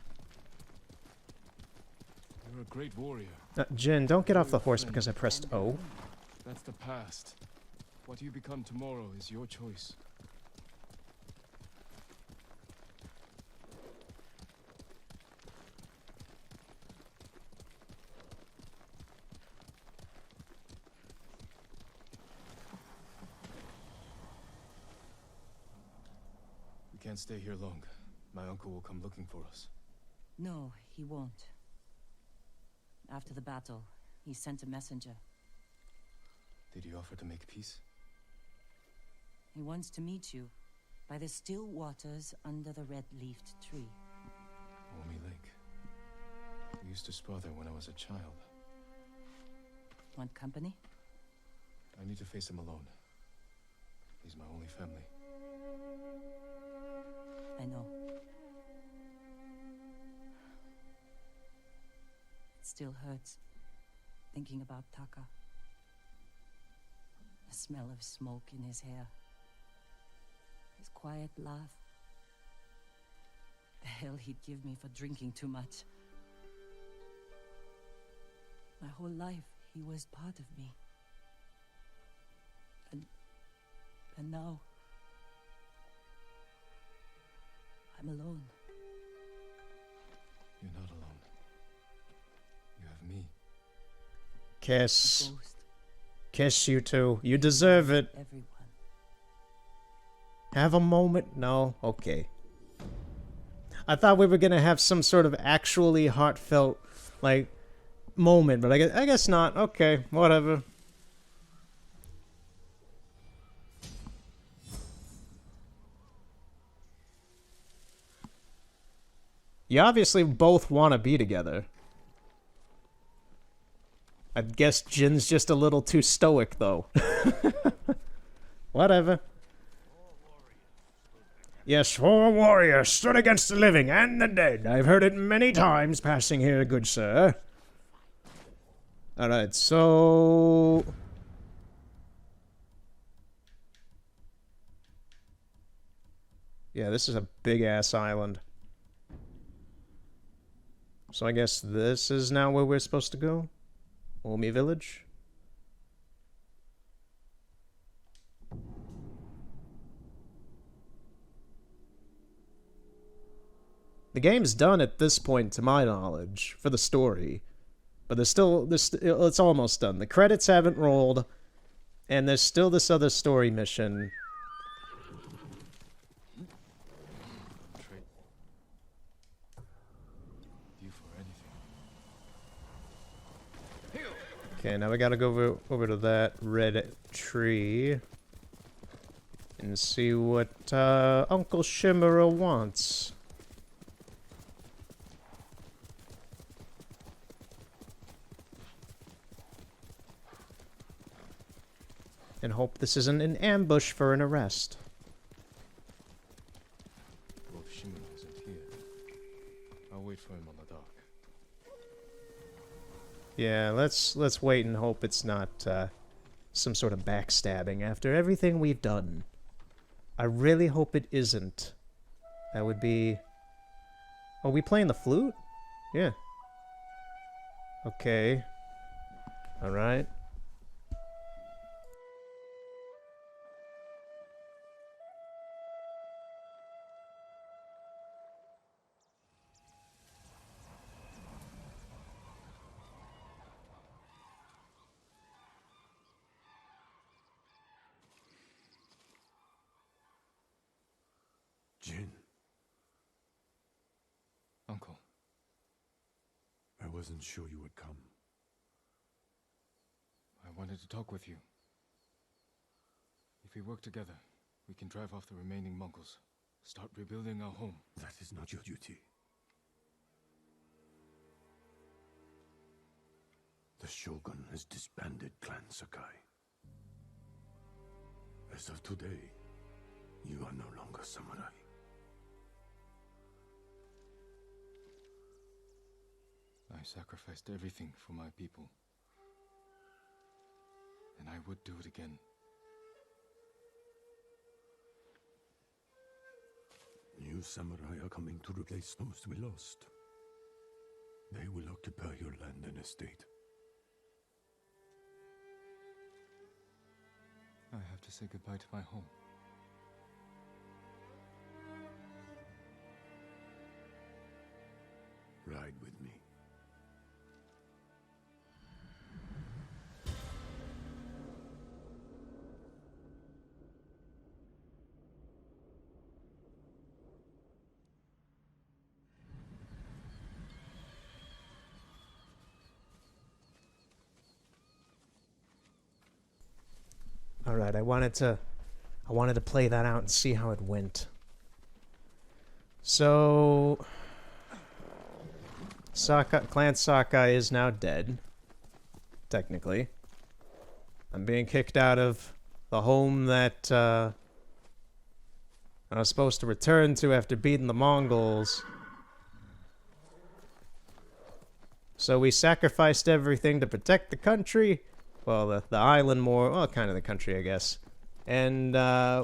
You're a great warrior. Jin, don't get off the horse because I pressed O. That's the past. What you become tomorrow is your choice. We can't stay here long. My uncle will come looking for us. No, he won't. After the battle, he sent a messenger. Did he offer to make peace? He wants to meet you by the still waters under the red-leafed tree. Omi Lake. We used to spar there when I was a child. Want company? I need to face him alone. He's my only family. I know. It still hurts, thinking about Taka. The smell of smoke in his hair. His quiet laugh. The hell he'd give me for drinking too much. My whole life, he was part of me. And now... I'm alone. You're not alone. You have me. Kiss. Ghost. Kiss, you two. You deserve it. Everyone. Have a moment? No? Okay. I thought we were gonna have some sort of actually heartfelt, like, moment, but I guess not. Okay, whatever. You obviously both want to be together. I guess Jin's just a little too stoic, though. Whatever. Yes, 4 warriors stood against the living and the dead. I've heard it many times passing here, good sir. Alright, so... yeah, this is a big-ass island. So I guess this is now where we're supposed to go? Omi Village? The game's done at this point, to my knowledge, for the story. But there's still... it's almost done. The credits haven't rolled, and there's still this other story mission. Okay, now we gotta go over to that red tree and see what Uncle Shimura wants. And hope this isn't an ambush for an arrest. Well, if Shimura isn't here, I'll wait for him on the dock. Yeah, let's wait and hope it's not some sort of backstabbing after everything we've done. I really hope it isn't. That would be... oh, we playing the flute? Yeah. Okay. Alright. Jin, Uncle. I wasn't sure you would come. I wanted to talk with you. If we work together, we can drive off the remaining Mongols. Start rebuilding our home. That is not your duty. The Shogun has disbanded Clan Sakai. As of today, you are no longer samurai. I sacrificed everything for my people. And I would do it again. New samurai are coming to replace those we lost. They will occupy your land and estate. I have to say goodbye to my home. Ride with me. All right, I wanted to play that out and see how it went. So, Clan Sakai is now dead, technically. I'm being kicked out of the home that I was supposed to return to after beating the Mongols. So we sacrificed everything to protect the country. Well, the island more, well, kind of the country, I guess. And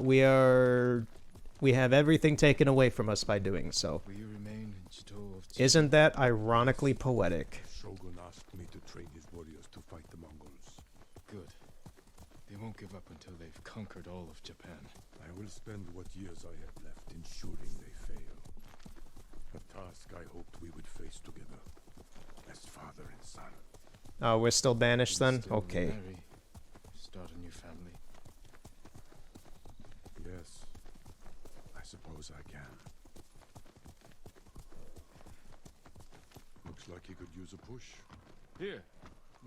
we have everything taken away from us by doing so. Will you remain in Chito of Isn't that ironically poetic? Shogun asked me to train his warriors to fight the Mongols. Good. They won't give up until they've conquered all of Japan. I will spend what years I have left ensuring they fail. A task I hoped we would face together, as father and son. Oh, we're still banished then? Still Okay. marry, start a new family. Yes, I suppose I can. Looks like he could use a push. Here,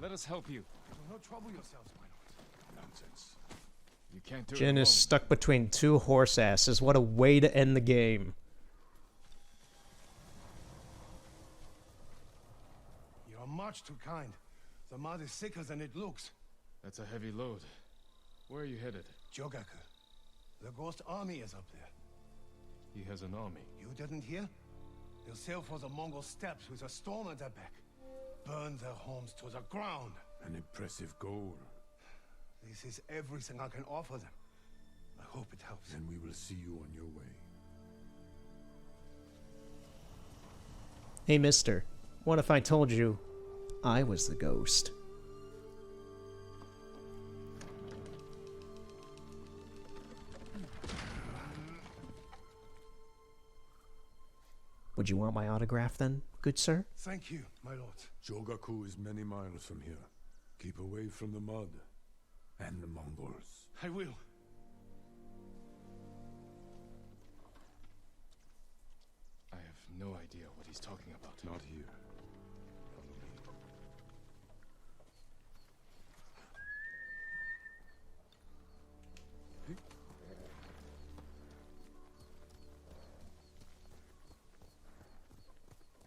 let us help you. Do not trouble yourselves, my lord. Nonsense. You can't do it Jin alone. is stuck between two horse asses. What a way to end the game. You are much too kind. The mud is thicker than it looks. That's a heavy load. Where are you headed? Jogaku. The ghost army is up there. He has an army. You didn't hear? They'll sail for the Mongol steppes with a storm at their back. Burn their homes to the ground. An impressive goal. This is everything I can offer them. I hope it helps. Then we will see you on your way. Hey, mister. What if I told you I was the ghost? Would you want my autograph then, good sir? Thank you, my lord. Jogaku is many miles from here. Keep away from the mud and the Mongols. I will. I have no idea what he's talking about. Not here. Follow me.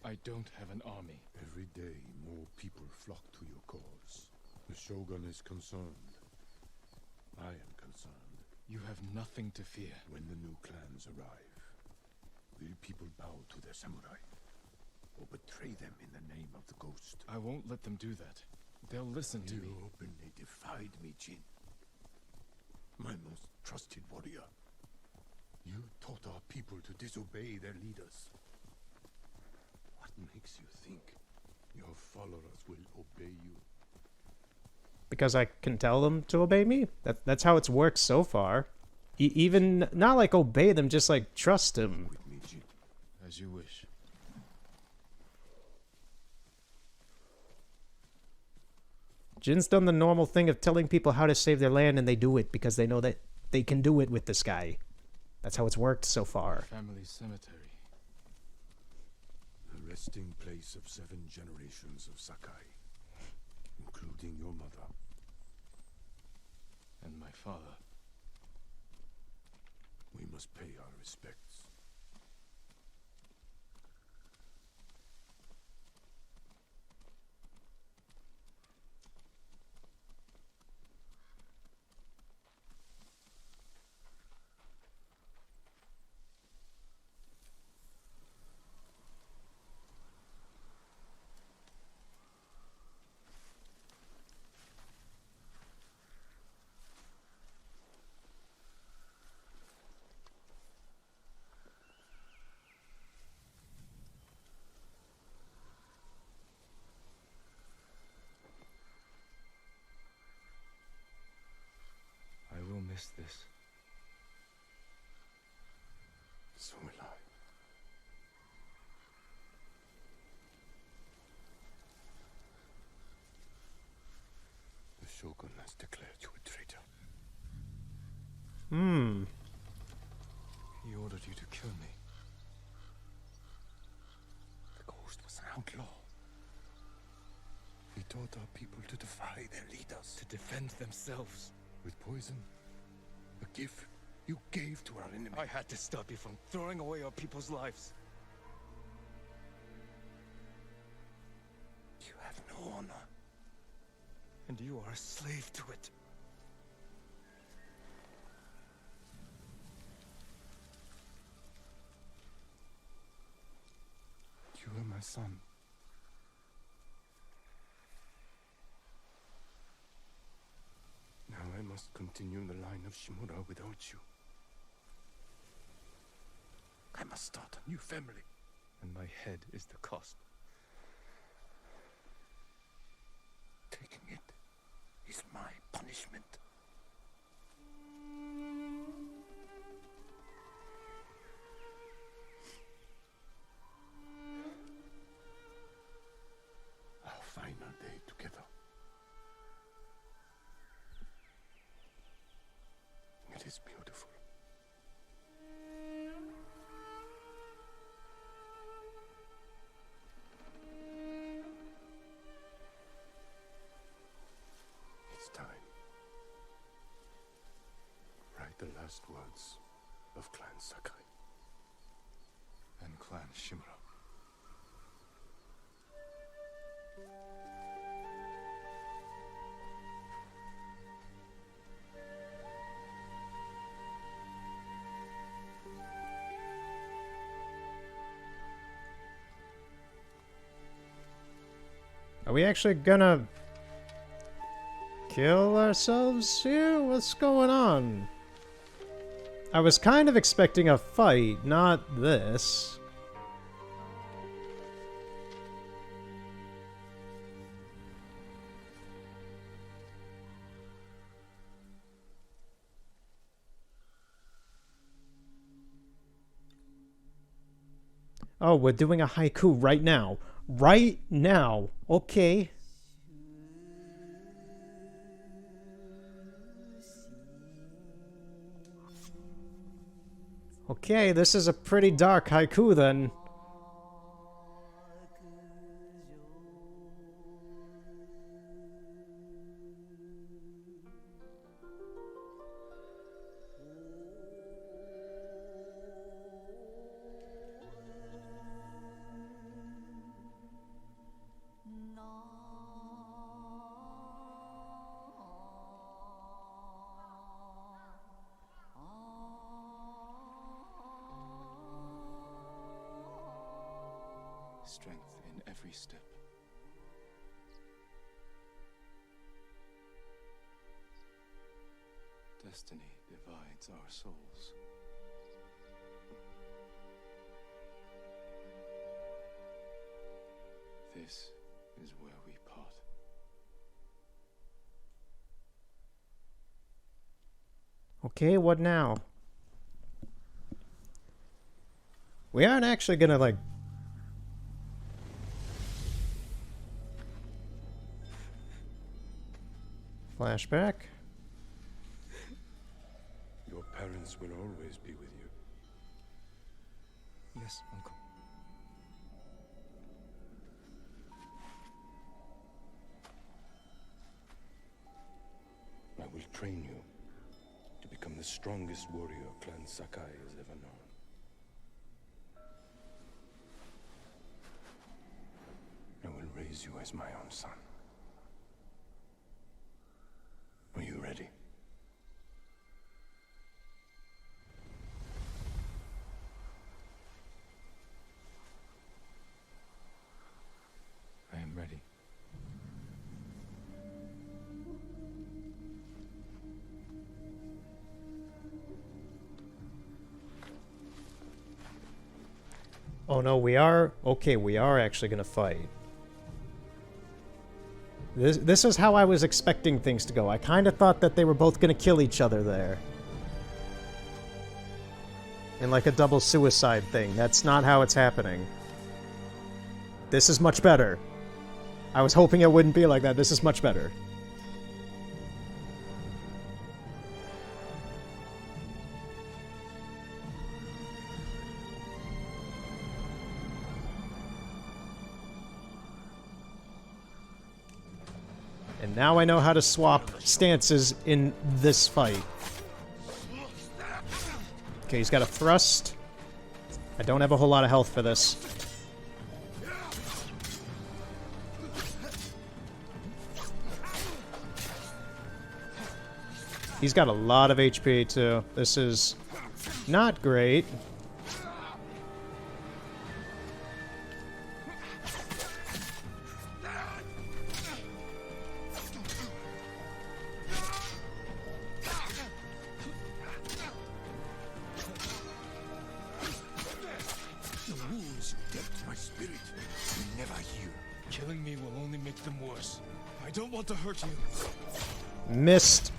I don't have an army. Every day, more people flock to your cause. The Shogun is concerned. I am concerned. You have nothing to fear. When the new clans arrive, will people bow to their samurai? Or betray them in the name of the ghost? I won't let them do that. They'll listen to me. You openly defied me, Jin. My most trusted warrior. You taught our people to disobey their leaders. What makes you think your followers will obey you? Because I can tell them to obey me? That's how it's worked so far. Even, not like obey them, just like trust him. With me, Jin. As you wish. Jin's done the normal thing of telling people how to save their land, and they do it because they know that they can do it with this guy. That's how it's worked so far. Family cemetery. The resting place of 7 generations of Sakai, including your mother. And my father. We must pay our respects. miss this. So will I. The Shogun has declared you a traitor. Hmm. He ordered you to kill me. The Ghost was an outlaw. He taught our people to defy their leaders. To defend themselves. With poison, a gift you gave to our enemy. I had to stop you from throwing away our people's lives. You have no honor. And you are a slave to it. You are my son. Now I must continue the line of Shimura without you. I must start a new family. And my head is the cost. Taking it is my punishment. Our final day together. It is beautiful. It's time. Write the last words of Clan Sakai. And Clan Shimura. Are we actually gonna kill ourselves here? What's going on? I was kind of expecting a fight, not this. Oh, we're doing a haiku right now. Right now. Okay. Okay, this is a pretty dark haiku then. Strength in every step. Destiny divides our souls. This is where we part. Okay, what now? We aren't actually gonna, like... Flashback. Your parents will always be with you. Yes, Uncle. I will train you to become the strongest warrior Clan Sakai has ever known. I will raise you as my own son. Are you ready? I am ready. Oh no, we are... Okay, we are actually gonna fight. This is how I was expecting things to go. I kind of thought that they were both going to kill each other there. In like a double suicide thing. That's not how it's happening. This is much better. I was hoping it wouldn't be like that. This is much better. And now I know how to swap stances in this fight. Okay, he's got a thrust. I don't have a whole lot of health for this. He's got a lot of HP, too. This is not great. The wounds you dealt to my spirit will never heal. Killing me will only make them worse. I don't want to hurt you. Missed.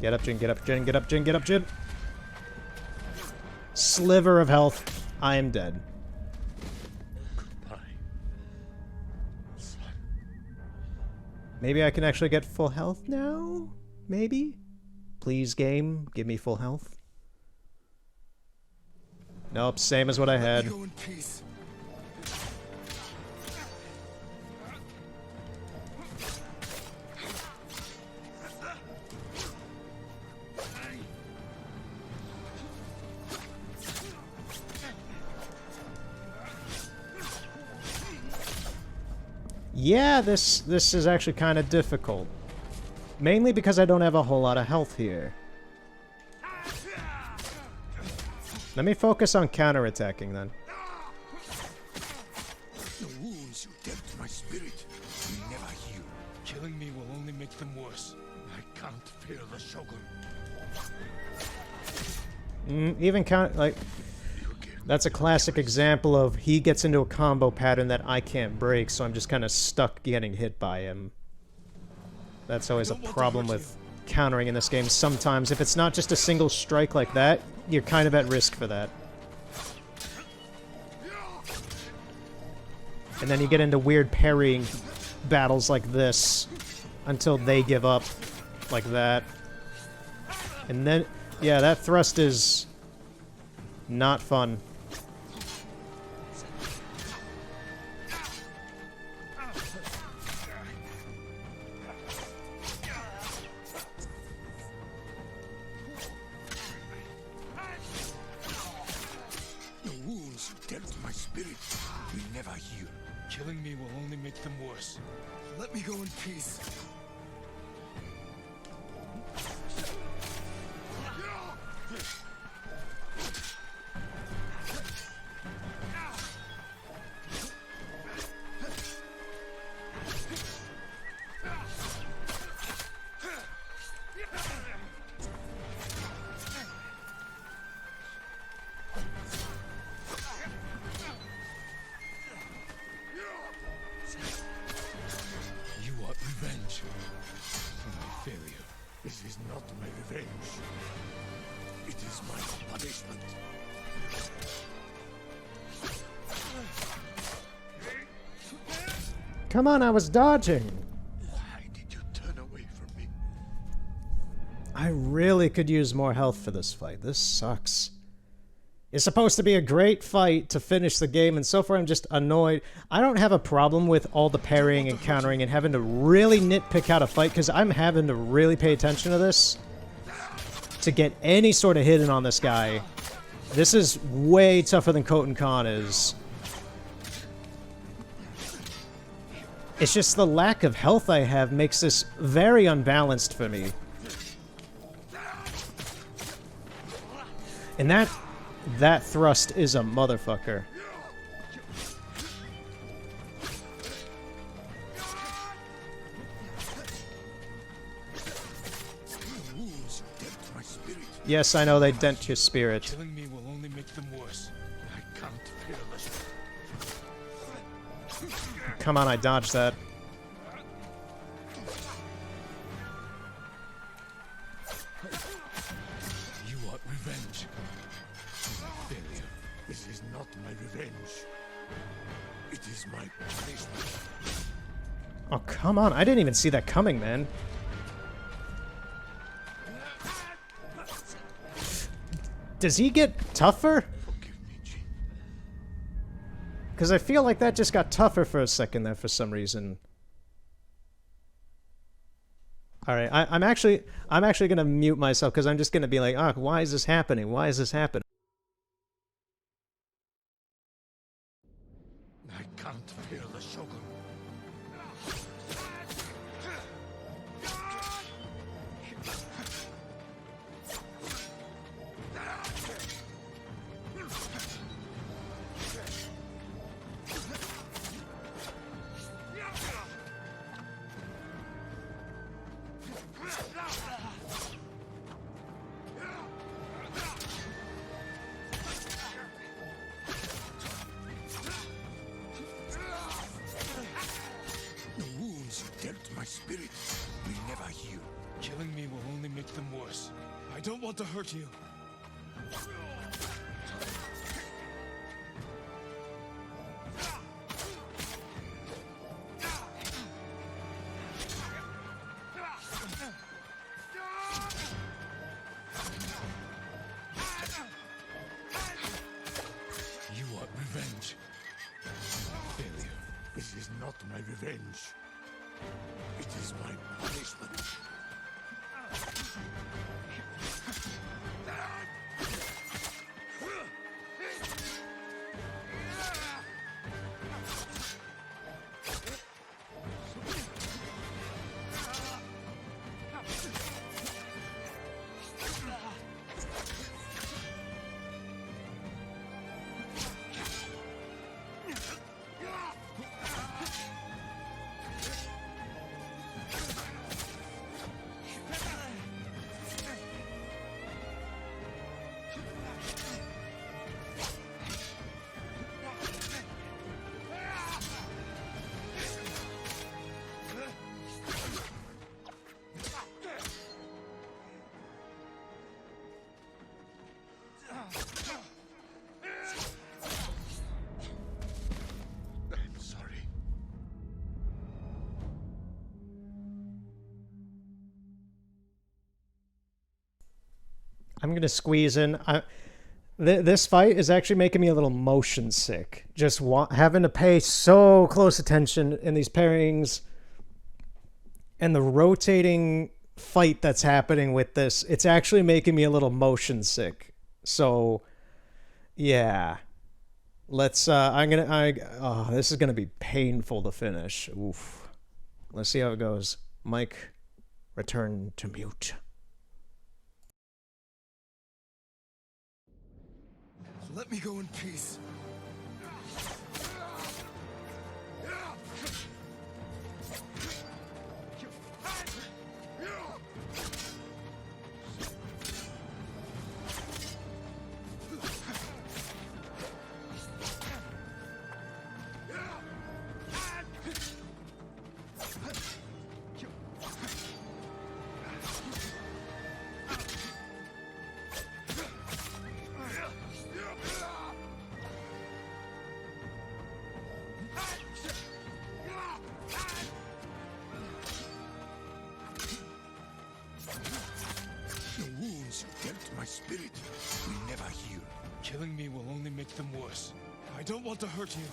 Get up, Jin. Get up, Jin. Get up, Jin. Get up, Jin. Sliver of health. I am dead. Maybe I can actually get full health now? Maybe? Please, game, give me full health. Nope, same as what I had. Go in peace. Yeah, this is actually kind of difficult. Mainly because I don't have a whole lot of health here. Let me focus on counterattacking then. The wounds you dealt to my spirit will never heal. Killing me will only make them worse. I can't fear the Shogun. Even count, like, that's a classic example of he gets into a combo pattern that I can't break, so I'm just kind of stuck getting hit by him. That's always a problem with countering in this game. Sometimes, if it's not just a single strike like that, you're kind of at risk for that. And then you get into weird parrying battles like this until they give up like that. And then, yeah, that thrust is not fun. Killing me will only make them worse. Let me go in peace. This is not my revenge. It is my punishment. Come on, I was dodging. Why did you turn away from me? I really could use more health for this fight. This sucks. It's supposed to be a great fight to finish the game, and so far I'm just annoyed. I don't have a problem with all the parrying and countering and having to really nitpick out a fight, because I'm having to really pay attention to this to get any sort of hit in on this guy. This is way tougher than Koten Khan is. It's just the lack of health I have makes this very unbalanced for me. And that thrust is a motherfucker. Yes, I know they dent your spirit. Killing me will only make them worse. I can't fear this. Come on, I dodged that. It is my punishment. Oh, come on. I didn't even see that coming, man. Does he get tougher? Forgive me, Jin. Because I feel like that just got tougher for a second there for some reason. All right, I'm actually gonna mute myself because I'm just gonna be like, oh, why is this happening? Why is this happening? I can't fear the Shogun. The wounds you dealt my spirit will never heal. Killing me will only make them worse. I don't want to hurt you. You want revenge. Failure. This is not my revenge. It is my punishment. I'm sorry. I'm gonna squeeze in. This fight is actually making me a little motion sick. Just having to pay so close attention in these pairings and the rotating fight that's happening with this. It's actually making me a little motion sick. So, yeah. Let's. Oh, this is gonna be painful to finish. Oof. Let's see how it goes. Mike, return to mute. Let me go in peace. The wounds you dealt my spirit will never heal. Killing me will only make them worse. I don't want to hurt you.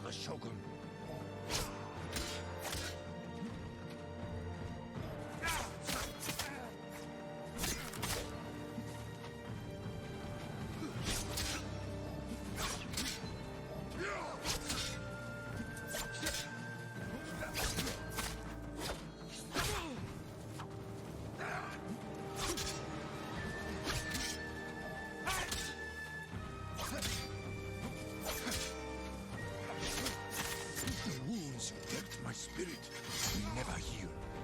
the Shogun.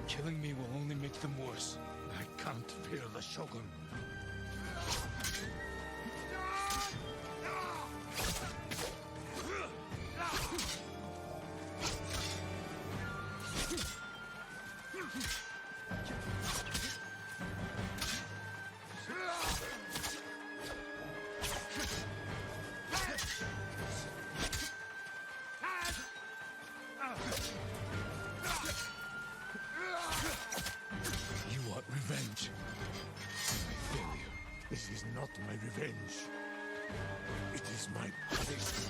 Killing me will only make them worse. I can't fear the Shogun. This is not my revenge. It is my punishment.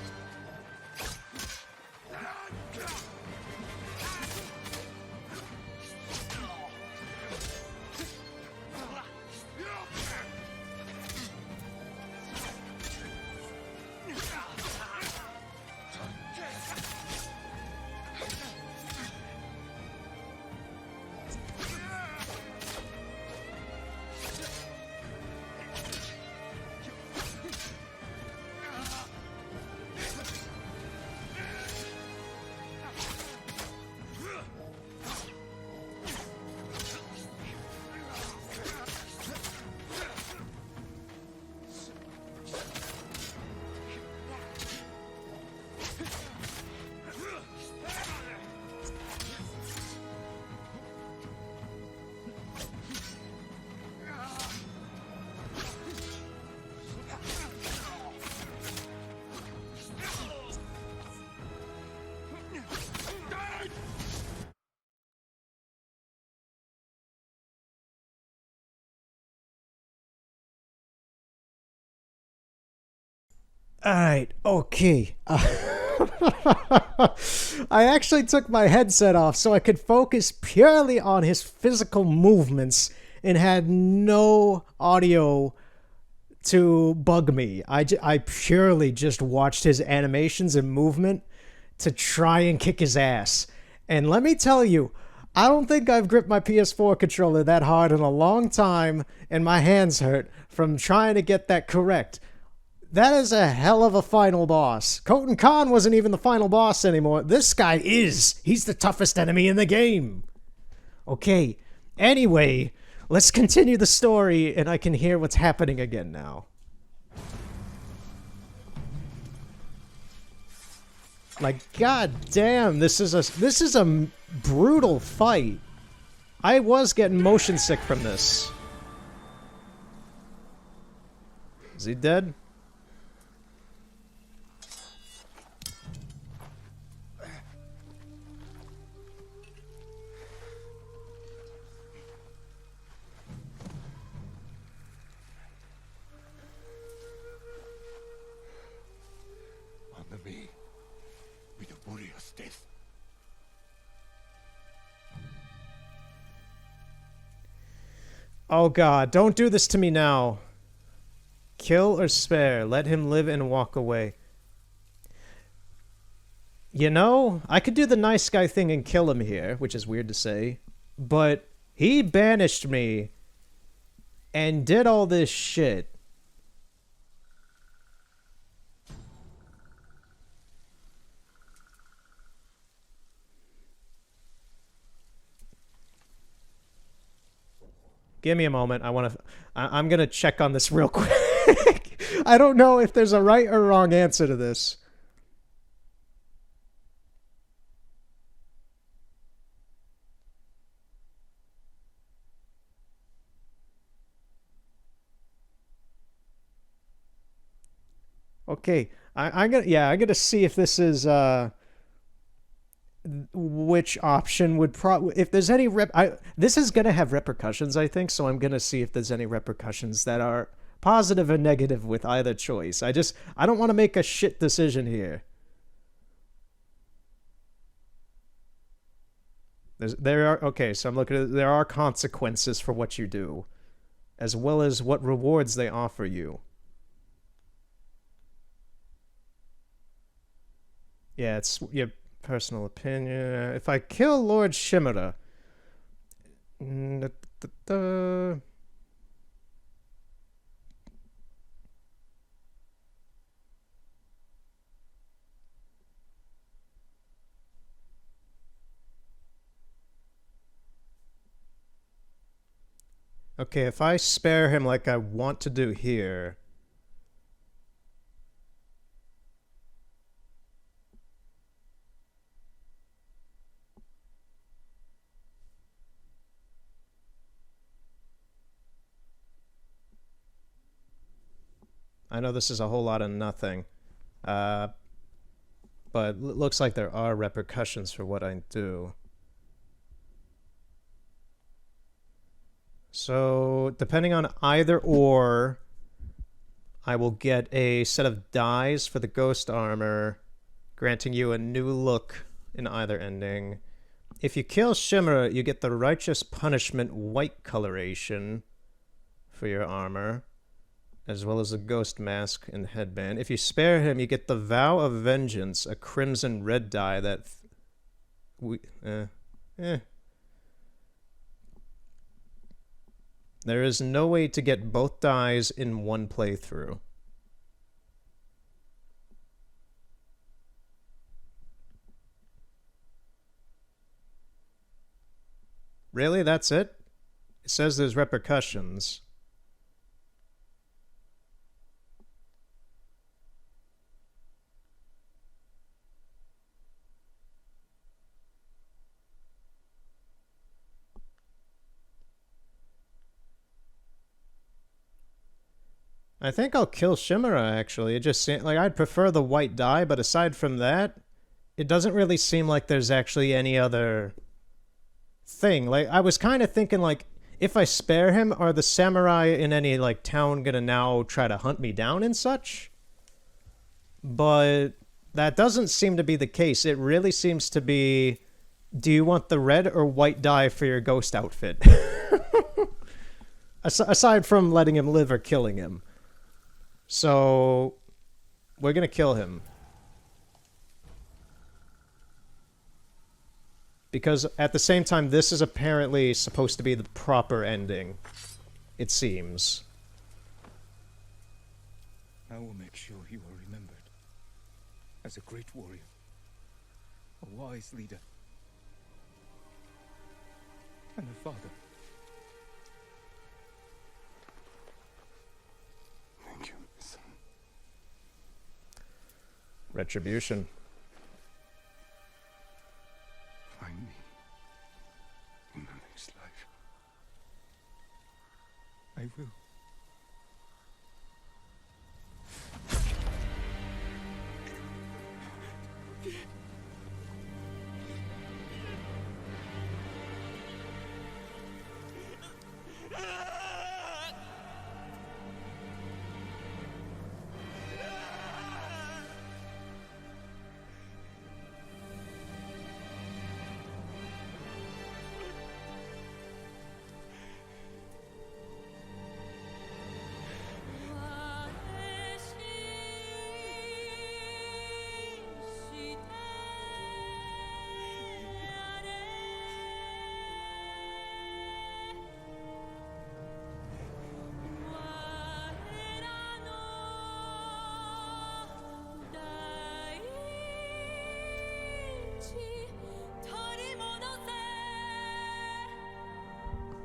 Alright, okay. I actually took my headset off so I could focus purely on his physical movements and had no audio to bug me. I purely just watched his animations and movement to try and kick his ass. And let me tell you, I don't think I've gripped my PS4 controller that hard in a long time, and my hands hurt from trying to get that correct. That is a hell of a final boss. Khoton Khan wasn't even the final boss anymore. This guy is. He's the toughest enemy in the game. Okay, anyway, let's continue the story and I can hear what's happening again now. Like, god damn, this is a brutal fight. I was getting motion sick from this. Is he dead? Honor me with a warrior's death. Oh god, don't do this to me now. Kill or spare, let him live and walk away. You know, I could do the nice guy thing and kill him here, which is weird to say, but he banished me and did all this shit. Give me a moment. I'm gonna check on this real quick. I don't know if there's a right or wrong answer to this. Okay, I'm gonna see if this is which option would if there's any this is gonna have repercussions, I think, so I'm gonna see if there's any repercussions that are positive or negative with either choice. I don't want to make a shit decision here. Okay, so I'm looking at, there are consequences for what you do, as well as what rewards they offer you. Yeah, it's your personal opinion. If I kill Lord Shimura... Okay, if I spare him like I want to do here... I know this is a whole lot of nothing, but it looks like there are repercussions for what I do. So, depending on either or, I will get a set of dies for the ghost armor, granting you a new look in either ending. If you kill Shimura, you get the Righteous Punishment white coloration for your armor, as well as a ghost mask and headband. If you spare him, you get the Vow of Vengeance, a crimson red dye that... There is no way to get both dyes in one playthrough. Really? That's it? It says there's repercussions. I think I'll kill Shimura, actually. It just seems like I'd prefer the white dye, but aside from that, it doesn't really seem like there's actually any other thing. Like, I was kind of thinking, like, if I spare him, are the samurai in any, like, town gonna now try to hunt me down and such? But that doesn't seem to be the case. It really seems to be, do you want the red or white dye for your ghost outfit? Aside from letting him live or killing him. So, we're gonna kill him. Because at the same time, this is apparently supposed to be the proper ending. It seems. I will make sure you are remembered as a great warrior, a wise leader, and a father. Thank you, son. Retribution. Find me in the next life. I will.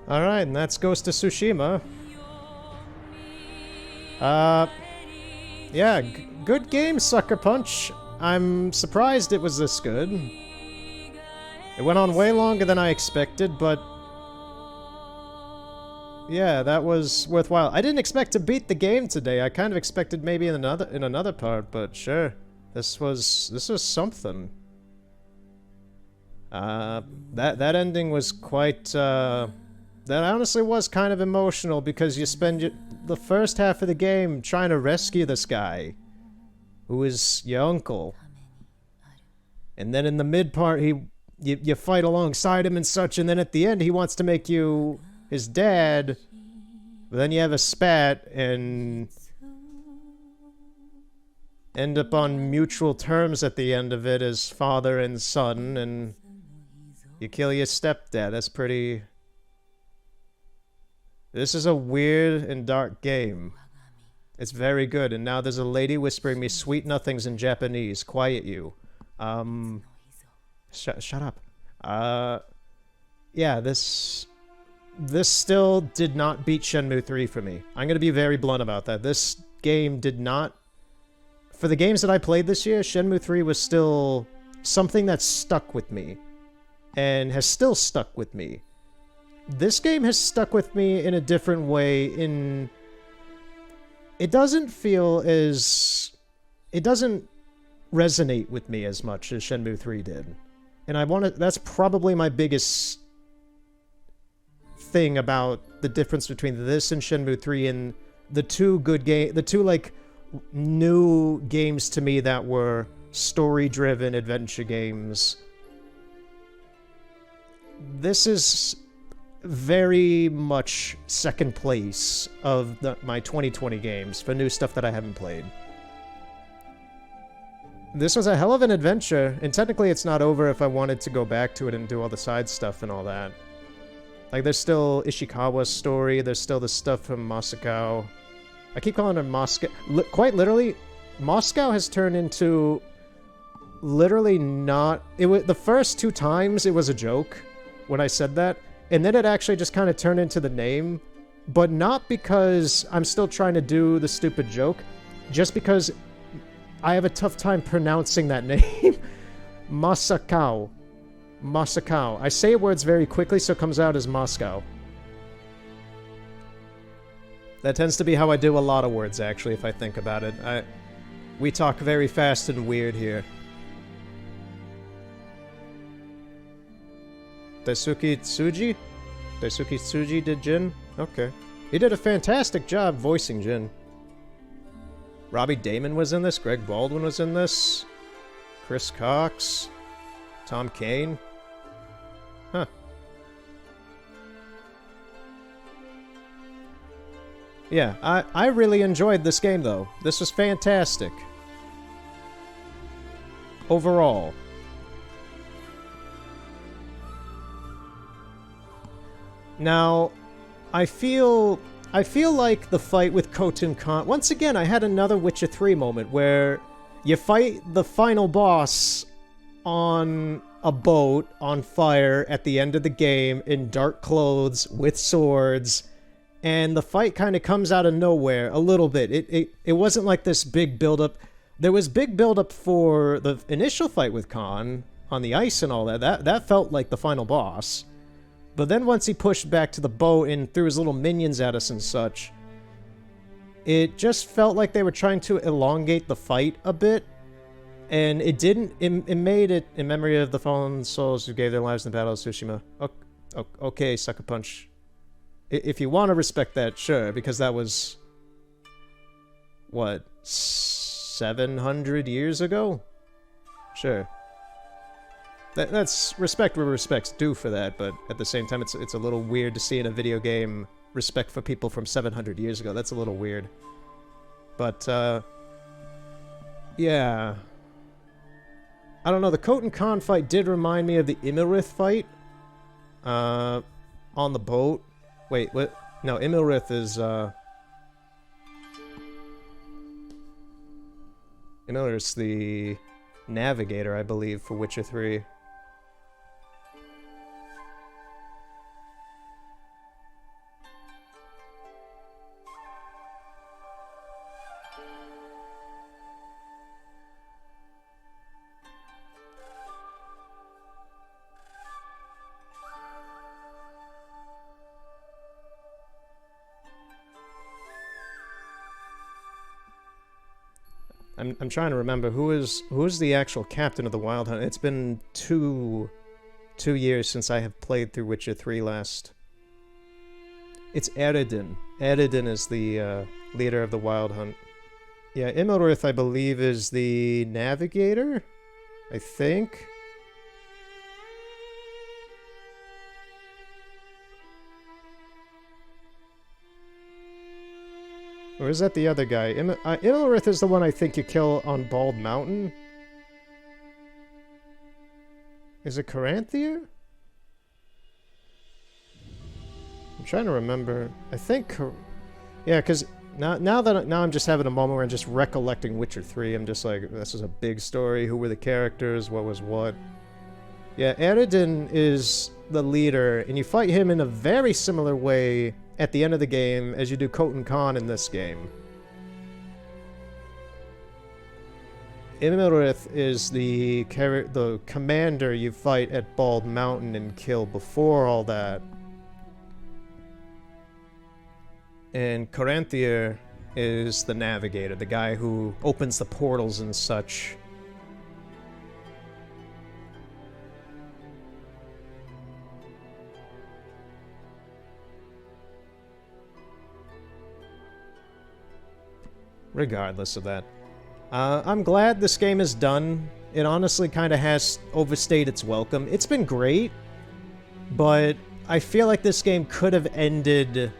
Alright, and that's Ghost of Tsushima. Yeah, good game, Sucker Punch. I'm surprised it was this good. It went on way longer than I expected, but... yeah, that was worthwhile. I didn't expect to beat the game today. I kind of expected maybe in another part, but sure. This was something. That ending was quite, that honestly was kind of emotional because you spend the first half of the game trying to rescue this guy, who is your uncle. And then in the mid part, he you fight alongside him and such, and then at the end he wants to make you his dad, but then you have a spat and end up on mutual terms at the end of it as father and son, and you kill your stepdad. That's pretty... This is a weird and dark game. It's very good, and now there's a lady whispering me sweet nothings in Japanese. Quiet you. Shut up. Yeah, this still did not beat Shenmue 3 for me. I'm gonna be very blunt about that. This game did not... For the games that I played this year, Shenmue 3 was still something that stuck with me. And has still stuck with me. This game has stuck with me in a different way in... It doesn't feel as... It doesn't resonate with me as much as Shenmue 3 did. And I want to... That's probably my biggest thing about the difference between this and Shenmue 3 and the two good game... The two, like, new games to me that were story-driven adventure games. This is very much second place of my 2020 games for new stuff that I haven't played. This was a hell of an adventure, and technically it's not over if I wanted to go back to it and do all the side stuff and all that. Like, there's still Ishikawa's story, there's still the stuff from Moscow. I keep calling her Moscow. Quite literally, Moscow has turned into literally not... It was the first 2 times it was a joke when I said that, and then it actually just kind of turned into the name, but not because I'm still trying to do the stupid joke, just because I have a tough time pronouncing that name. Moscow. Moscow. I say words very quickly, so it comes out as Moscow. That tends to be how I do a lot of words, actually, if I think about it. We talk very fast and weird here. Daisuke Tsuji? Daisuke Tsuji did Jin? Okay. He did a fantastic job voicing Jin. Robbie Damon was in this, Greg Baldwin was in this, Chris Cox, Tom Kane. Huh. Yeah, I really enjoyed this game, though. This was fantastic. Overall. Now, I feel like the fight with Khotun Khan... Once again, I had another Witcher 3 moment where you fight the final boss on a boat on fire at the end of the game in dark clothes with swords, and the fight kind of comes out of nowhere a little bit. It wasn't like this big build-up. There was big build-up for the initial fight with Khan on the ice and all that. That felt like the final boss. But then once he pushed back to the boat and threw his little minions at us and such, it just felt like they were trying to elongate the fight a bit. And it didn't... It made it in memory of the fallen souls who gave their lives in the Battle of Tsushima. Okay, Sucker Punch. If you want to respect that, sure, because that was... What? 700 years ago? Sure. That's respect where respect's due for that, but at the same time, it's a little weird to see in a video game respect for people from 700 years ago. That's a little weird. But, yeah. I don't know, the Khotun Khan fight did remind me of the Imilrith fight. On the boat. Wait, what? No, Imilrith is, Imilrith's the navigator, I believe, for Witcher 3. I'm trying to remember who is the actual captain of the Wild Hunt. It's been two years since I have played through Witcher 3 last. It's Eredin. Eredin is the leader of the Wild Hunt. Yeah, Imilrith, I believe, is the navigator? I think? Or is that the other guy? Immelrith is the one I think you kill on Bald Mountain. Is it Caranthier? I'm trying to remember. I think... Yeah, because now I'm just having a moment where I'm just recollecting Witcher 3. I'm just like, this is a big story. Who were the characters? What was what? Yeah, Eredin is the leader, and you fight him in a very similar way at the end of the game as you do Khotun Khan in this game. Immelrith is the commander you fight at Bald Mountain and kill before all that. And Caranthier is the navigator, the guy who opens the portals and such. Regardless of that. I'm glad this game is done. It honestly kind of has overstayed its welcome. It's been great, but I feel like this game could have ended...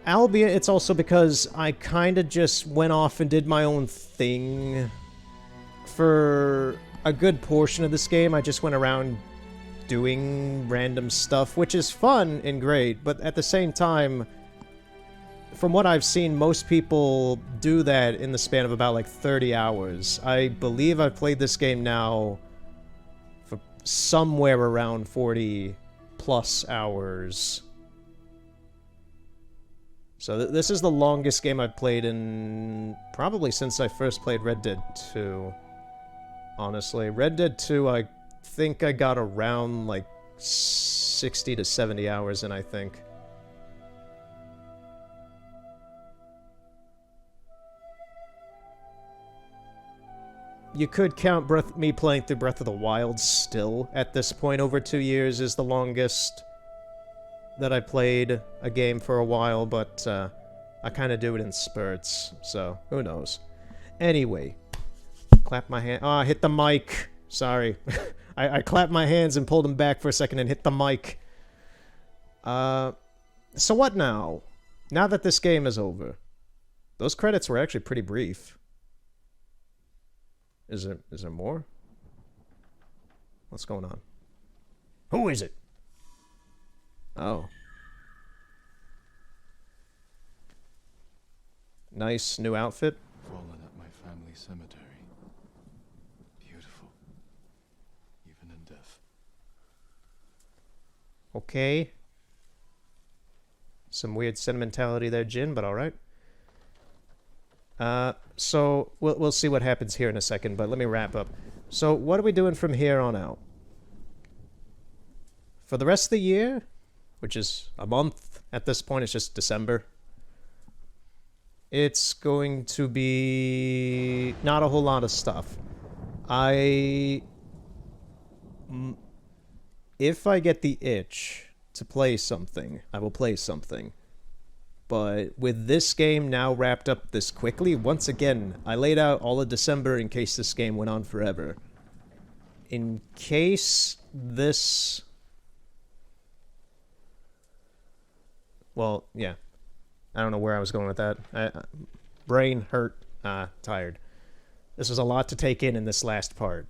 Albeit, it's also because I kind of just went off and did my own thing. For a good portion of this game, I just went around doing random stuff, which is fun and great, but at the same time... From what I've seen, most people do that in the span of about, like, 30 hours. I believe I've played this game now for somewhere around 40-plus hours. So this is the longest game I've played in... probably since I first played Red Dead 2. Honestly. Red Dead 2, I think I got around, like, 60 to 70 hours in, I think. You could count me playing through Breath of the Wild still. At this point, over 2 years is the longest that I played a game for a while, but I kind of do it in spurts, so who knows. Anyway, clap my hand. Oh, I hit the mic. Sorry. I clapped my hands and pulled them back for a second and hit the mic. So what now? Now that this game is over. Those credits were actually pretty brief. Is there more? What's going on? Who is it? Oh. Nice new outfit. Fallen at my family cemetery. Beautiful. Even in death. Okay. Some weird sentimentality there, Jin, but alright. So we'll see what happens here in a second, but let me wrap up. So what are we doing from here on out? For the rest of the year, which is a month at this point, it's just December. It's going to be not a whole lot of stuff. If I get the itch to play something, I will play something. But with this game now wrapped up this quickly, once again, I laid out all of December in case this game went on forever. In case this... Well, yeah. I don't know where I was going with that. Brain hurt, tired. This was a lot to take in this last part.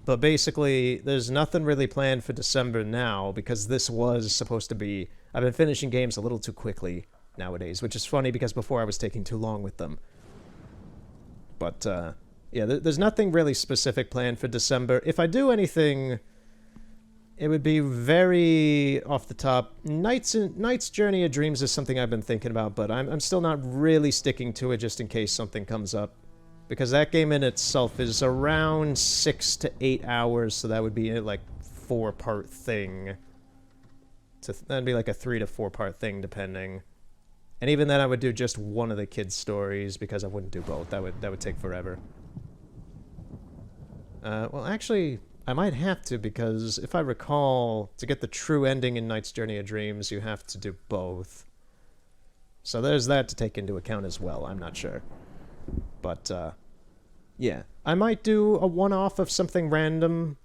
But basically, there's nothing really planned for December now, because this was supposed to be... I've been finishing games a little too quickly nowadays, which is funny because before I was taking too long with them. But, yeah, there's nothing really specific planned for December. If I do anything, it would be very off the top. Knight's Journey of Dreams is something I've been thinking about, but I'm still not really sticking to it just in case something comes up. Because that game in itself is around 6 to 8 hours, so that would be like 4-part thing. That'd be like a 3 to 4 part thing, depending. And even then, I would do just one of the kids' stories because I wouldn't do both. That would take forever. Well, actually, I might have to because if I recall, to get the true ending in Knight's Journey of Dreams, you have to do both. So there's that to take into account as well. I'm not sure, but yeah, I might do a one-off of something random.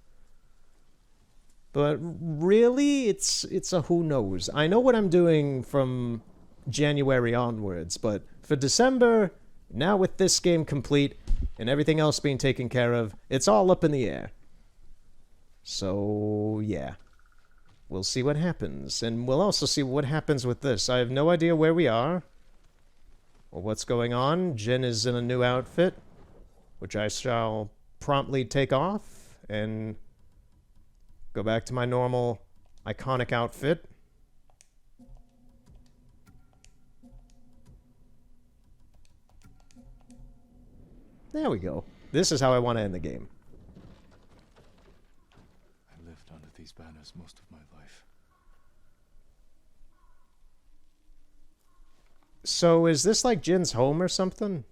But really, it's a who knows. I know what I'm doing from January onwards, but for December, now with this game complete and everything else being taken care of, it's all up in the air. So, yeah. We'll see what happens. And we'll also see what happens with this. I have no idea where we are or what's going on. Jin is in a new outfit, which I shall promptly take off and go back to my normal iconic outfit. There we go. This is how I want to end the game. I lived under these banners most of my life. So is this like Jin's home or something?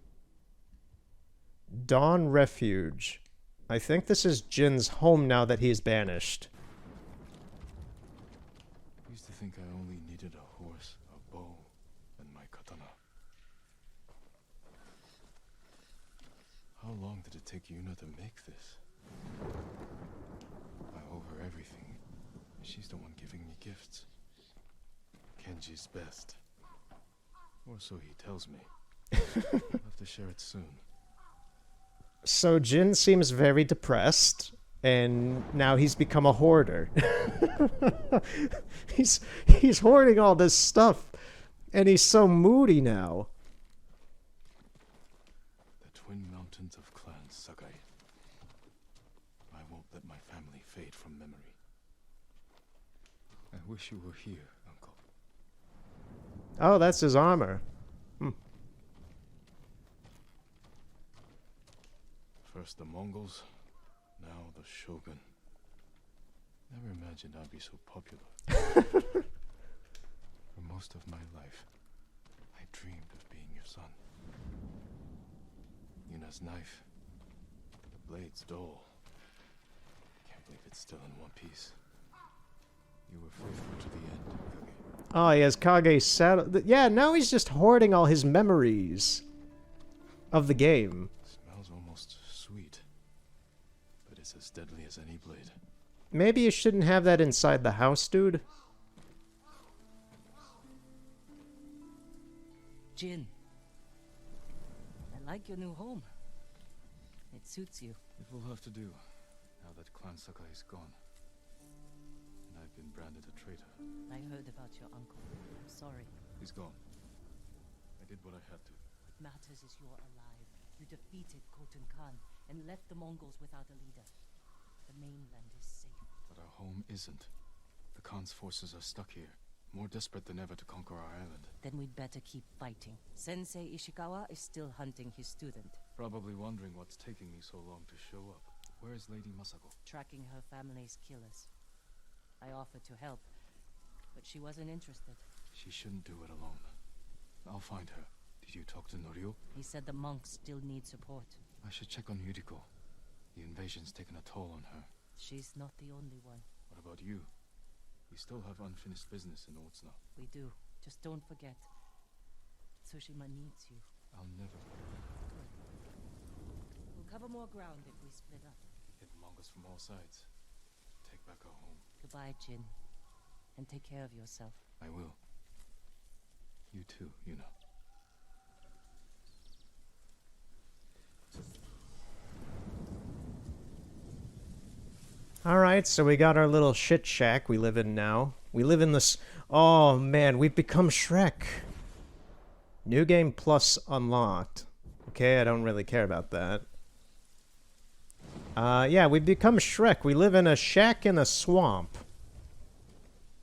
Dawn Refuge. I think this is Jin's home now that he's banished. I used to think I only needed a horse, a bow, and my katana. How long did it take Yuna to make this? I owe her everything. She's the one giving me gifts. Kenji's best. Or so he tells me. I'll have to share it soon. So Jin seems very depressed, and now he's become a hoarder. he's hoarding all this stuff, and he's so moody now. The twin mountains of Clan Sakai. I won't let my family fade from memory. I wish you were here, Uncle. Oh, that's his armor. First the Mongols, now the Shogun. Never imagined I'd be so popular. For most of my life, I dreamed of being your son. Yuna's knife, the blade's dull. Can't believe it's still in one piece. You were faithful to the end, Kage. Oh, he has Kage's saddle. Yeah, now he's just hoarding all his memories of the game. Smells almost sweet, but it's as deadly as any blade. Maybe you shouldn't have that inside the house, dude. Jin, I like your new home. It suits you. It will have to do, now that Clan Sakai is gone. And I've been branded a traitor. I heard about your uncle. I'm sorry. He's gone. I did what I had to. What matters is you're alive. You defeated Khotun Khan and left the Mongols without a leader. The mainland is safe. But our home isn't. The Khan's forces are stuck here, more desperate than ever to conquer our island. Then we'd better keep fighting. Sensei Ishikawa is still hunting his student. Probably wondering what's taking me so long to show up. Where is Lady Masako? Tracking her family's killers. I offered to help, but she wasn't interested. She shouldn't do it alone. I'll find her. Did you talk to Norio? He said the monks still need support. I should check on Yuriko. The invasion's taken a toll on her. She's not the only one. What about you? We still have unfinished business in Otsuna. We do. Just don't forget. Tsushima needs you. I'll never We'll cover more ground if we split up. hit Mongols from all sides. Take back our home. Goodbye, Jin. And take care of yourself. I will. You too, Yuna. Alright, so we got our little shit shack we live in now. We live in this... Oh, man, we've become Shrek. New game plus unlocked. Okay, I don't really care about that. Yeah, we've become Shrek. We live in a shack in a swamp.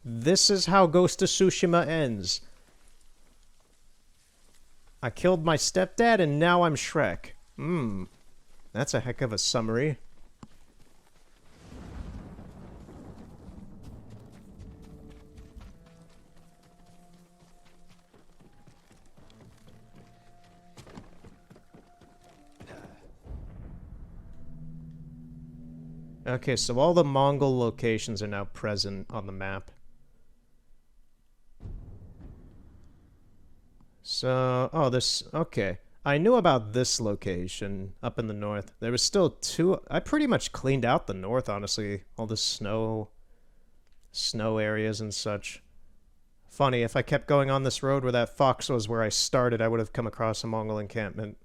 This is how Ghost of Tsushima ends. I killed my stepdad and now I'm Shrek. That's a heck of a summary. Okay, so all the Mongol locations are now present on the map. So, oh, this, okay. I knew about this location up in the north. There was still two, I pretty much cleaned out the north, honestly. All the snow snow areas and such. Funny, if I kept going on this road where that fox was where I started, I would have come across a Mongol encampment.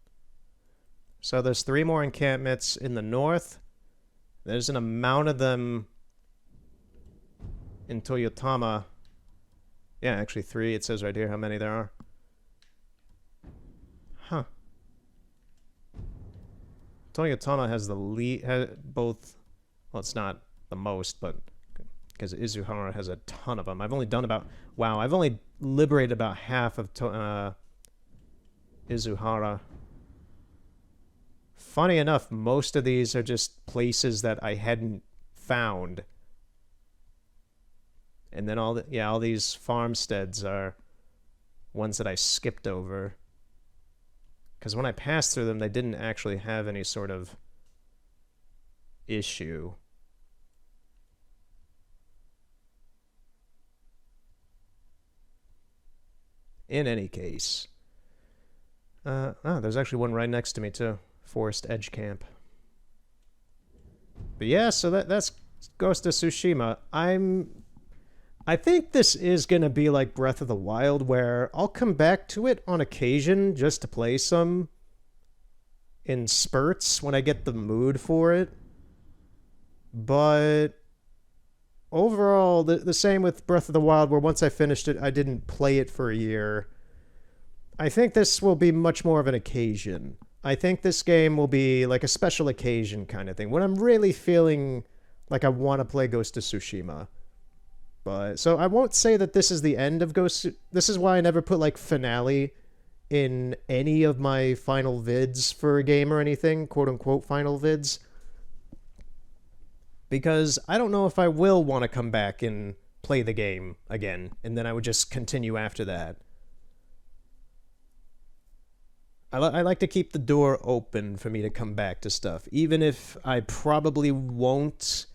So there's 3 more encampments in the north. There's an amount of them in Toyotama. Yeah, actually 3. It says right here how many there are. Huh. Toyotama has the both. Well, it's not the most, but because Izuhara has a ton of them. I've only done about. Wow, I've only liberated about half of Izuhara. Funny enough, most of these are just places that I hadn't found. And then all these farmsteads are ones that I skipped over. Because when I passed through them, they didn't actually have any sort of issue. In any case. There's actually one right next to me, too. Forest Edge Camp. But yeah, so that's Ghost of Tsushima. I think this is going to be like Breath of the Wild, where I'll come back to it on occasion just to play some in spurts when I get the mood for it. But overall, the same with Breath of the Wild, where once I finished it, I didn't play it for a year. I think this will be much more of an occasion. I think this game will be like a special occasion kind of thing, when I'm really feeling like I want to play Ghost of Tsushima. But so I won't say that this is the end of Ghost. This is why I never put like finale in any of my final vids for a game or anything, quote unquote final vids. Because I don't know if I will want to come back and play the game again, and then I would just continue after that. I like to keep the door open for me to come back to stuff, even if I probably won't.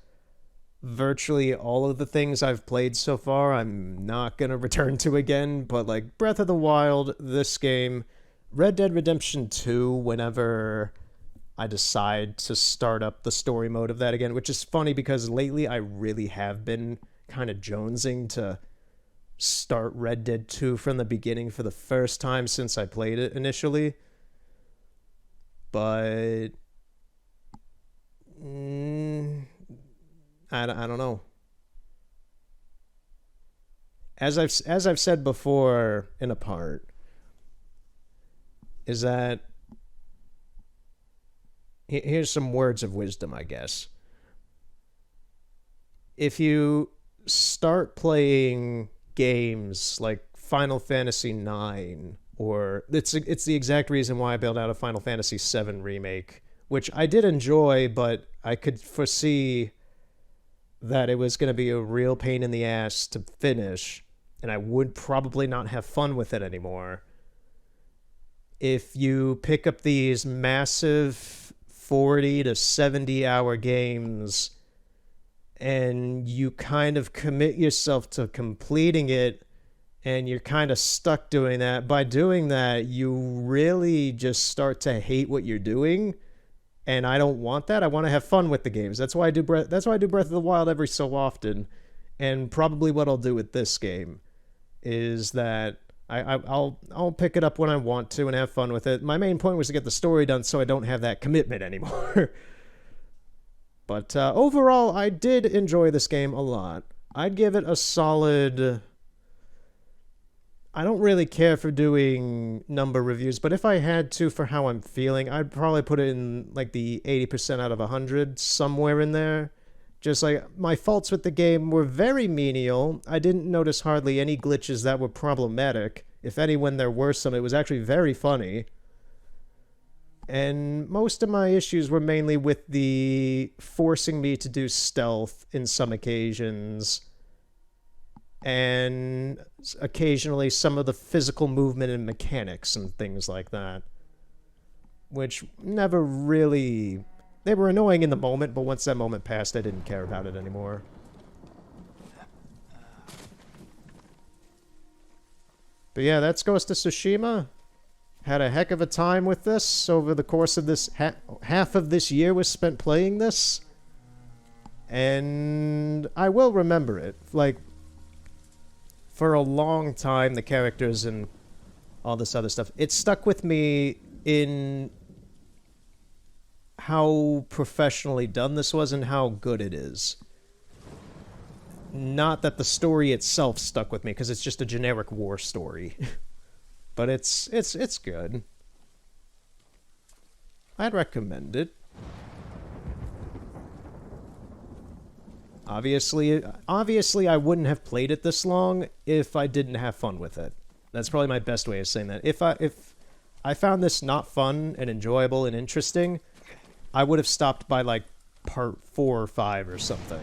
Virtually all of the things I've played so far, I'm not going to return to again, but like Breath of the Wild, this game, Red Dead Redemption 2, whenever I decide to start up the story mode of that again, which is funny because lately I really have been kind of jonesing to start Red Dead 2 from the beginning for the first time since I played it initially. But I don't know. As I've said before in a part, is that here's some words of wisdom, I guess. If you start playing games like Final Fantasy IX, or it's the exact reason why I built out a Final Fantasy VII remake, which I did enjoy, but I could foresee that it was going to be a real pain in the ass to finish, and I would probably not have fun with it anymore. If you pick up these massive 40 to 70 hour games and you kind of commit yourself to completing it, and you're kind of stuck doing that, by doing that, you really just start to hate what you're doing. And I don't want that. I want to have fun with the games. That's why I do Breath of the Wild every so often. And probably what I'll do with this game is that I'll pick it up when I want to and have fun with it. My main point was to get the story done so I don't have that commitment anymore. But overall, I did enjoy this game a lot. I'd give it a solid... I don't really care for doing number reviews, but if I had to for how I'm feeling, I'd probably put it in like the 80% out of 100, somewhere in there. Just like, my faults with the game were very menial. I didn't notice hardly any glitches that were problematic. If any, when there were some, it was actually very funny. And most of my issues were mainly with the forcing me to do stealth in some occasions, and occasionally some of the physical movement and mechanics and things like that, which never really... They were annoying in the moment, but once that moment passed, I didn't care about it anymore. But yeah, that's Ghost of Tsushima. Had a heck of a time with this over the course of this... half of this year was spent playing this. And I will remember it. Like, for a long time, the characters and all this other stuff, it stuck with me in how professionally done this was and how good it is. Not that the story itself stuck with me, because it's just a generic war story. But it's good. I'd recommend it. Obviously, I wouldn't have played it this long if I didn't have fun with it. That's probably my best way of saying that. If I found this not fun and enjoyable and interesting, I would have stopped by like part 4 or 5 or something.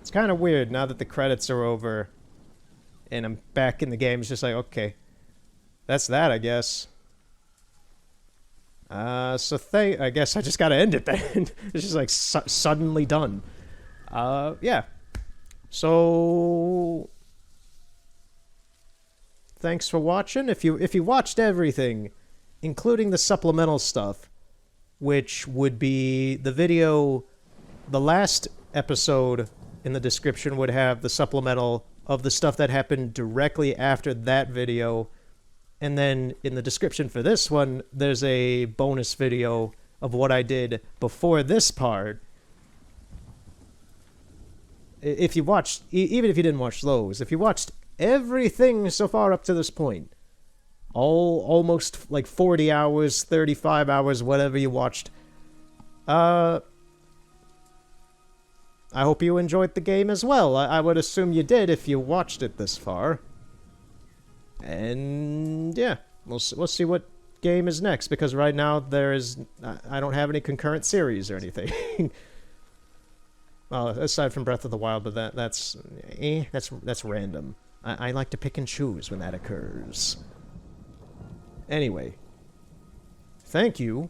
It's kind of weird now that the credits are over and I'm back in the game. It's just like, okay, that's that, I guess. I guess I just gotta end it then. It's just like suddenly done. Yeah. So thanks for watching. If you watched everything, including the supplemental stuff, which would be the video, the last episode in the description would have the supplemental of the stuff that happened directly after that video. And then in the description for this one, there's a bonus video of what I did before this part. If you watched, even if you didn't watch those, if you watched everything so far up to this point, almost like 40 hours, 35 hours, whatever you watched, I hope you enjoyed the game as well. I would assume you did if you watched it this far. And yeah, we'll see what game is next, because right now I don't have any concurrent series or anything. Well, aside from Breath of the Wild, but that's random. I like to pick and choose when that occurs. Anyway, thank you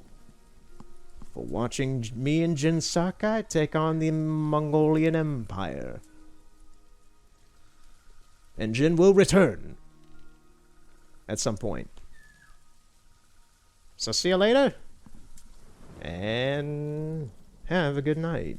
for watching me and Jin Sakai take on the Mongolian Empire. And Jin will return at some point. So see you later, and have a good night.